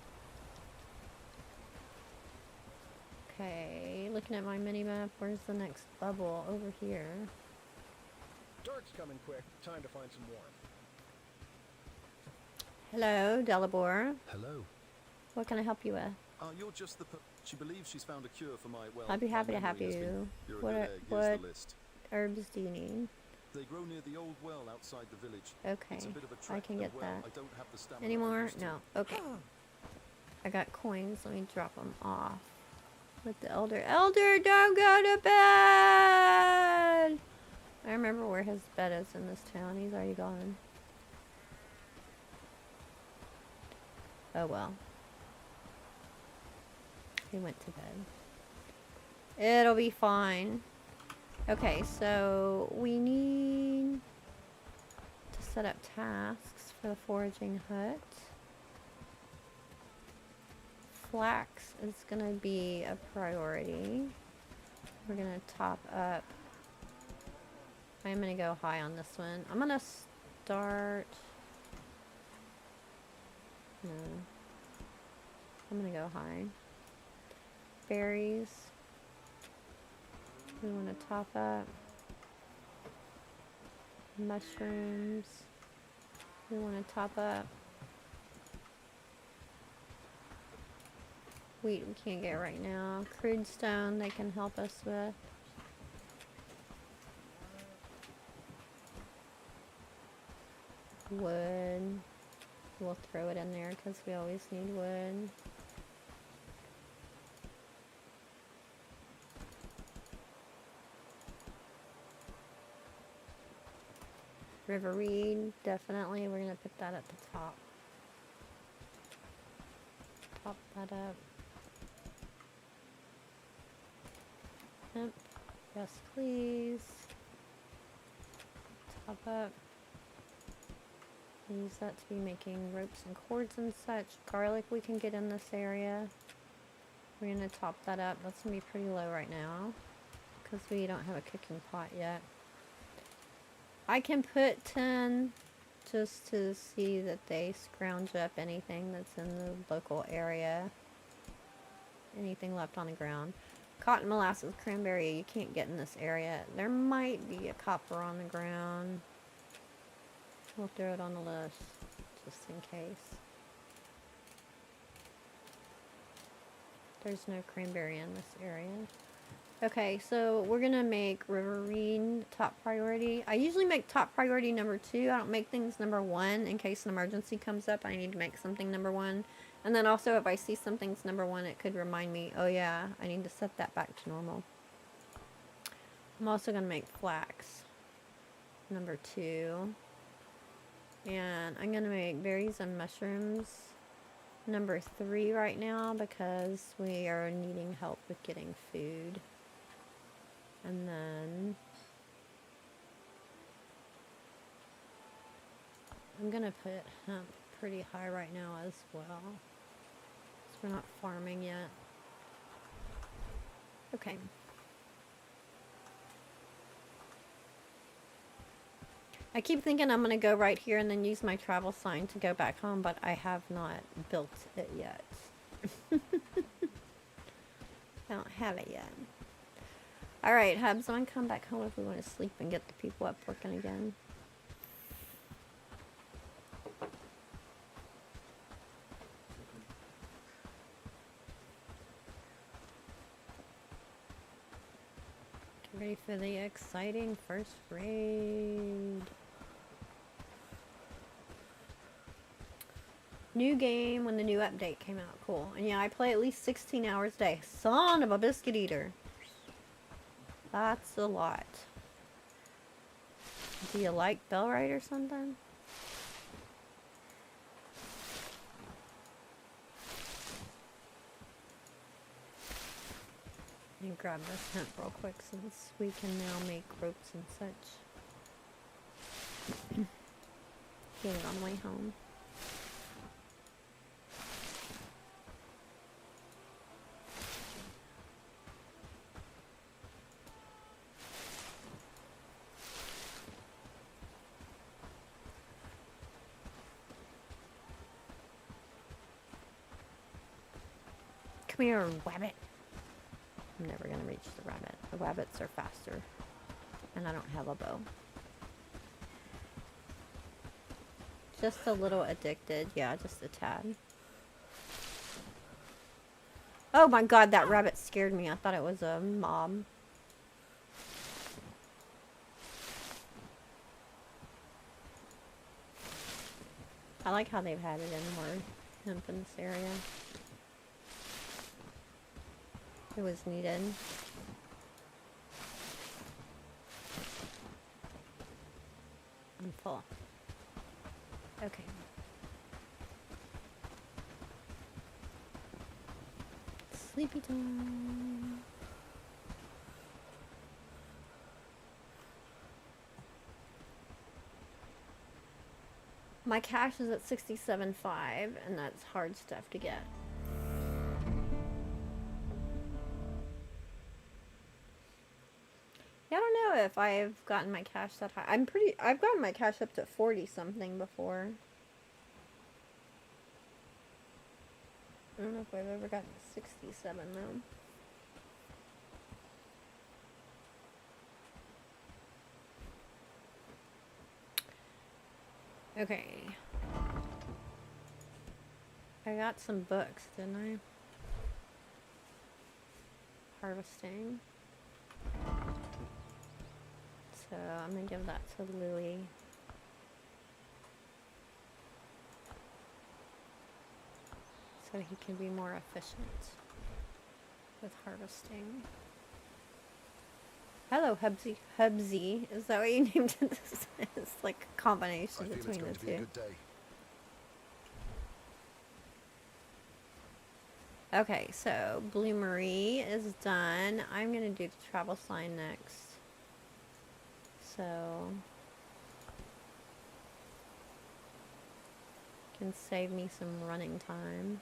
Okay, looking at my mini-map, where's the next bubble? Over here. Dark's coming quick. Time to find some warmth. Hello, Delabor. Hello. What can I help you with? You're just the. She believes she's found a cure for my. Well, I'd be my happy to help memory has you. been- You're a What good are- egg. Here's what- the list. Herbs do you need? They grow near the old well outside the village. Okay, It's a bit of a I trek, can and get well, that. I don't have the stamina Any I more? used to. No. Okay. I got coins. Let me drop them off. With the elder. Elder, don't go to bed! I remember where his bed is in this town. He's already gone. Oh well. He went to bed. It'll be fine. Okay, so we need to set up tasks for the foraging hut. Flax is gonna be a priority. We're gonna top up. I'm gonna go high on this one. I'm gonna start. No. I'm gonna go high. Berries. We want to top up. Mushrooms. We want to top up. Wheat we can't get right now. Crude stone they can help us with. Wood. We'll throw it in there because we always need wood. River reed, definitely. We're gonna put that at the top. Top that up. Hemp. Yes, please. Top up. Use that to be making ropes and cords and such. Garlic we can get in this area. We're gonna top that up. That's gonna be pretty low right now because we don't have a cooking pot yet. I can put 10 just to see that they scrounge up anything that's in the local area. Anything left on the ground. Cotton, molasses, cranberry, you can't get in this area. There might be a copper on the ground. We'll throw it on the list, just in case. There's no cranberry in this area. Okay, so we're gonna make river reed top priority. I usually make top priority number 2. I don't make things number 1 in case an emergency comes up. I need to make something number 1. And then also if I see something's number 1, it could remind me, oh yeah, I need to set that back to normal. I'm also gonna make flax number 2. And I'm gonna make berries and mushrooms number 3 right now because we are needing help with getting food. And then I'm gonna put hemp pretty high right now as well. So we're not farming yet. Okay. I keep thinking I'm gonna go right here and then use my travel sign to go back home, but I have not built it yet. I don't have it yet. Alright, Hub, someone come back home if we want to sleep and get the people up working again. Get ready for the exciting first raid. New game when the new update came out. Cool. And yeah, I play at least 16 hours a day. Son of a biscuit eater. That's a lot. Do you like Bellwright or something? Let me grab this hemp real quick since we can now make ropes and such. Get it on the way home. Come here, rabbit. I'm never gonna reach the rabbit. The rabbits are faster. And I don't have a bow. Just a little addicted. Yeah, just a tad. Oh my god, that rabbit scared me. I thought it was a mob. I like how they've had it in more hemp in this area. It was needed. I'm full. Okay. Sleepy time. My cash is at 67.5, and that's hard stuff to get. Yeah, I don't know if I've gotten my cash that high. I've gotten my cash up to 40 something before. I don't know if I've ever gotten 67 though. Okay. I got some books, didn't I? Harvesting. So I'm gonna give that to Louis. So he can be more efficient with harvesting. Hello, Hubsy. Hubsy. Is that what you named it? It's like a combination I feel it's between going the to be a two. good day. Okay, so Bloomery is done. I'm gonna do the travel sign next. So can save me some running time.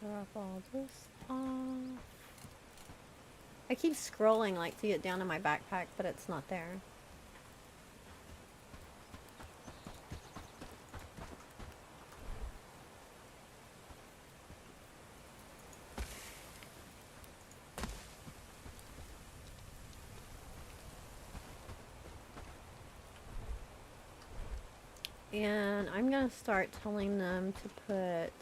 Drop all this off. I keep scrolling like to get down to my backpack, but it's not there. And I'm gonna start telling them to put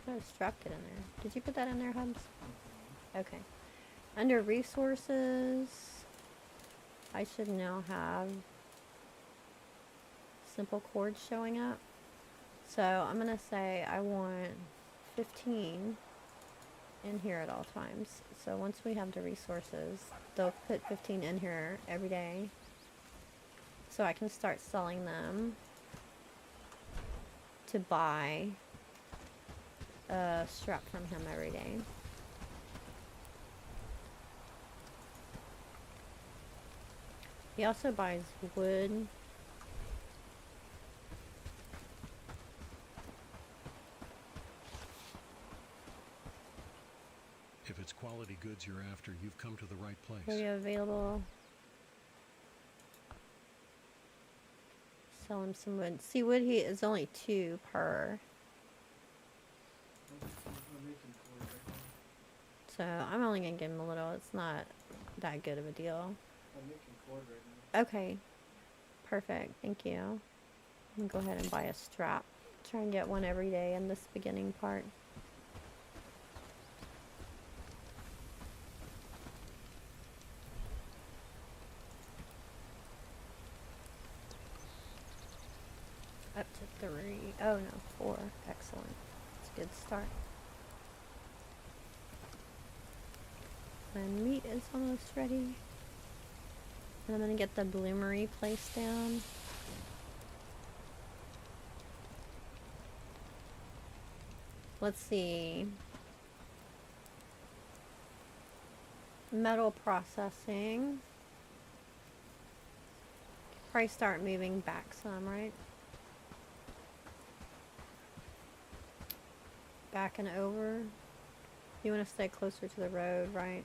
a strap kit in there. Did you put that in there, Hubs? Okay. Under resources, I should now have simple chords showing up. So I'm gonna say I want 15 in here at all times. So once we have the resources, they'll put 15 in here every day. So I can start selling them to buy a strap from him every day. He also buys wood. If it's quality goods you're after, you've come to the right place. Are you available? Sell him some wood. See, wood he is only 2 per. So I'm only gonna give him a little. It's not that good of a deal. I'm making cord right now. Okay. Perfect. Thank you. I'm gonna go ahead and buy a strap. Try and get one every day in this beginning part. Up to 3. Oh no, 4. Excellent. It's a good start. My meat is almost ready. And I'm gonna get the bloomery placed down. Let's see. Metal processing. Probably start moving back some, right? Back and over. You want to stay closer to the road, right?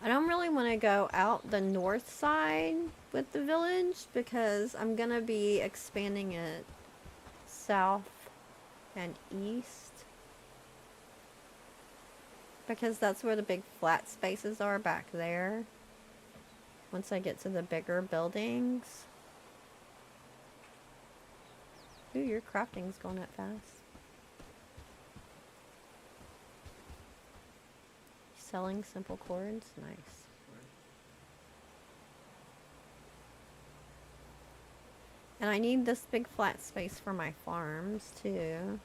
I don't really want to go out the north side with the village because I'm going to be expanding it south and east. Because that's where the big flat spaces are back there. Once I get to the bigger buildings. Ooh, your crafting's going up fast. Selling simple chords, nice. And I need this big flat space for my farms too.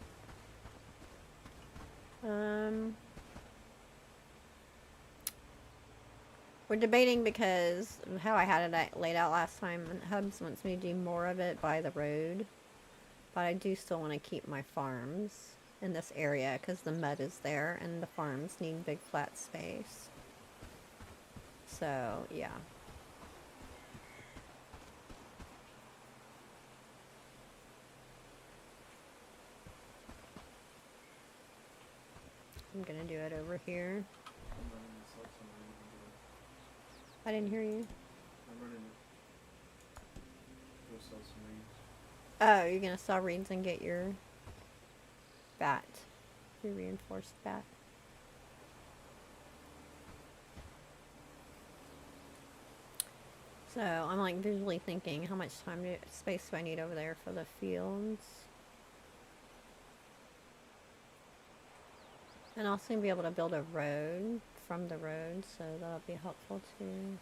We're debating because of how I had it laid out last time, and Hubs wants me to do more of it by the road. But I do still want to keep my farms in this area because the mud is there and the farms need big flat space. So, yeah. I'm gonna do it over here. I'm running this up somewhere you can do it. I didn't hear you. I'm running it. Go sell some reeds. Oh, you're gonna saw reeds and get your bat. Your reinforced bat. So I'm like visually thinking how much space do I need over there for the fields. And also gonna be able to build a road from the road, so that'll be helpful too.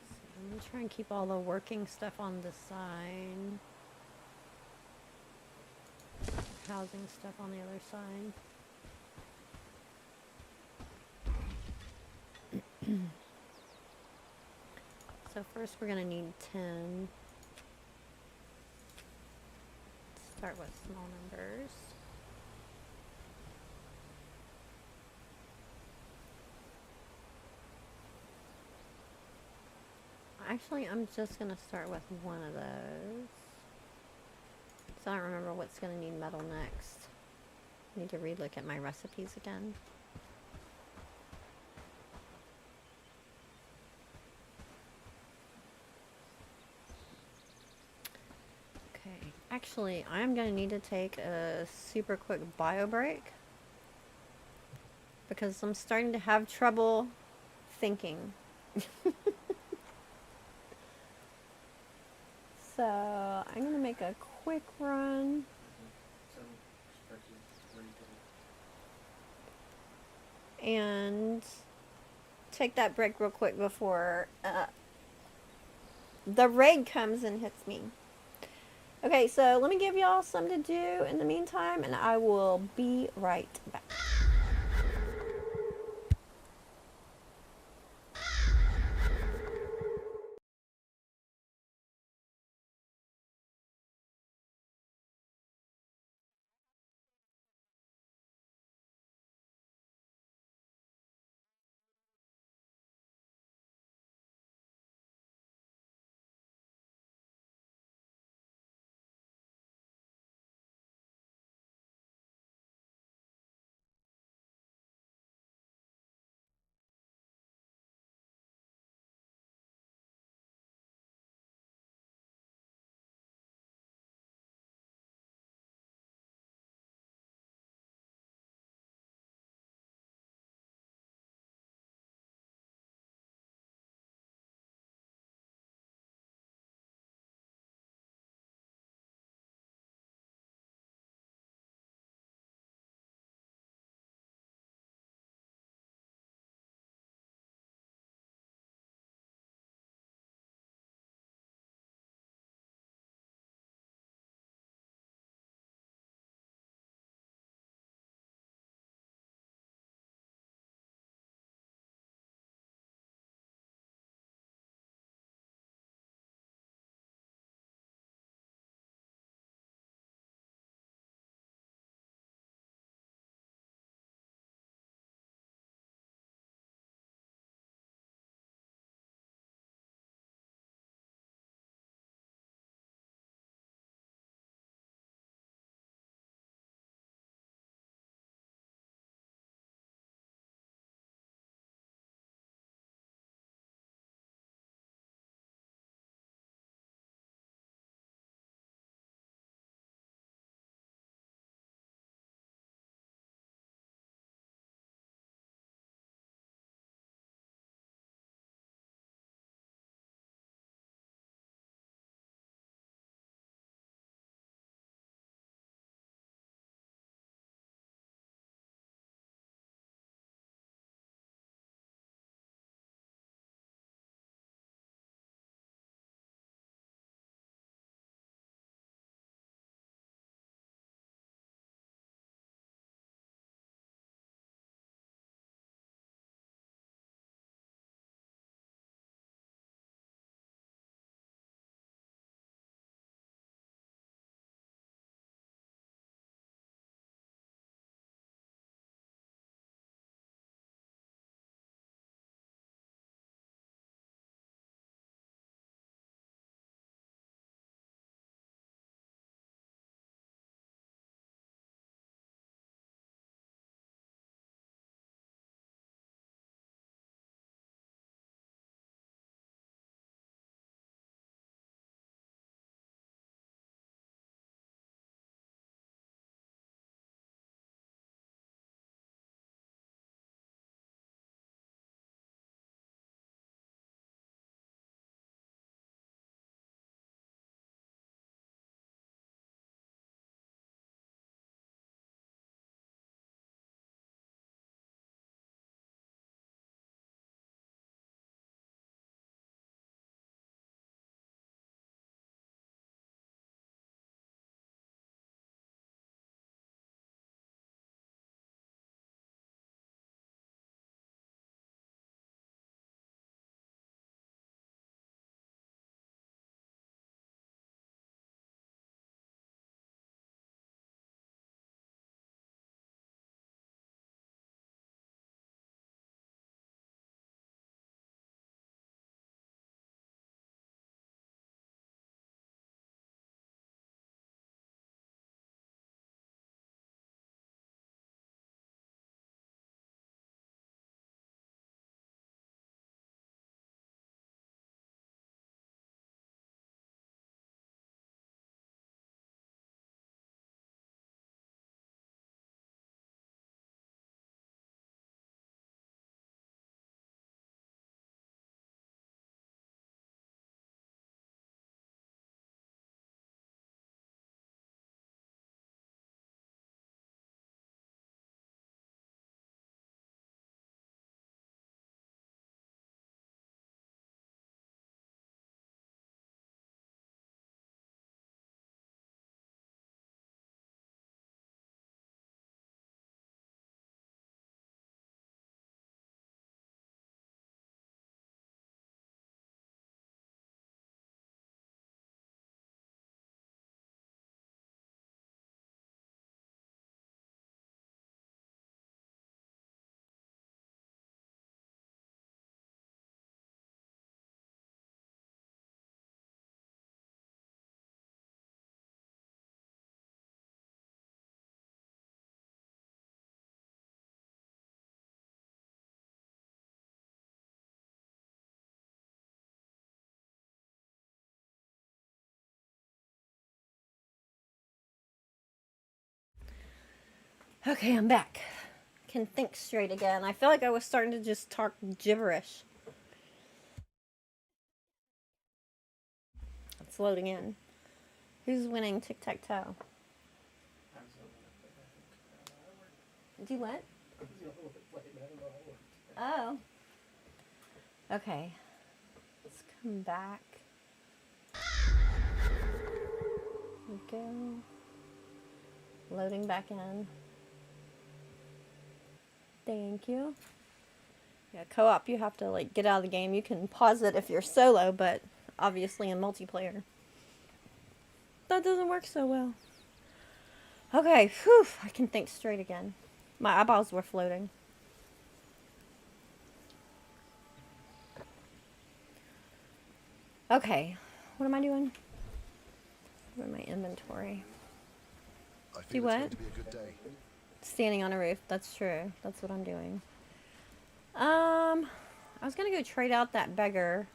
So I'm gonna try and keep all the working stuff on the side. Housing stuff on the other side. So first we're gonna need 10. Start with small numbers. Actually, I'm just gonna start with one of those. So I don't remember what's gonna need metal next. I need to relook at my recipes again. Okay, actually, I'm gonna need to take a super quick bio break because I'm starting to have trouble thinking. So I'm gonna make a quick run. And take that break real quick before the raid comes and hits me. Okay, so let me give y'all something to do in the meantime, and I will be right back. Okay, I'm back. Can think straight again. I feel like I was starting to just talk gibberish. It's loading in. Who's winning tic-tac-toe? Do what? Oh. Okay. Let's come back. Here we go. Loading back in. Thank you. Yeah, co-op, you have to like get out of the game. You can pause it if you're solo, but obviously in multiplayer, that doesn't work so well. Okay, whew, I can think straight again. My eyeballs were floating. Okay, what am I doing? What in my inventory? I feel Do it's what? going to be a good day. Standing on a roof, that's true. That's what I'm doing. I was gonna go trade out that beggar,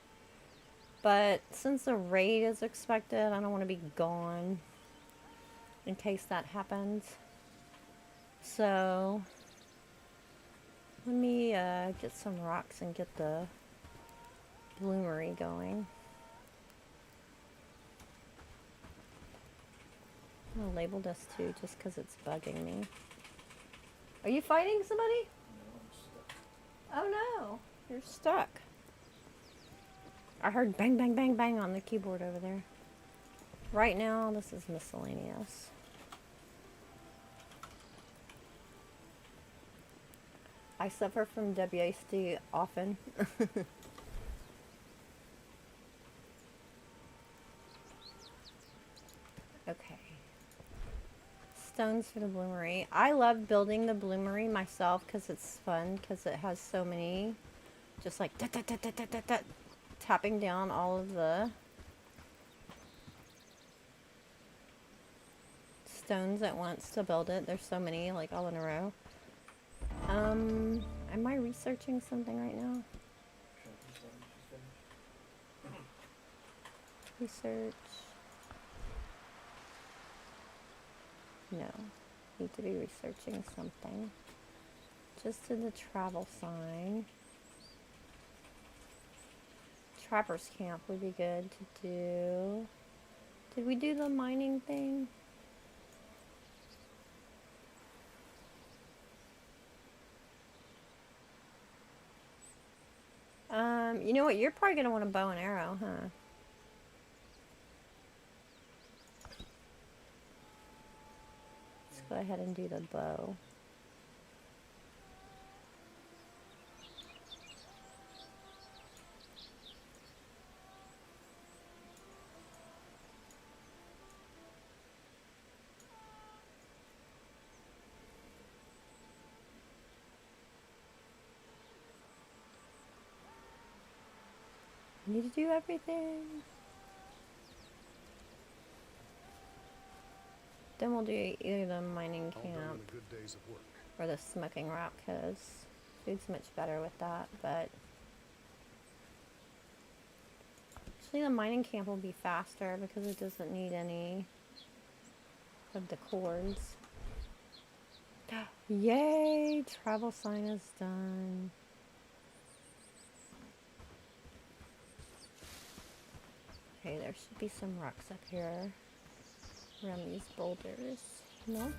but since the raid is expected, I don't want to be gone in case that happens. So let me get some rocks and get the bloomery going. I'm gonna label this too, just because it's bugging me. Are you fighting somebody? No, I'm stuck. Oh no, you're stuck. I heard bang, bang, bang, bang on the keyboard over there. Right now, this is miscellaneous. I suffer from WASD often. Okay. Stones for the bloomery. I love building the bloomery myself because it's fun, because it has so many, just like tapping down all of the stones at once to build it. There's so many, like all in a row. Am I researching something right now? Research. No. Need to be researching something. Just in the travel sign. Trapper's camp would be good to do. Did we do the mining thing? You know what? You're probably going to want a bow and arrow, huh? Let's go ahead and do the bow. Need to do everything. Then we'll do either the mining All done in camp a good day's of work. or the smoking rock, because food's much better with that. But actually the mining camp will be faster because it doesn't need any of the cords. Yay! Travel sign is done. Okay, there should be some rocks up here around these boulders. No?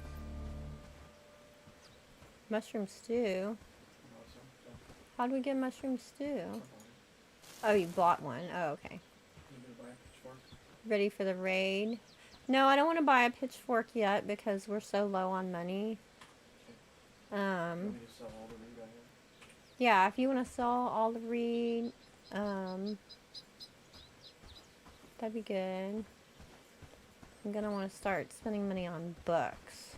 Mushroom stew? How do we get mushroom stew? Oh, you bought one. Oh, okay. Ready for the raid? No, I don't want to buy a pitchfork yet because we're so low on money. Yeah, if you want to sell all the reed, that'd be good. I'm gonna want to start spending money on books.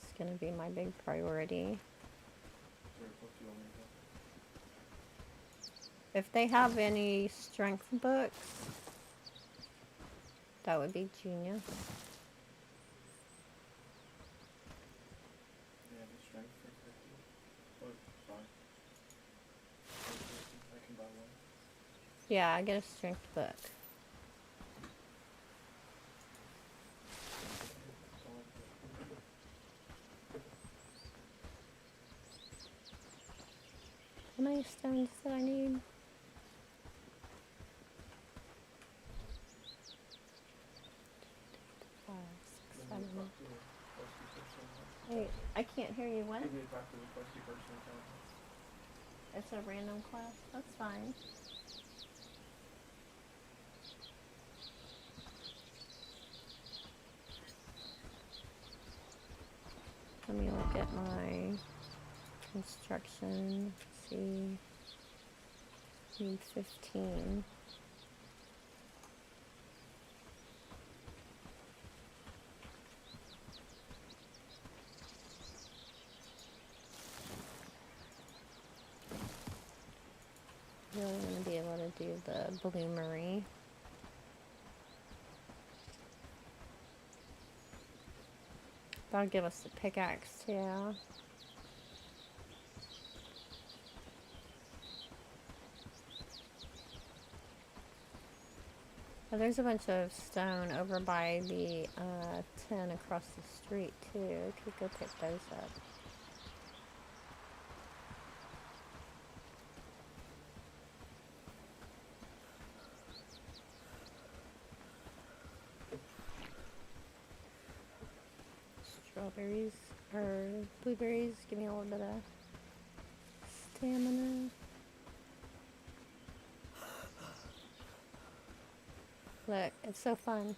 It's gonna be my big priority. If they have any strength books, that would be genius. Yeah, I get a strength book. many stones that I need? Wait, I can't hear you. What? It's a random class? That's fine. Let me look at my construction. Let's see. Need 15. Really want to be able to do the bloomery. That'll give us the pickaxe too. Oh, there's a bunch of stone over by the 10 across the street too. Could go pick those up. Strawberries or blueberries give me a little bit of stamina. Look, it's so fun.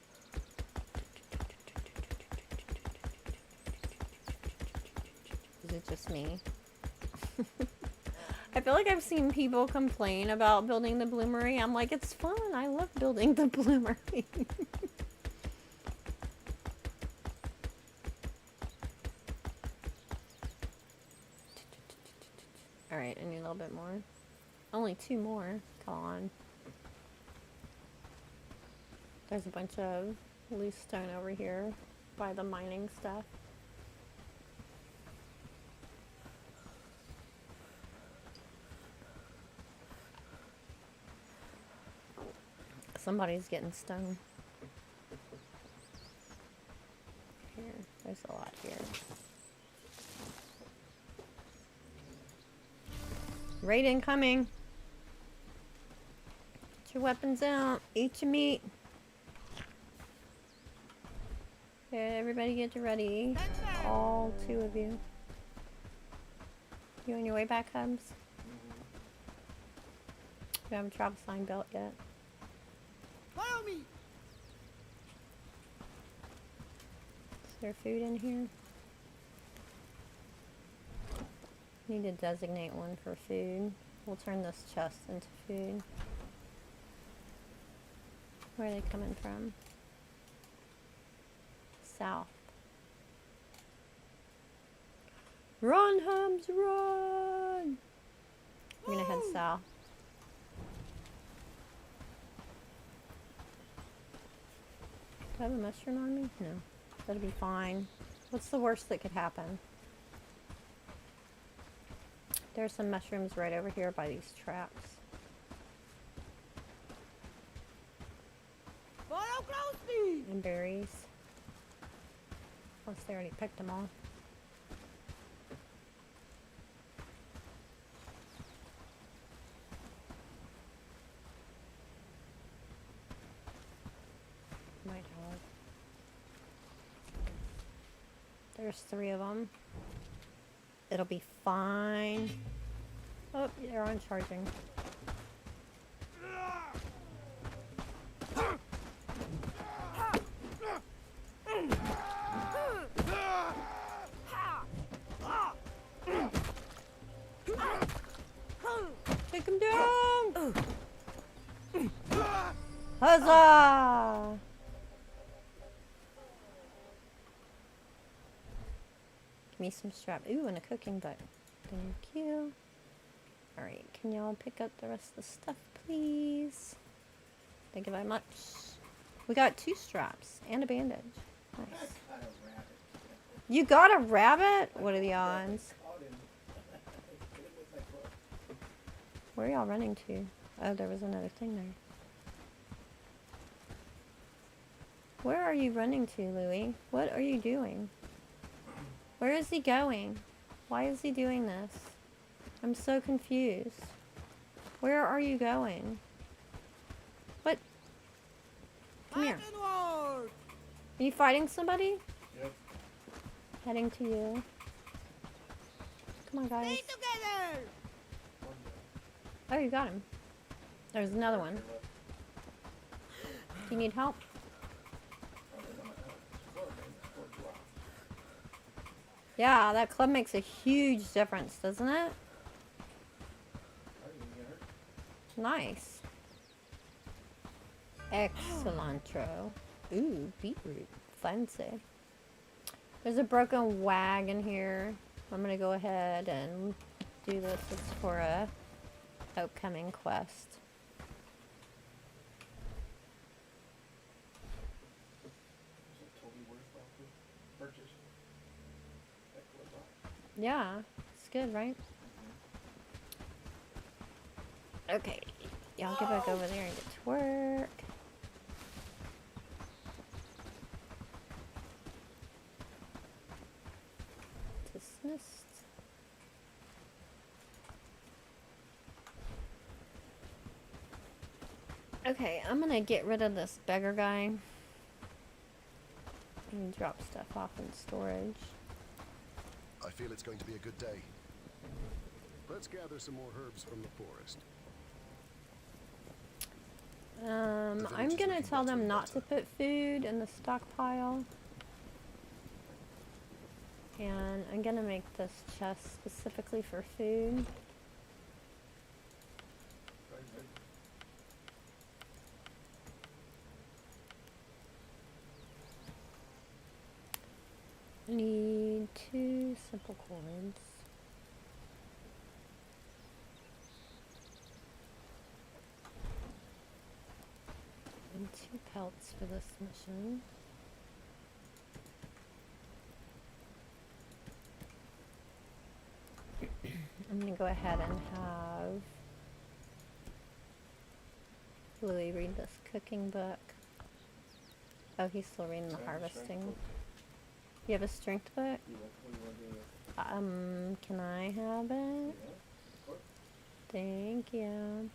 Is it just me? I feel like I've seen people complain about building the bloomery. I'm like, it's fun. I love building the bloomery. Alright, I need a little bit more. Only 2 more. Come on. There's a bunch of loose stone over here by the mining stuff. Somebody's getting stone. Here, there's a lot here. Raid incoming. Get your weapons out. Eat your meat. Okay, everybody get ready. All 2 of you. You on your way back, Hubs? You haven't travel sign belt yet. Follow me. Is there food in here? Need to designate one for food. We'll turn this chest into food. Where are they coming from? South. Run, Hubs, run! I'm gonna head south. Do I have a mushroom on me? No. That'll be fine. What's the worst that could happen? There's some mushrooms right over here by these traps. Follow closely. And berries. Unless they already picked them all. Might have. There's 3 of them. It'll be fine. Oh, they're on charging. Take him down! Huzzah! Give me some strap. Ooh, and a cooking butt. Thank you. Alright, can y'all pick up the rest of the stuff, please? Thank you very much. We got 2 straps and a bandage. Nice. You got a rabbit? What are the odds? Where are y'all running to? Oh, there was another thing there. Where are you running to, Louie? What are you doing? Where is he going? Why is he doing this? I'm so confused. Where are you going? What? Come here. Back and work. Are you fighting somebody? Yep. Heading to you. Come on, guys. Stay together. Oh, you got him. There's another one. Do you need help? Yeah, that club makes a huge difference, doesn't it? Nice. Excellentro. Ooh, beetroot. Fancy. There's a broken wagon here. I'm gonna go ahead and do this. It's for a upcoming quest. Yeah, it's good, right? Okay, y'all get back over there and get to work. Dismissed. Okay, I'm gonna get rid of this beggar guy and drop stuff off in storage. I feel it's going to be a good day. Let's gather some more herbs from the forest. I'm village is gonna looking tell better them and not to better. put food in the stockpile. And I'm gonna make this chest specifically for food. I need 2 simple cords. And 2 pelts for this mission. I'm gonna go ahead and have Louis read this cooking book. Oh, he's still reading the harvesting. You have a strength book? Can I have it? Thank you.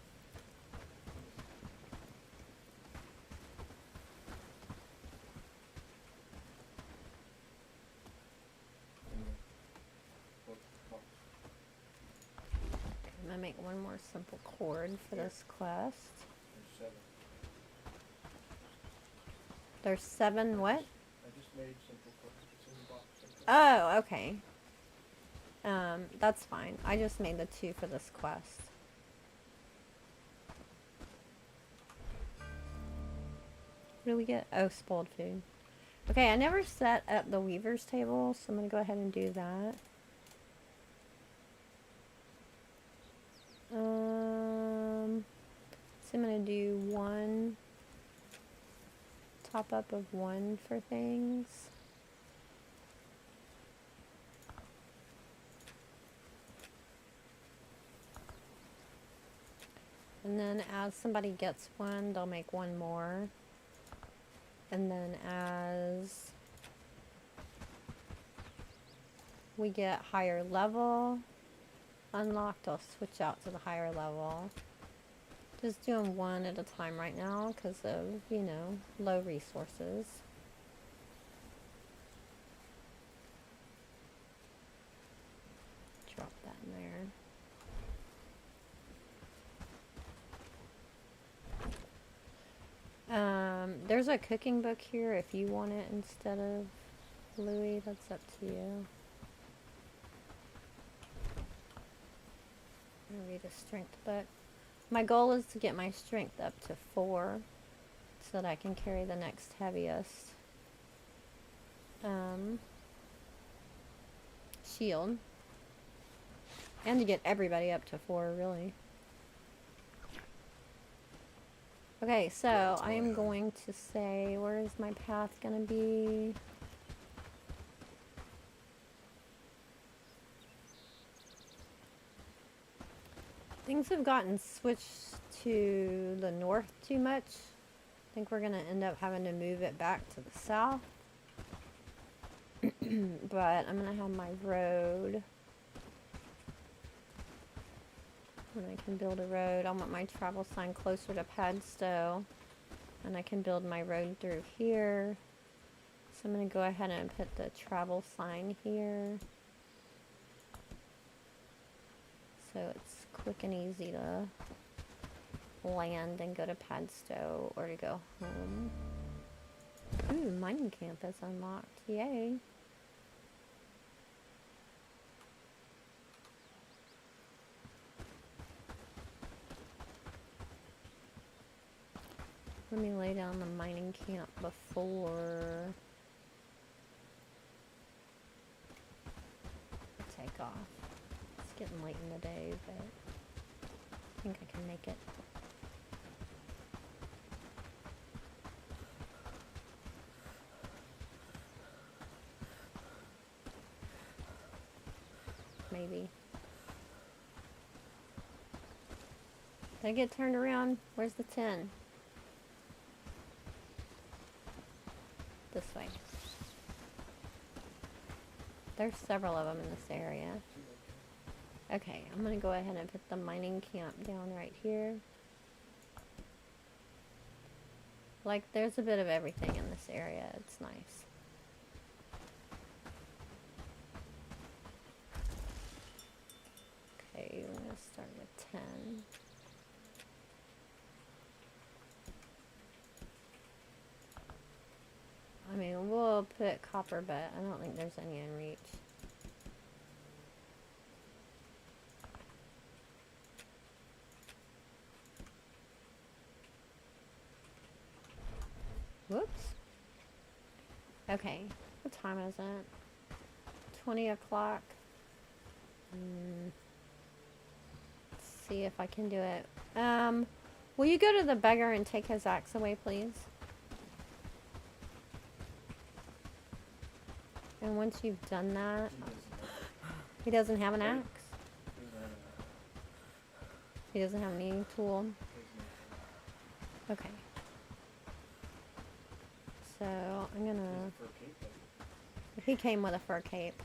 I'm gonna make one more simple cord for this quest. There's 7 what? Oh, okay. That's fine. I just made the 2 for this quest. What do we get? Oh, spoiled food. Okay, I never set up the weaver's table, so I'm gonna go ahead and do that. So I'm gonna do 1 top up of 1 for things. And then as somebody gets 1, they'll make 1 more. And then as we get higher level unlocked, I'll switch out to the higher level. Just doing 1 at a time right now because of, you know, low resources. Drop that in there. There's a cooking book here if you want it instead of Louis. That's up to you. I'm gonna read a strength book. My goal is to get my strength up to 4 so that I can carry the next heaviest shield. And to get everybody up to 4, really. Okay, so I am going to say, where is my path gonna be? Things have gotten switched to the north too much. I think we're gonna end up having to move it back to the south. But I'm gonna have my road And I can build a road. I want my travel sign closer to Padstow. And I can build my road through here. So I'm going to go ahead and put the travel sign here. So it's quick and easy to land and go to Padstow or to go home. Ooh, mining camp is unlocked. Yay. Let me lay down the mining camp before I take off. It's getting late in the day, but I think I can make it. Maybe. Did I get turned around? Where's the 10? This way. There's several of them in this area. Okay, I'm gonna go ahead and put the mining camp down right here. Like, there's a bit of everything in this area. It's nice. Okay, I'm gonna start with 10. I mean, we'll put copper, but I don't think there's any in reach. Whoops. Okay, what time is it? 20 o'clock. Let's see if I can do it. Will you go to the beggar and take his axe away, please? And once you've done that, he doesn't have an axe. He doesn't have any tool. Okay. So I'm gonna. If he came with a fur cape,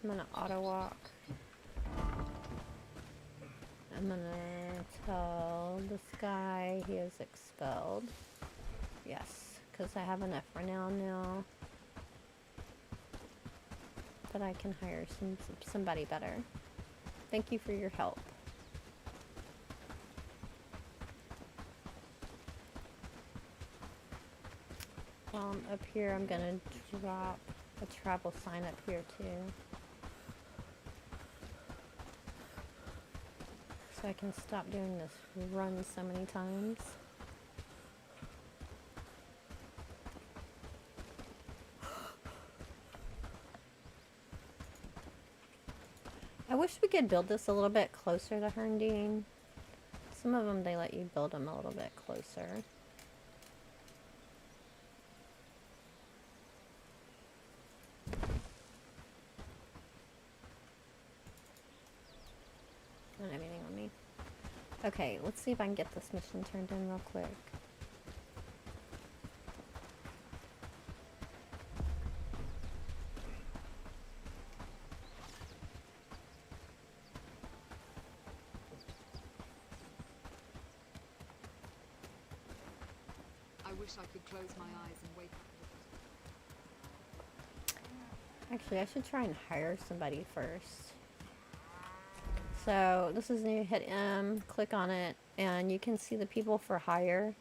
I'm gonna auto walk. I'm gonna tell this guy he is expelled. Yes, because I have enough renown now. But I can hire somebody better. Thank you for your help. Up here I'm gonna drop a travel sign up here too. So I can stop doing this run so many times. I wish we could build this a little bit closer to Herndine. Some of them, they let you build them a little bit closer. I don't have anything on me. Okay, let's see if I can get this mission turned in real quick. I wish I could close my eyes and wake up. Actually, I should try and hire somebody first. So this is new. Hit M, click on it, and you can see the people for hire.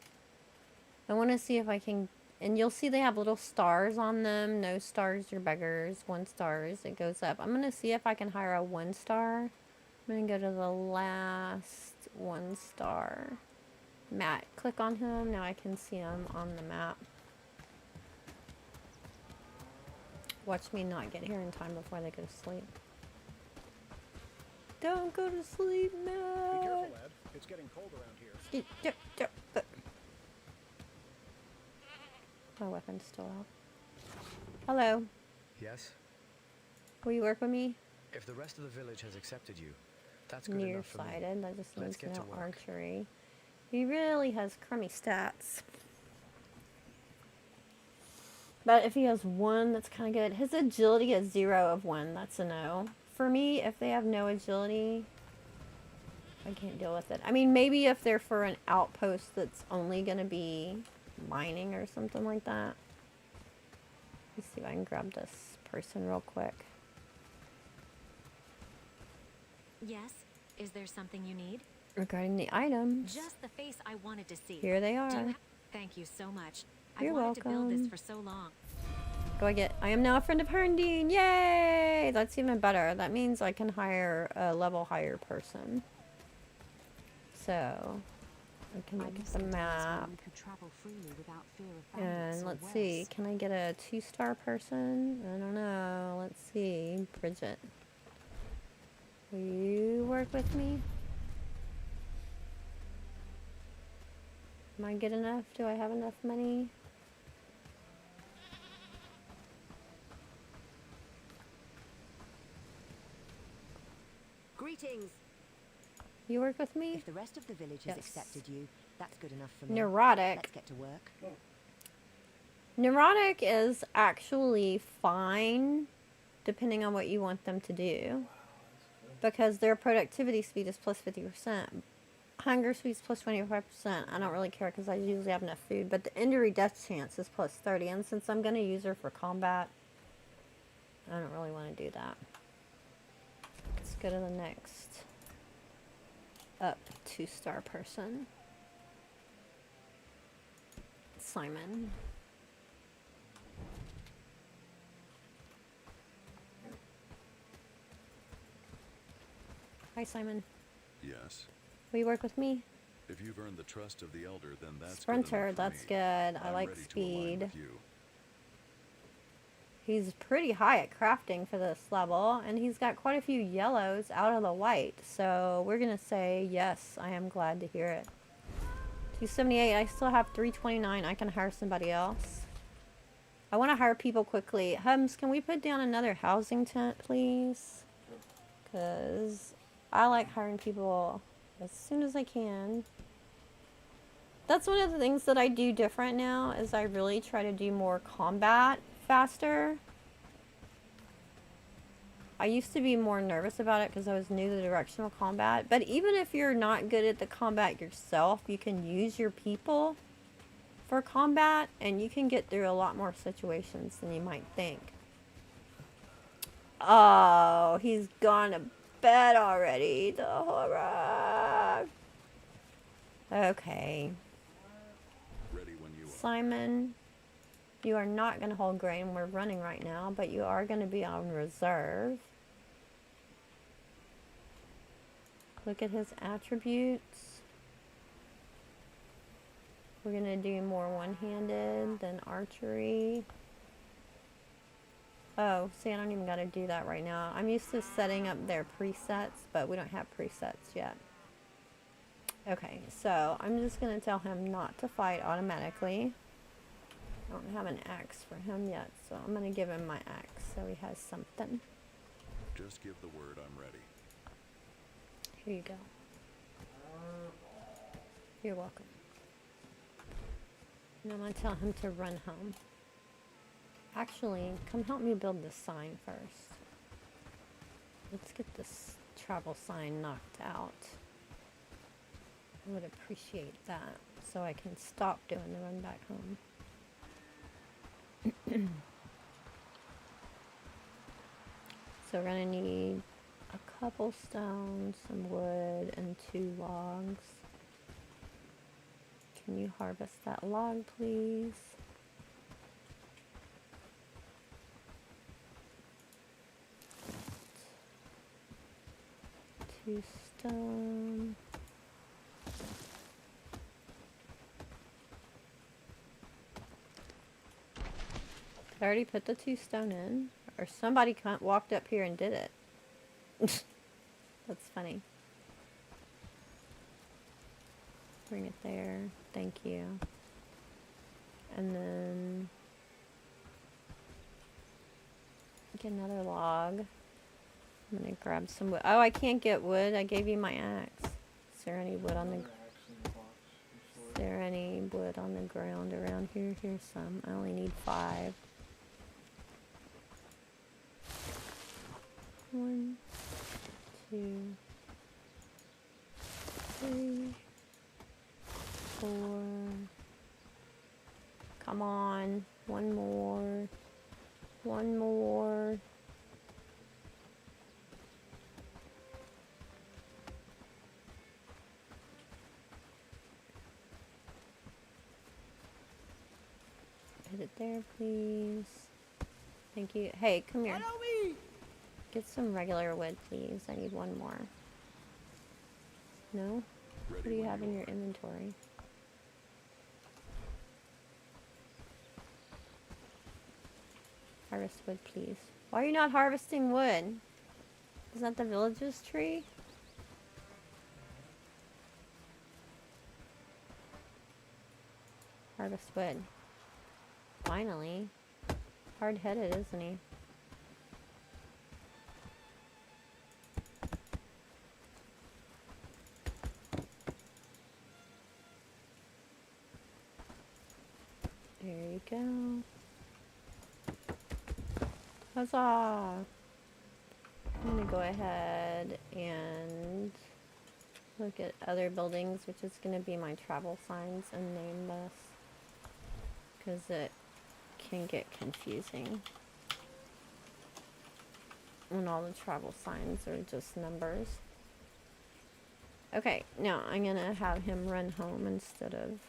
I want to see if I can, and you'll see they have little stars on them. No stars, you're beggars. 1 stars, it goes up. I'm going to see if I can hire a 1 star. I'm going to go to the last 1 star. Matt, click on him. Now I can see him on the map. Watch me not get here in time before they go to sleep. Don't go to sleep, Matt. Be careful, lad. It's getting cold around here. My weapon's still out. Hello. Yes? Will you work with me? If the rest of the village has accepted you, that's good enough for me. Nearsighted. That just Let's means get to no work. archery. He really has crummy stats. But if he has 1, that's kind of good. His agility is 0 of 1. That's a no. For me, if they have no agility, I can't deal with it. I mean, maybe if they're for an outpost that's only going to be mining or something like that. Let's see if I can grab this person real quick. Yes? Is there something you need? Regarding the items, Just the face I wanted to see. here they Do are. you Thank you so much. You're I've wanted to build this welcome. for so long. What do I get? I am now a friend of Herndine. Yay! That's even better. That means I can hire a level higher person. So, I can look at the map. We could travel freely without fear of And bandits or let's worse. see, can I get a 2-star person? I don't know. Let's see. Bridget. Will you work with me? Am I good enough? Do I have enough money? Greetings. You work with me? If the rest of the village Yes. has accepted you, that's good enough for me. Neurotic. Let's get to work. Neurotic is actually fine, depending on what you want them to do. Because their productivity speed is plus 50%. Hunger speed is plus 25%. I don't really care because I usually have enough food. But the injury death chance is plus 30. And since I'm going to use her for combat, I don't really want to do that. Let's go to the next up 2-star person. Simon. Hi, Simon. Yes. Will you work with me? If you've earned the trust of the elder, then that's Sprinter, good enough for that's me. good. I I'm like ready to align speed. with you. He's pretty high at crafting for this level, and he's got quite a few yellows out of the white. So we're going to say, yes, I am glad to hear it. 278, I still have 329. I can hire somebody else. I want to hire people quickly. Hums, can we put down another housing tent, please? Because I like hiring people as soon as I can. That's one of the things that I do different now, is I really try to do more combat faster. I used to be more nervous about it because I was new to directional combat. But even if you're not good at the combat yourself, you can use your people for combat, and you can get through a lot more situations than you might think. Oh, he's gone to bed already. The horror. Okay. Ready when you are. Simon, you are not going to hold grain. We're running right now, but you are going to be on reserve. Look at his attributes. We're going to do more one-handed than archery. Oh, see, I don't even got to do that right now. I'm used to setting up their presets, but we don't have presets yet. Okay, so I'm just going to tell him not to fight automatically. I don't have an axe for him yet, so I'm going to give him my axe so he has something. Just give the word I'm ready. Here you go. You're welcome. And I'm going to tell him to run home. Actually, come help me build this sign first. Let's get this travel sign knocked out. I would appreciate that, so I can stop doing the run back home. So we're going to need a couple stones, some wood, and 2 logs. Can you harvest that log, please? Two stone. I already put the 2 stone in, or somebody walked up here and did it. That's funny. Bring it there. Thank you. And then get another log. I'm gonna grab some wood. Oh, I can't get wood. I gave you my axe. Is there any wood on the? Is there any wood on the ground around here? Here's some. I only need 5. 1, 2, one more. One more. Put it there, please. Thank you. Hey, come here. Follow me. Get some regular wood, please. I need one more. No? What do you have in your inventory? Harvest wood, please. Why are you not harvesting wood? Is that the village's tree? Harvest wood. Finally. Hard-headed, isn't he? There you go. Huzzah! I'm gonna go ahead and look at other buildings, which is gonna be my travel signs, and name this, because it can get confusing when all the travel signs are just numbers. Okay, now I'm gonna have him run home instead of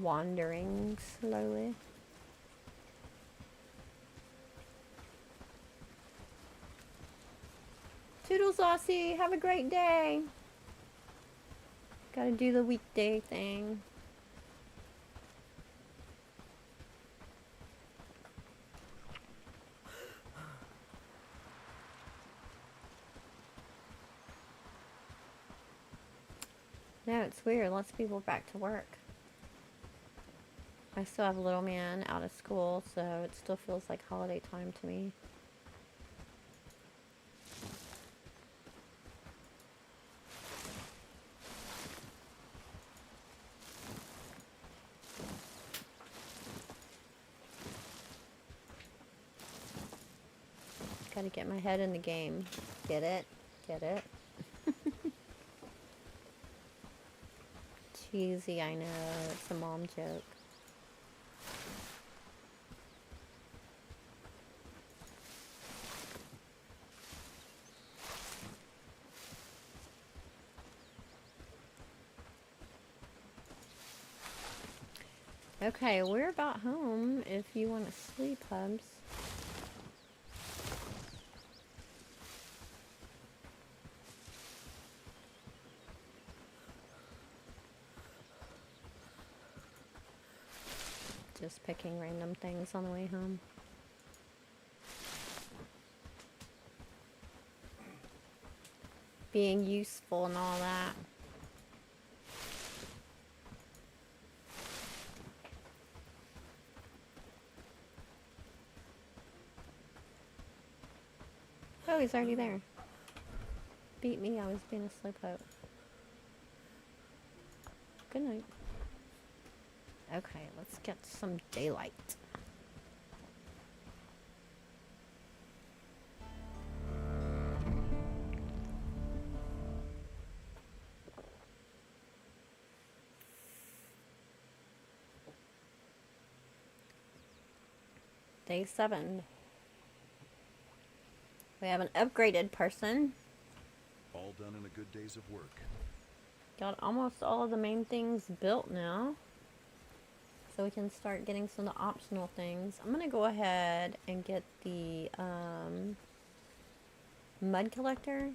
wandering slowly. Toodles, Aussie, have a great day. Gotta do the weekday thing. No, it's weird. Lots of people are back to work. I still have little man out of school, so it still feels like holiday time to me. Gotta get my head in the game. Get it? Get it? Cheesy, I know. It's a mom joke. Okay, we're about home if you want to sleep, hubs. Just picking random things on the way home. Being useful and all that. Oh, he's already there. Beat me, I was being a slowpoke. Good night. Okay, let's get some daylight. Day 7. We have an upgraded person. All done in a good day's of work. Got almost all of the main things built now. So we can start getting some of the optional things. I'm going to go ahead and get the mud collector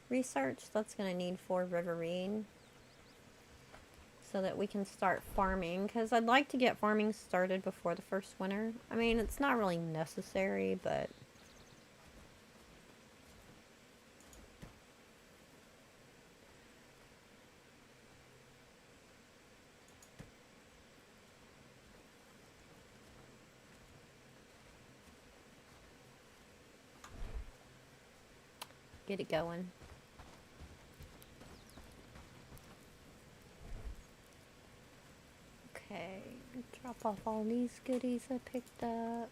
research. That's going to need 4 riverine. So that we can start farming. Because I'd like to get farming started before the first winter. I mean, it's not really necessary, but... get it going. Okay, drop off all these goodies I picked up.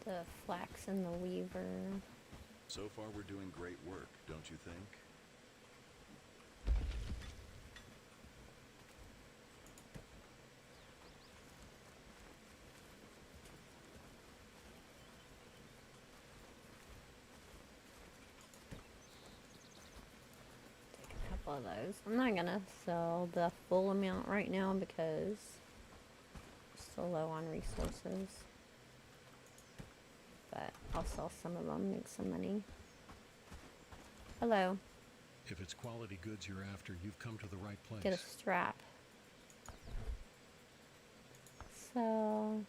The flax and the weaver. So far, we're doing great work, don't you think? Take a couple of those. I'm not gonna sell the full amount right now because we're still low on resources. But I'll sell some of them, make some money. Hello. If it's quality goods you're after, you've come to the right place. Get a strap. So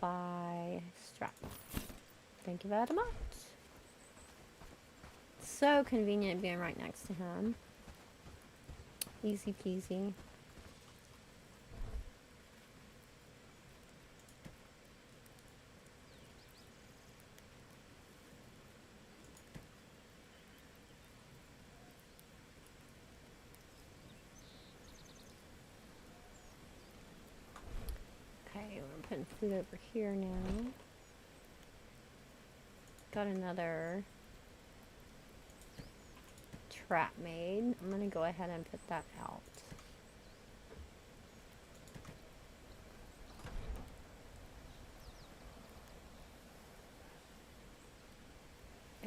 buy strap. Thank you very much. So convenient being right next to him. Easy peasy. Okay, we're putting food over here now. Got another trap made. I'm gonna go ahead and put that out.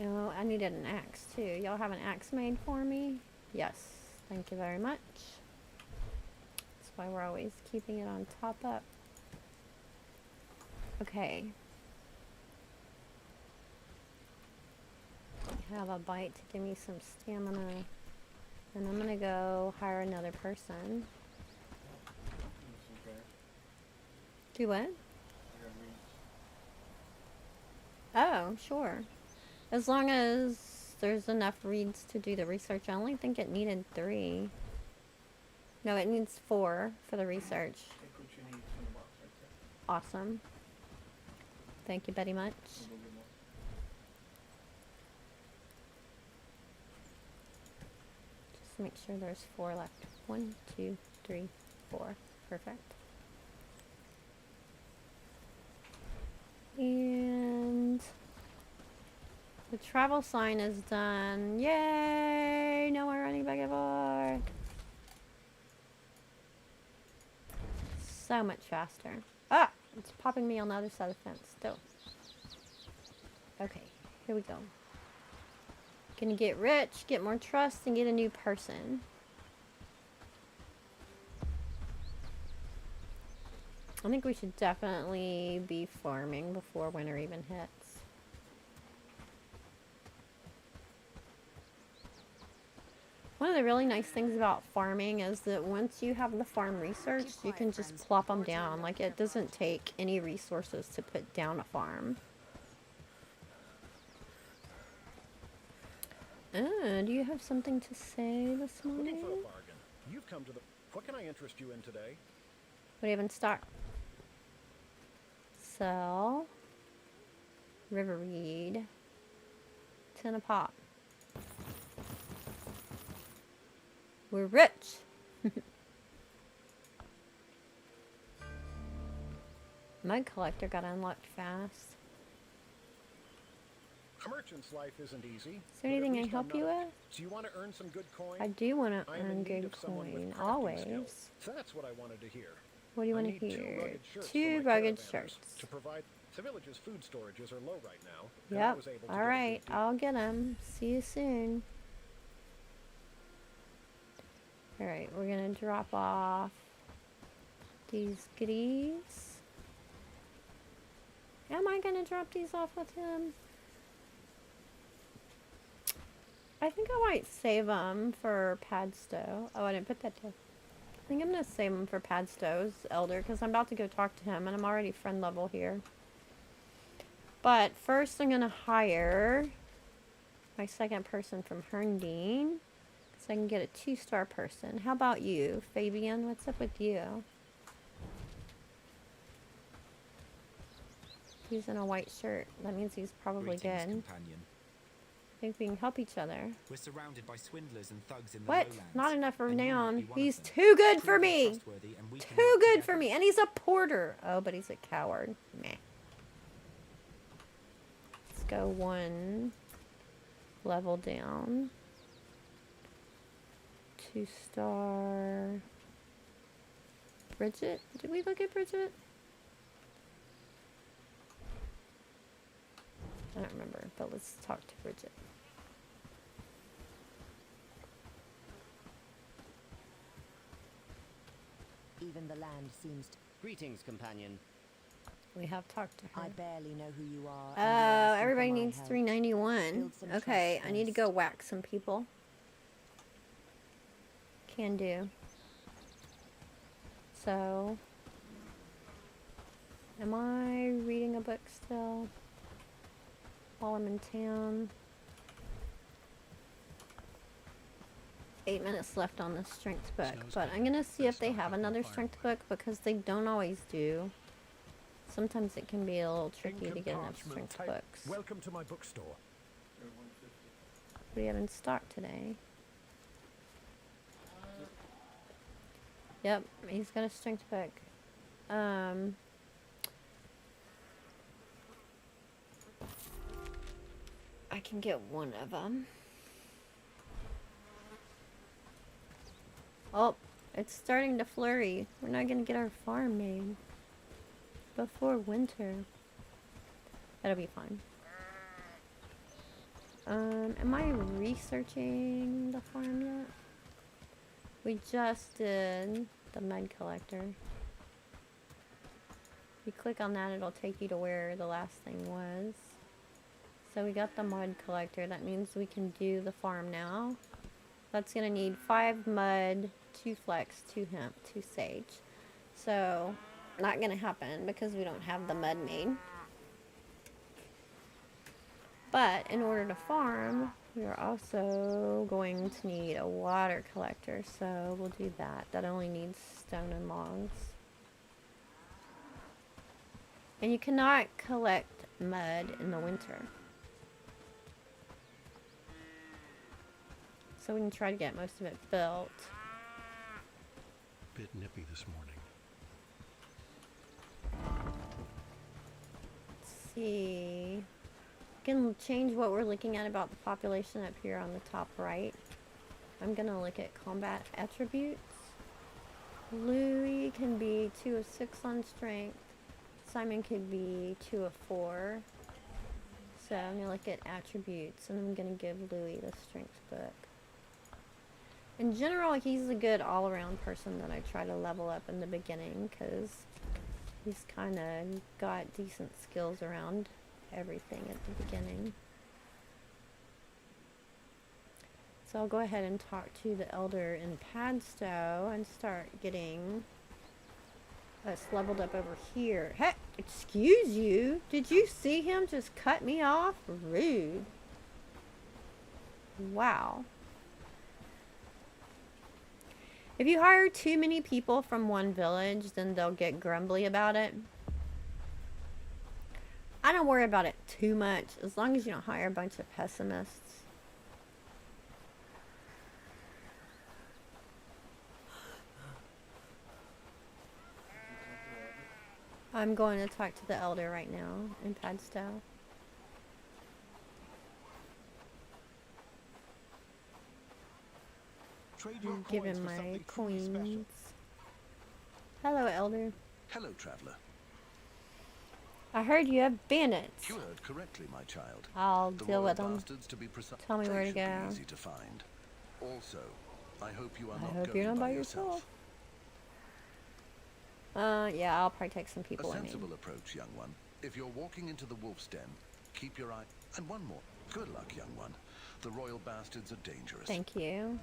Oh, I needed an axe too. Y'all have an axe made for me? Yes, thank you very much. That's why we're always keeping it on top up. Okay. Have a bite to give me some stamina. And I'm gonna go hire another person. Do what? Oh, sure. As long as there's enough reeds to do the research. I only think it needed 3. No, it needs 4 for the research. Awesome. Thank you very much. Just make sure there's 4 left. 1, 2, 3, 4. Perfect. And the travel sign is done. Yay! No more running back and forth. So much faster. Ah! It's popping me on the other side of the fence still. Okay, here we go. Gonna get rich, get more trust, and get a new person. I think we should definitely be farming before winter even hits. One of the really nice things about farming is that once you have the farm researched, you can just plop them down. Like, it doesn't take any resources to put down a farm. Do you have something to say this morning? Looking for a bargain. You've come to the... What can I interest you in today? What do you have in stock? Sell. River reed. 10 a pop. We're rich. Mud collector got unlocked fast. A merchant's life isn't easy. Is there anything I can help you with? Do you want to earn some good coin? I do want to I am in earn need good of someone with coin, crafting always. skills. That's what I wanted to hear. What do you I want to need hear? 2 2 rugged shirts. to provide. The village's food storages are low right now. and I Yep. was able to All get a right. good deal. I'll get them. See you soon. All right. We're going to drop off these goodies. Am I going to drop these off with him? I think I might save them for Padstow. Oh, I didn't put that down. I think I'm going to save them for Padstow's elder because I'm about to go talk to him and I'm already friend level here. But first I'm going to hire my second person from Herndine so I can get a 2-star person. How about you, Fabian? What's up with you? He's in a white shirt. That means he's probably good. Companion. think we can help each other. We're surrounded by swindlers and thugs in the What? lowlands. Not enough and you might renown. be one of He's them. too good for Prove you're me. trustworthy and we can Too work good together. for me. And he's a porter. Oh, but he's a coward. Meh. Let's go 1 level down. 2-star. Bridget? Did we look at Bridget? I don't remember, but let's talk to Bridget. Even the land seems to... Greetings, companion. We have talked to her. I barely know who you are. Oh, and you're asking for everybody my needs help. 391. Build some Okay, trust I need to first. go whack some people. Can do. So, am I reading a book still? While I'm in town. 8 minutes left on this strength book, but I'm gonna see if they have another strength book because they don't always do. Sometimes it can be a little tricky to get enough strength books. What Welcome to my bookstore. do we have in stock today? Yep, he's got a strength book. I can get one of them. Oh, it's starting to flurry. We're not gonna get our farm made before winter. That'll be fine. Am I researching the farm yet? We just did the mud collector. If you click on that, it'll take you to where the last thing was. So we got the mud collector. That means we can do the farm now. That's gonna need 5 mud, 2 flex, 2 hemp, 2 sage. So, not gonna happen because we don't have the mud made. But in order to farm, we are also going to need a water collector. So we'll do that. That only needs stone and logs. And you cannot collect mud in the winter. So we can try to get most of it built. Bit nippy this morning. Let's see. We can change what we're looking at about the population up here on the top right. I'm gonna look at combat attributes. Louis can be 2 of 6 on strength. Simon could be 2 of 4. So I'm gonna look at attributes and I'm gonna give Louis the strength book. In general, he's a good all-around person that I try to level up in the beginning because he's kind of got decent skills around everything at the beginning. So I'll go ahead and talk to the elder in Padstow and start getting us leveled up over here. Heck, excuse you? Did you see him just cut me off? Rude. Wow. If you hire too many people from one village, then they'll get grumbly about it. I don't worry about it too much, as long as you don't hire a bunch of pessimists. I'm going to talk to the elder right now in Padstow. Give him my coins. Hello, elder. Hello, traveler. I heard you have bandits. You heard correctly, my child. I'll The deal royal with them. bastards, to be precise, Tell me they where to should be go. easy to find. Also, I hope you are I not hope going you're not by yourself. Yeah, I'll probably take some people A with me. sensible approach, young one. If you're walking into the wolf's den, keep your eye... And one more. Good luck, young one. The royal bastards are dangerous. Thank you.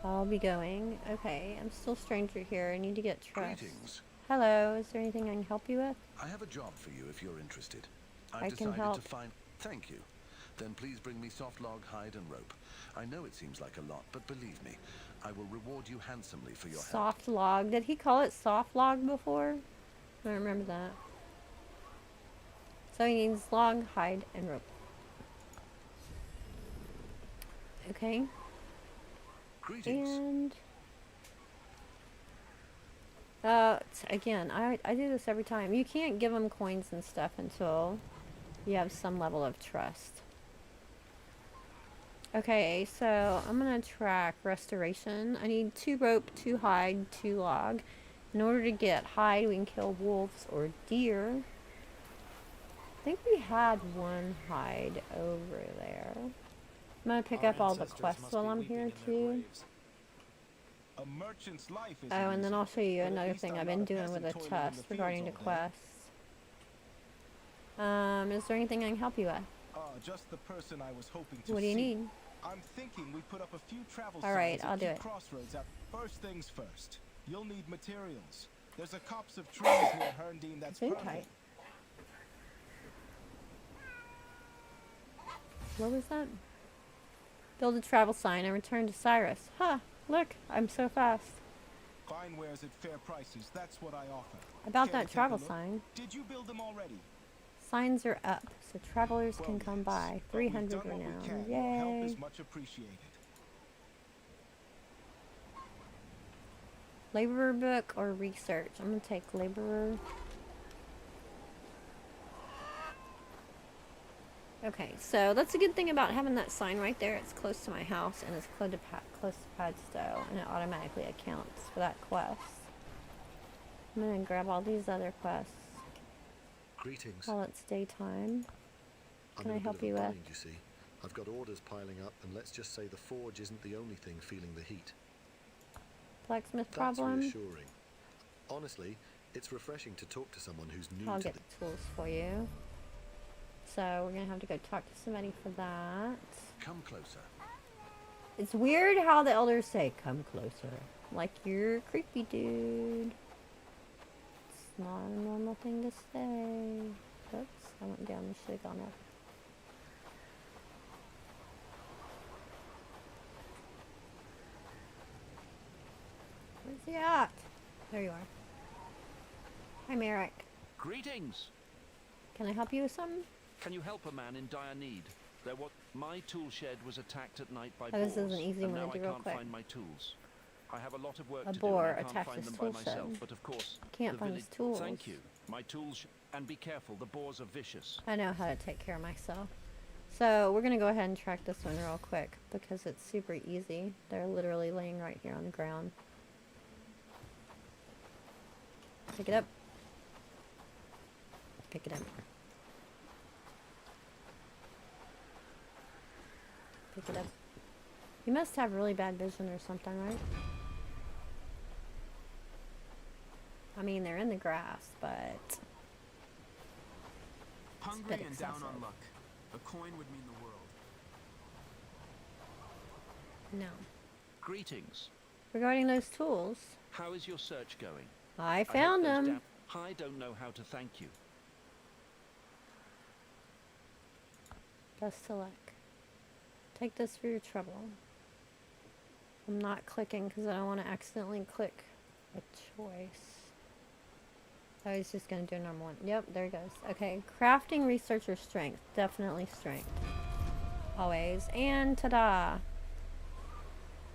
I'll be going. Okay, I'm still stranger here. I need to get trust. Greetings. Hello, is there anything I can help you with? I have a job for you if you're interested. I I've can decided help. to find... Thank you. Then please bring me soft log, hide and rope. I know it seems like a lot, but believe me, I will reward you handsomely for your help. Soft log. Did he call it soft log before? I don't remember that. So he needs log, hide, and rope. Okay. Greetings. And again, I do this every time. You can't give them coins and stuff until you have some level of trust. Okay, so I'm gonna track restoration. I need 2 rope, 2 hide, 2 log. In order to get hide, we can kill wolves or deer. I think we had 1 hide over there. I'm gonna pick up all the quests while I'm here too. A merchant's life is Oh, and then easy, I'll show you but at another least thing I'm I've not been a doing with peasant a toiling in chest the regarding to fields all day. quests. Is there anything I can help you with? Just the person I was hoping to What do you see. need? I'm thinking we put up a few travel All right, signs I'll at do key it. crossroads out. First things first. You'll need materials. There's a copse of trees near Herndine that's Food perfect. type. What was that? Build a travel sign and return to Cyrus. Huh, look, I'm so fast. Fine wares at fair prices, that's what I offer. About Care to that take a travel look? sign. Did you build them already? Signs are up, so travelers can come yes, by. but we've 300 done what we renown. can. Your help Yay. is much appreciated. Laborer book or research? I'm gonna take laborer. Okay, so that's a good thing about having that sign right there. It's close to my house and it's close to Padstow, and it automatically accounts for that quest. I'm gonna grab all these other quests Greetings. while it's daytime. I'm Can in I a bit help of a you with? bind, you see. I've got orders piling up, and let's just say the forge isn't the only thing feeling the heat. Blacksmith That's problem? reassuring. Honestly, it's refreshing to talk to someone who's new I'll to get the tools for you. So we're gonna have to go talk to somebody for that. Come closer. It's weird how the elders say, come closer. Like you're a creepy dude. It's not a normal thing to say. Oops, I went down. I should have gone up. Where's he at? There you are. Hi, Merrick. Greetings. Can I help you with something? Can you help a man in dire need? My tool shed was attacked at night by Oh, boars, this is an easy and one to now do I real can't quick. find my tools. I have a lot of work A to boar do, and I can't attacked find his them tool by myself. shed. But of course, Can't the find village. his tools. Thank you. My tools, and be careful. The boars are vicious. I know how to take care of myself. So we're gonna go ahead and track this one real quick because it's super easy. They're literally laying right here on the ground. Pick it up. Pick it up. Pick it up. You must have really bad vision or something, right? I mean, they're in the grass, but Hungry bit and down excessive. on luck. A coin would mean the world. no. Greetings. Regarding those tools, How is your search going? I hope found those them. I don't know how to thank you. Best of luck. Take this for your trouble. I'm not clicking because I don't want to accidentally click a choice. I was just going to do a normal one. Yep, there it goes. Okay, crafting, research, or strength. Definitely strength. Always. And ta-da!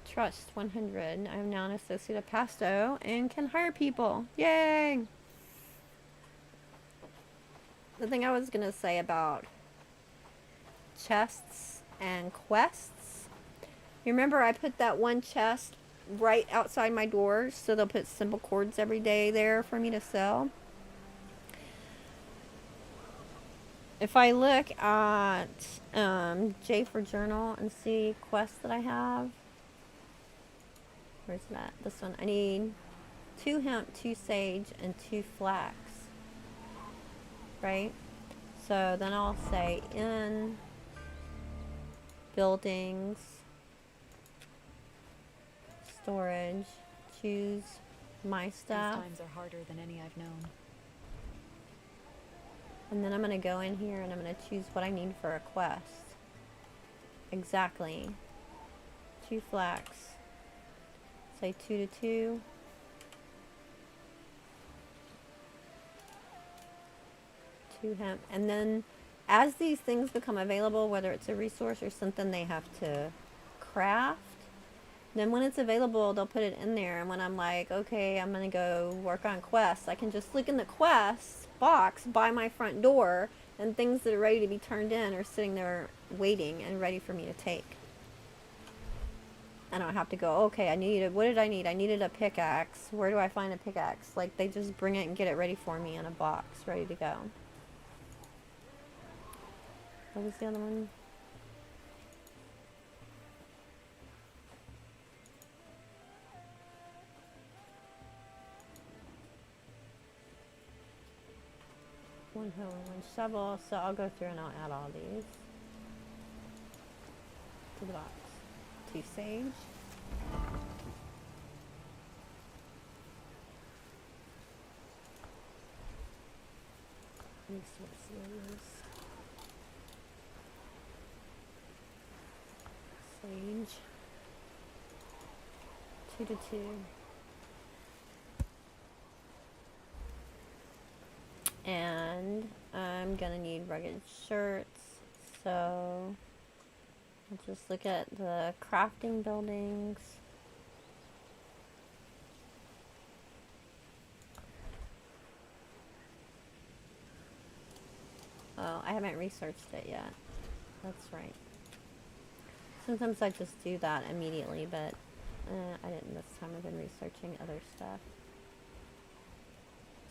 Trust 100. I'm now an associate of Pasto and can hire people. Yay! The thing I was going to say about chests and quests. You remember I put that one chest right outside my door, so they'll put simple cords every day there for me to sell. If I look at J for journal and see quests that I have, where's that? This one. I need 2 hemp, 2 sage, and 2 flax. Right? So then I'll say in buildings, storage, choose my stuff. These times are harder than any I've known. And then I'm going to go in here and I'm going to choose what I need for a quest. Exactly. 2 flax. Say 2 to 2. Hemp. And then as these things become available, whether it's a resource or something they have to craft. Then when it's available, they'll put it in there. And when I'm like, okay, I'm going to go work on quests, I can just look in the quests box by my front door, and things that are ready to be turned in are sitting there waiting and ready for me to take. I don't have to go, okay, what did I need? I needed a pickaxe. Where do I find a pickaxe? Like, they just bring it and get it ready for me in a box, ready to go. What was the other one? One hoe and one shovel, so I'll go through and I'll add all these to the box. 2 sage. Resources. Sage. 2 to 2. And I'm gonna need rugged shirts, so I'll just look at the crafting buildings. Oh, I haven't researched it yet. That's right. Sometimes I just do that immediately, but I didn't this time. I've been researching other stuff.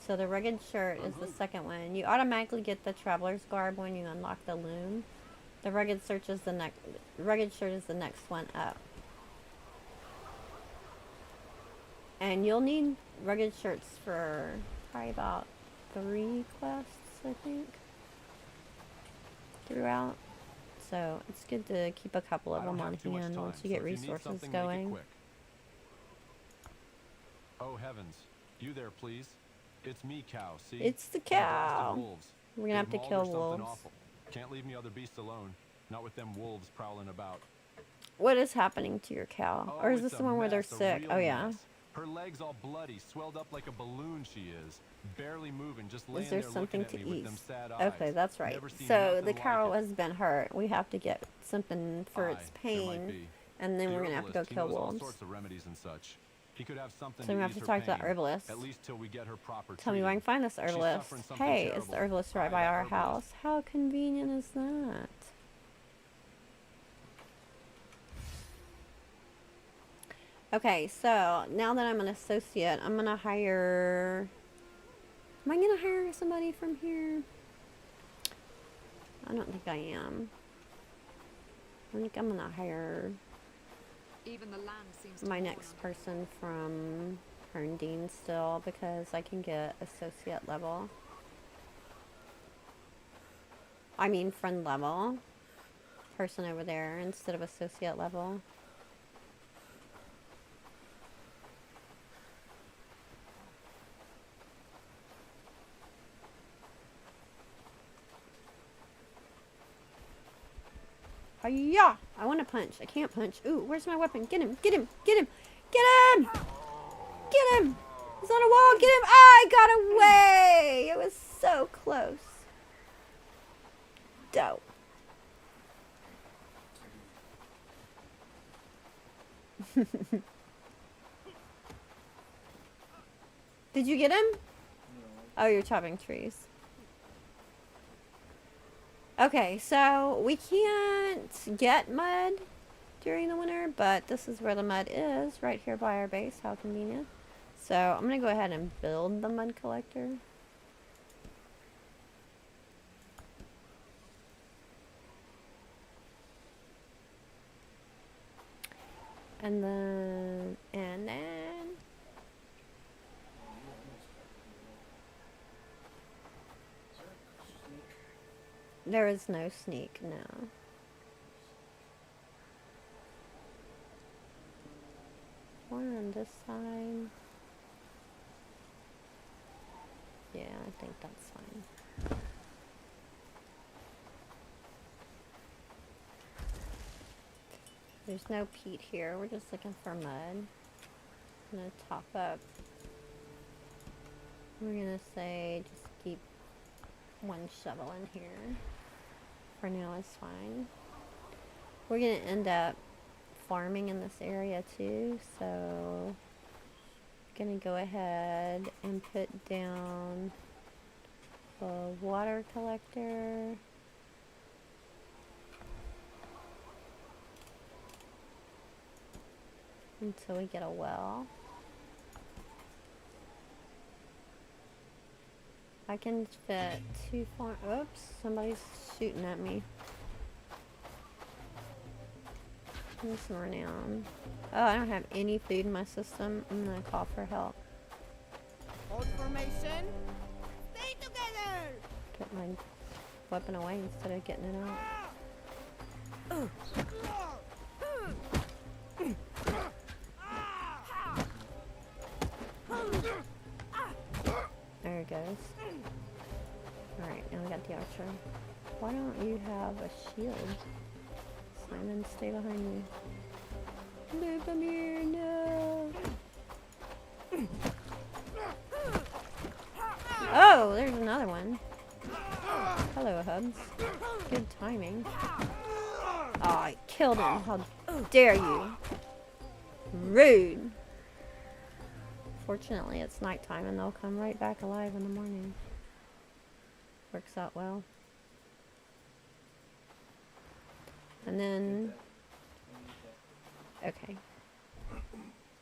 So the rugged shirt is the second one. You automatically get the traveler's garb when you unlock the loom. The rugged shirt is the next one up. And you'll need rugged shirts for probably about 3 quests, I think, throughout. So it's good to keep a couple of them on hand once you get resources going. Oh heavens, you there, please? It's me, cow. See? It's the cow. We're gonna have to kill wolves. Awful. Can't leave me other beasts alone. Not with them wolves prowling about. What is happening to your cow? Oh, or is this the one where they're sick? Oh yeah. Mess. Her legs all bloody, swelled up like a balloon. She is barely moving, just laying is there there something looking to at me eat? with them sad eyes. Okay, that's right. So the cow has been hurt. We have to get something for its pain, and then we're gonna have to go kill wolves. All sorts of remedies and such. He could have something So we have to talk to the herbalist. At least till we get her proper Tell me where I can find this herbalist. Hey, it's the herbalist right by our house. How convenient is that? Okay, so now that I'm an associate, I'm gonna hire... Am I gonna hire somebody from here? I don't think I am. I think I'm gonna hire... Even the land seems my next person from Herndine still, because I can get associate level. I mean friend level. Person over there instead of associate level. Yeah, I want to punch. I can't punch. Ooh, where's my weapon? Get him! Get him! Get him! Get him! Get him! He's on a wall. Get him! I got away! It was so close. Dope. Did you get him? No. Oh, you're chopping trees. Okay, so we can't get mud during the winter, but this is where the mud is, right here by our base. How convenient. So I'm going to go ahead and build the mud collector. And then... There is no sneak, no. One on this side. Yeah, I think that's fine. There's no peat here. We're just looking for mud. I'm gonna top up. We're gonna say just keep one shovel in here. For now is fine. We're gonna end up farming in this area too, so I'm gonna go ahead and put down the water collector. Until we get a well. I can fit 2 farm. Oops, somebody's shooting at me. Give some renown. Oh, I don't have any food in my system. I'm gonna call for help. Hold formation. Stay together. Put my weapon away instead of getting it out. There it goes. Alright, now we got the archer. Why don't you have a shield? Simon, stay behind me. No, come here, no! Oh, there's another one. Hello, Hubs. Good timing. Oh, I killed him. How dare you? Rude. Fortunately, it's nighttime and they'll come right back alive in the morning. Works out well. And then... Okay.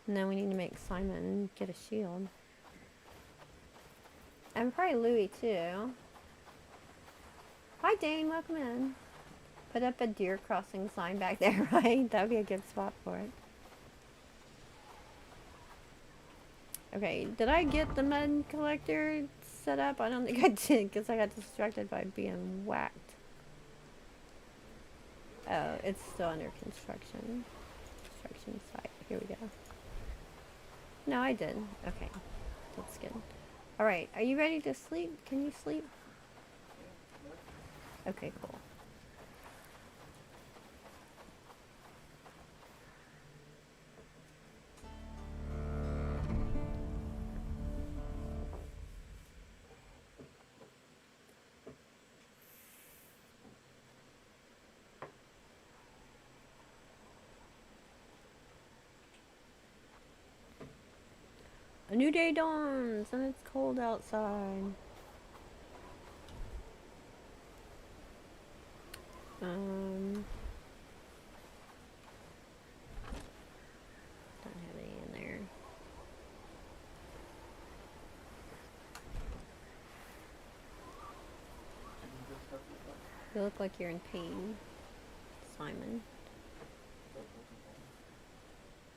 And then we need to make Simon get a shield. And probably Louis too. Hi Dane, welcome in. Put up a deer crossing sign back there, right? That would be a good spot for it. Okay, did I get the mud collector set up? I don't think I did because I got distracted by being whacked. Oh, it's still under construction. Construction site. Here we go. No, I did. Okay, that's good. Alright, are you ready to sleep? Can you sleep? Okay, cool. A new day dawns and it's cold outside. Don't have any in there. You look like you're in pain, Simon.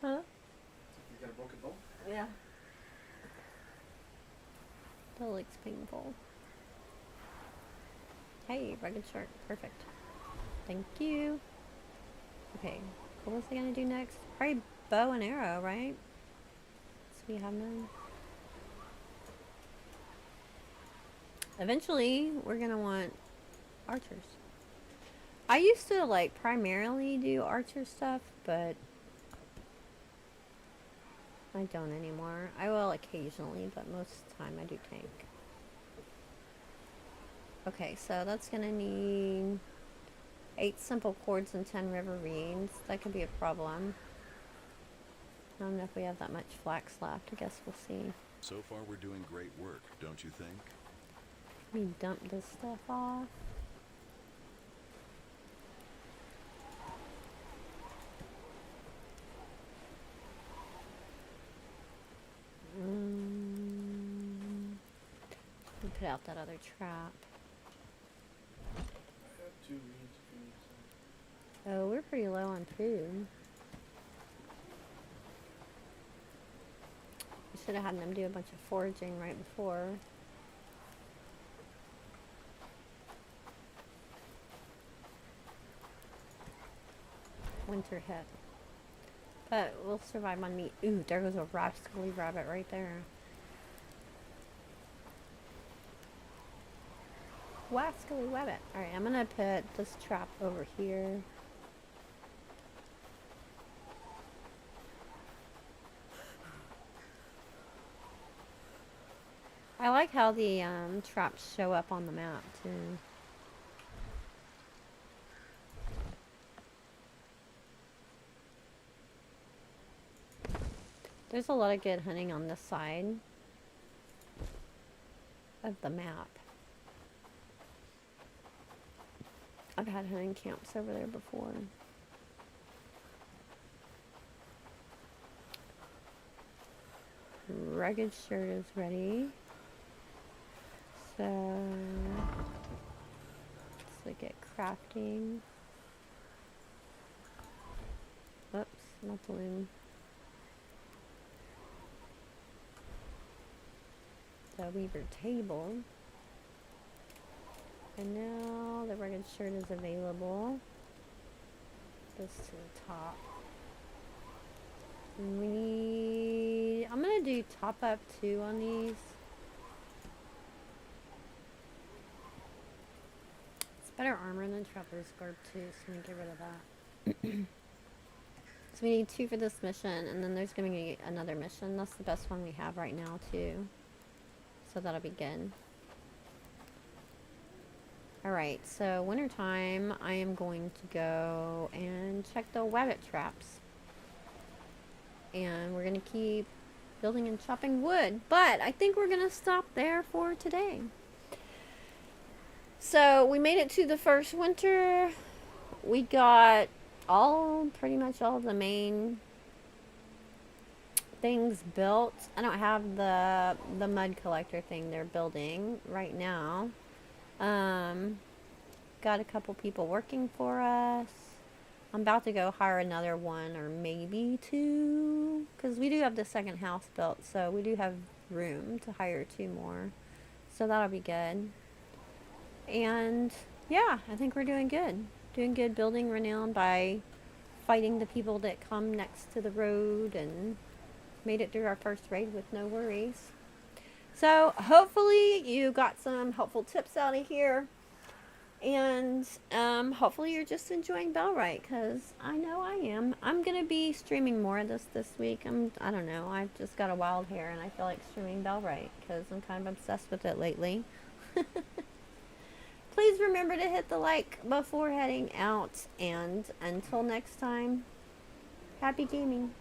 Huh? You got a broken bone? Yeah. That looks painful. Hey, rugged shark. Perfect. Thank you. Okay, what was I gonna do next? Probably bow and arrow, right? So we have none. Eventually, we're gonna want archers. I used to like primarily do archer stuff, but I don't anymore. I will occasionally, but most of the time I do tank. Okay, so that's gonna need 8 simple cords and 10 river reeds. That could be a problem. I don't know if we have that much flax left. I guess we'll see. So far we're doing great work, don't you think? Let me dump this stuff off. Put out that other trap. I have 2 reeds if you need some. Oh, we're pretty low on food. We should have had them do a bunch of foraging right before. Winter hit. But we'll survive on meat. Ooh, there goes a rascally rabbit right there. Wascally rabbit. Alright, I'm gonna put this trap over here. I like how the traps show up on the map too. There's a lot of good hunting on this side of the map. I've had hunting camps over there before. Rugged shirt is ready. So let's look at crafting. Oops, not the loom. The weaver table. And now the rugged shirt is available. Goes to the top. And we need, I'm gonna do top up 2 on these. It's better armor than traveler's garb too, so I'm gonna get rid of that. So we need 2 for this mission, and then there's gonna be another mission. That's the best one we have right now too. So that'll be good. Alright, so wintertime, I am going to go and check the rabbit traps. And we're going to keep building and chopping wood. But I think we're going to stop there for today. So we made it to the first winter. We got pretty much all the main things built. I don't have the mud collector thing they're building right now. Got a couple people working for us. I'm about to go hire another one or maybe 2, because we do have the second house built, so we do have room to hire 2 more. So that'll be good. And yeah, I think we're doing good. Doing good, building renown by fighting the people that come next to the road, and made it through our first raid with no worries. So hopefully you got some helpful tips out of here. And hopefully you're just enjoying Bellwright, because I know I am. I'm going to be streaming more of this week. I don't know. I've just got a wild hair and I feel like streaming Bellwright because I'm kind of obsessed with it lately. Please remember to hit the like before heading out. And until next time, happy gaming.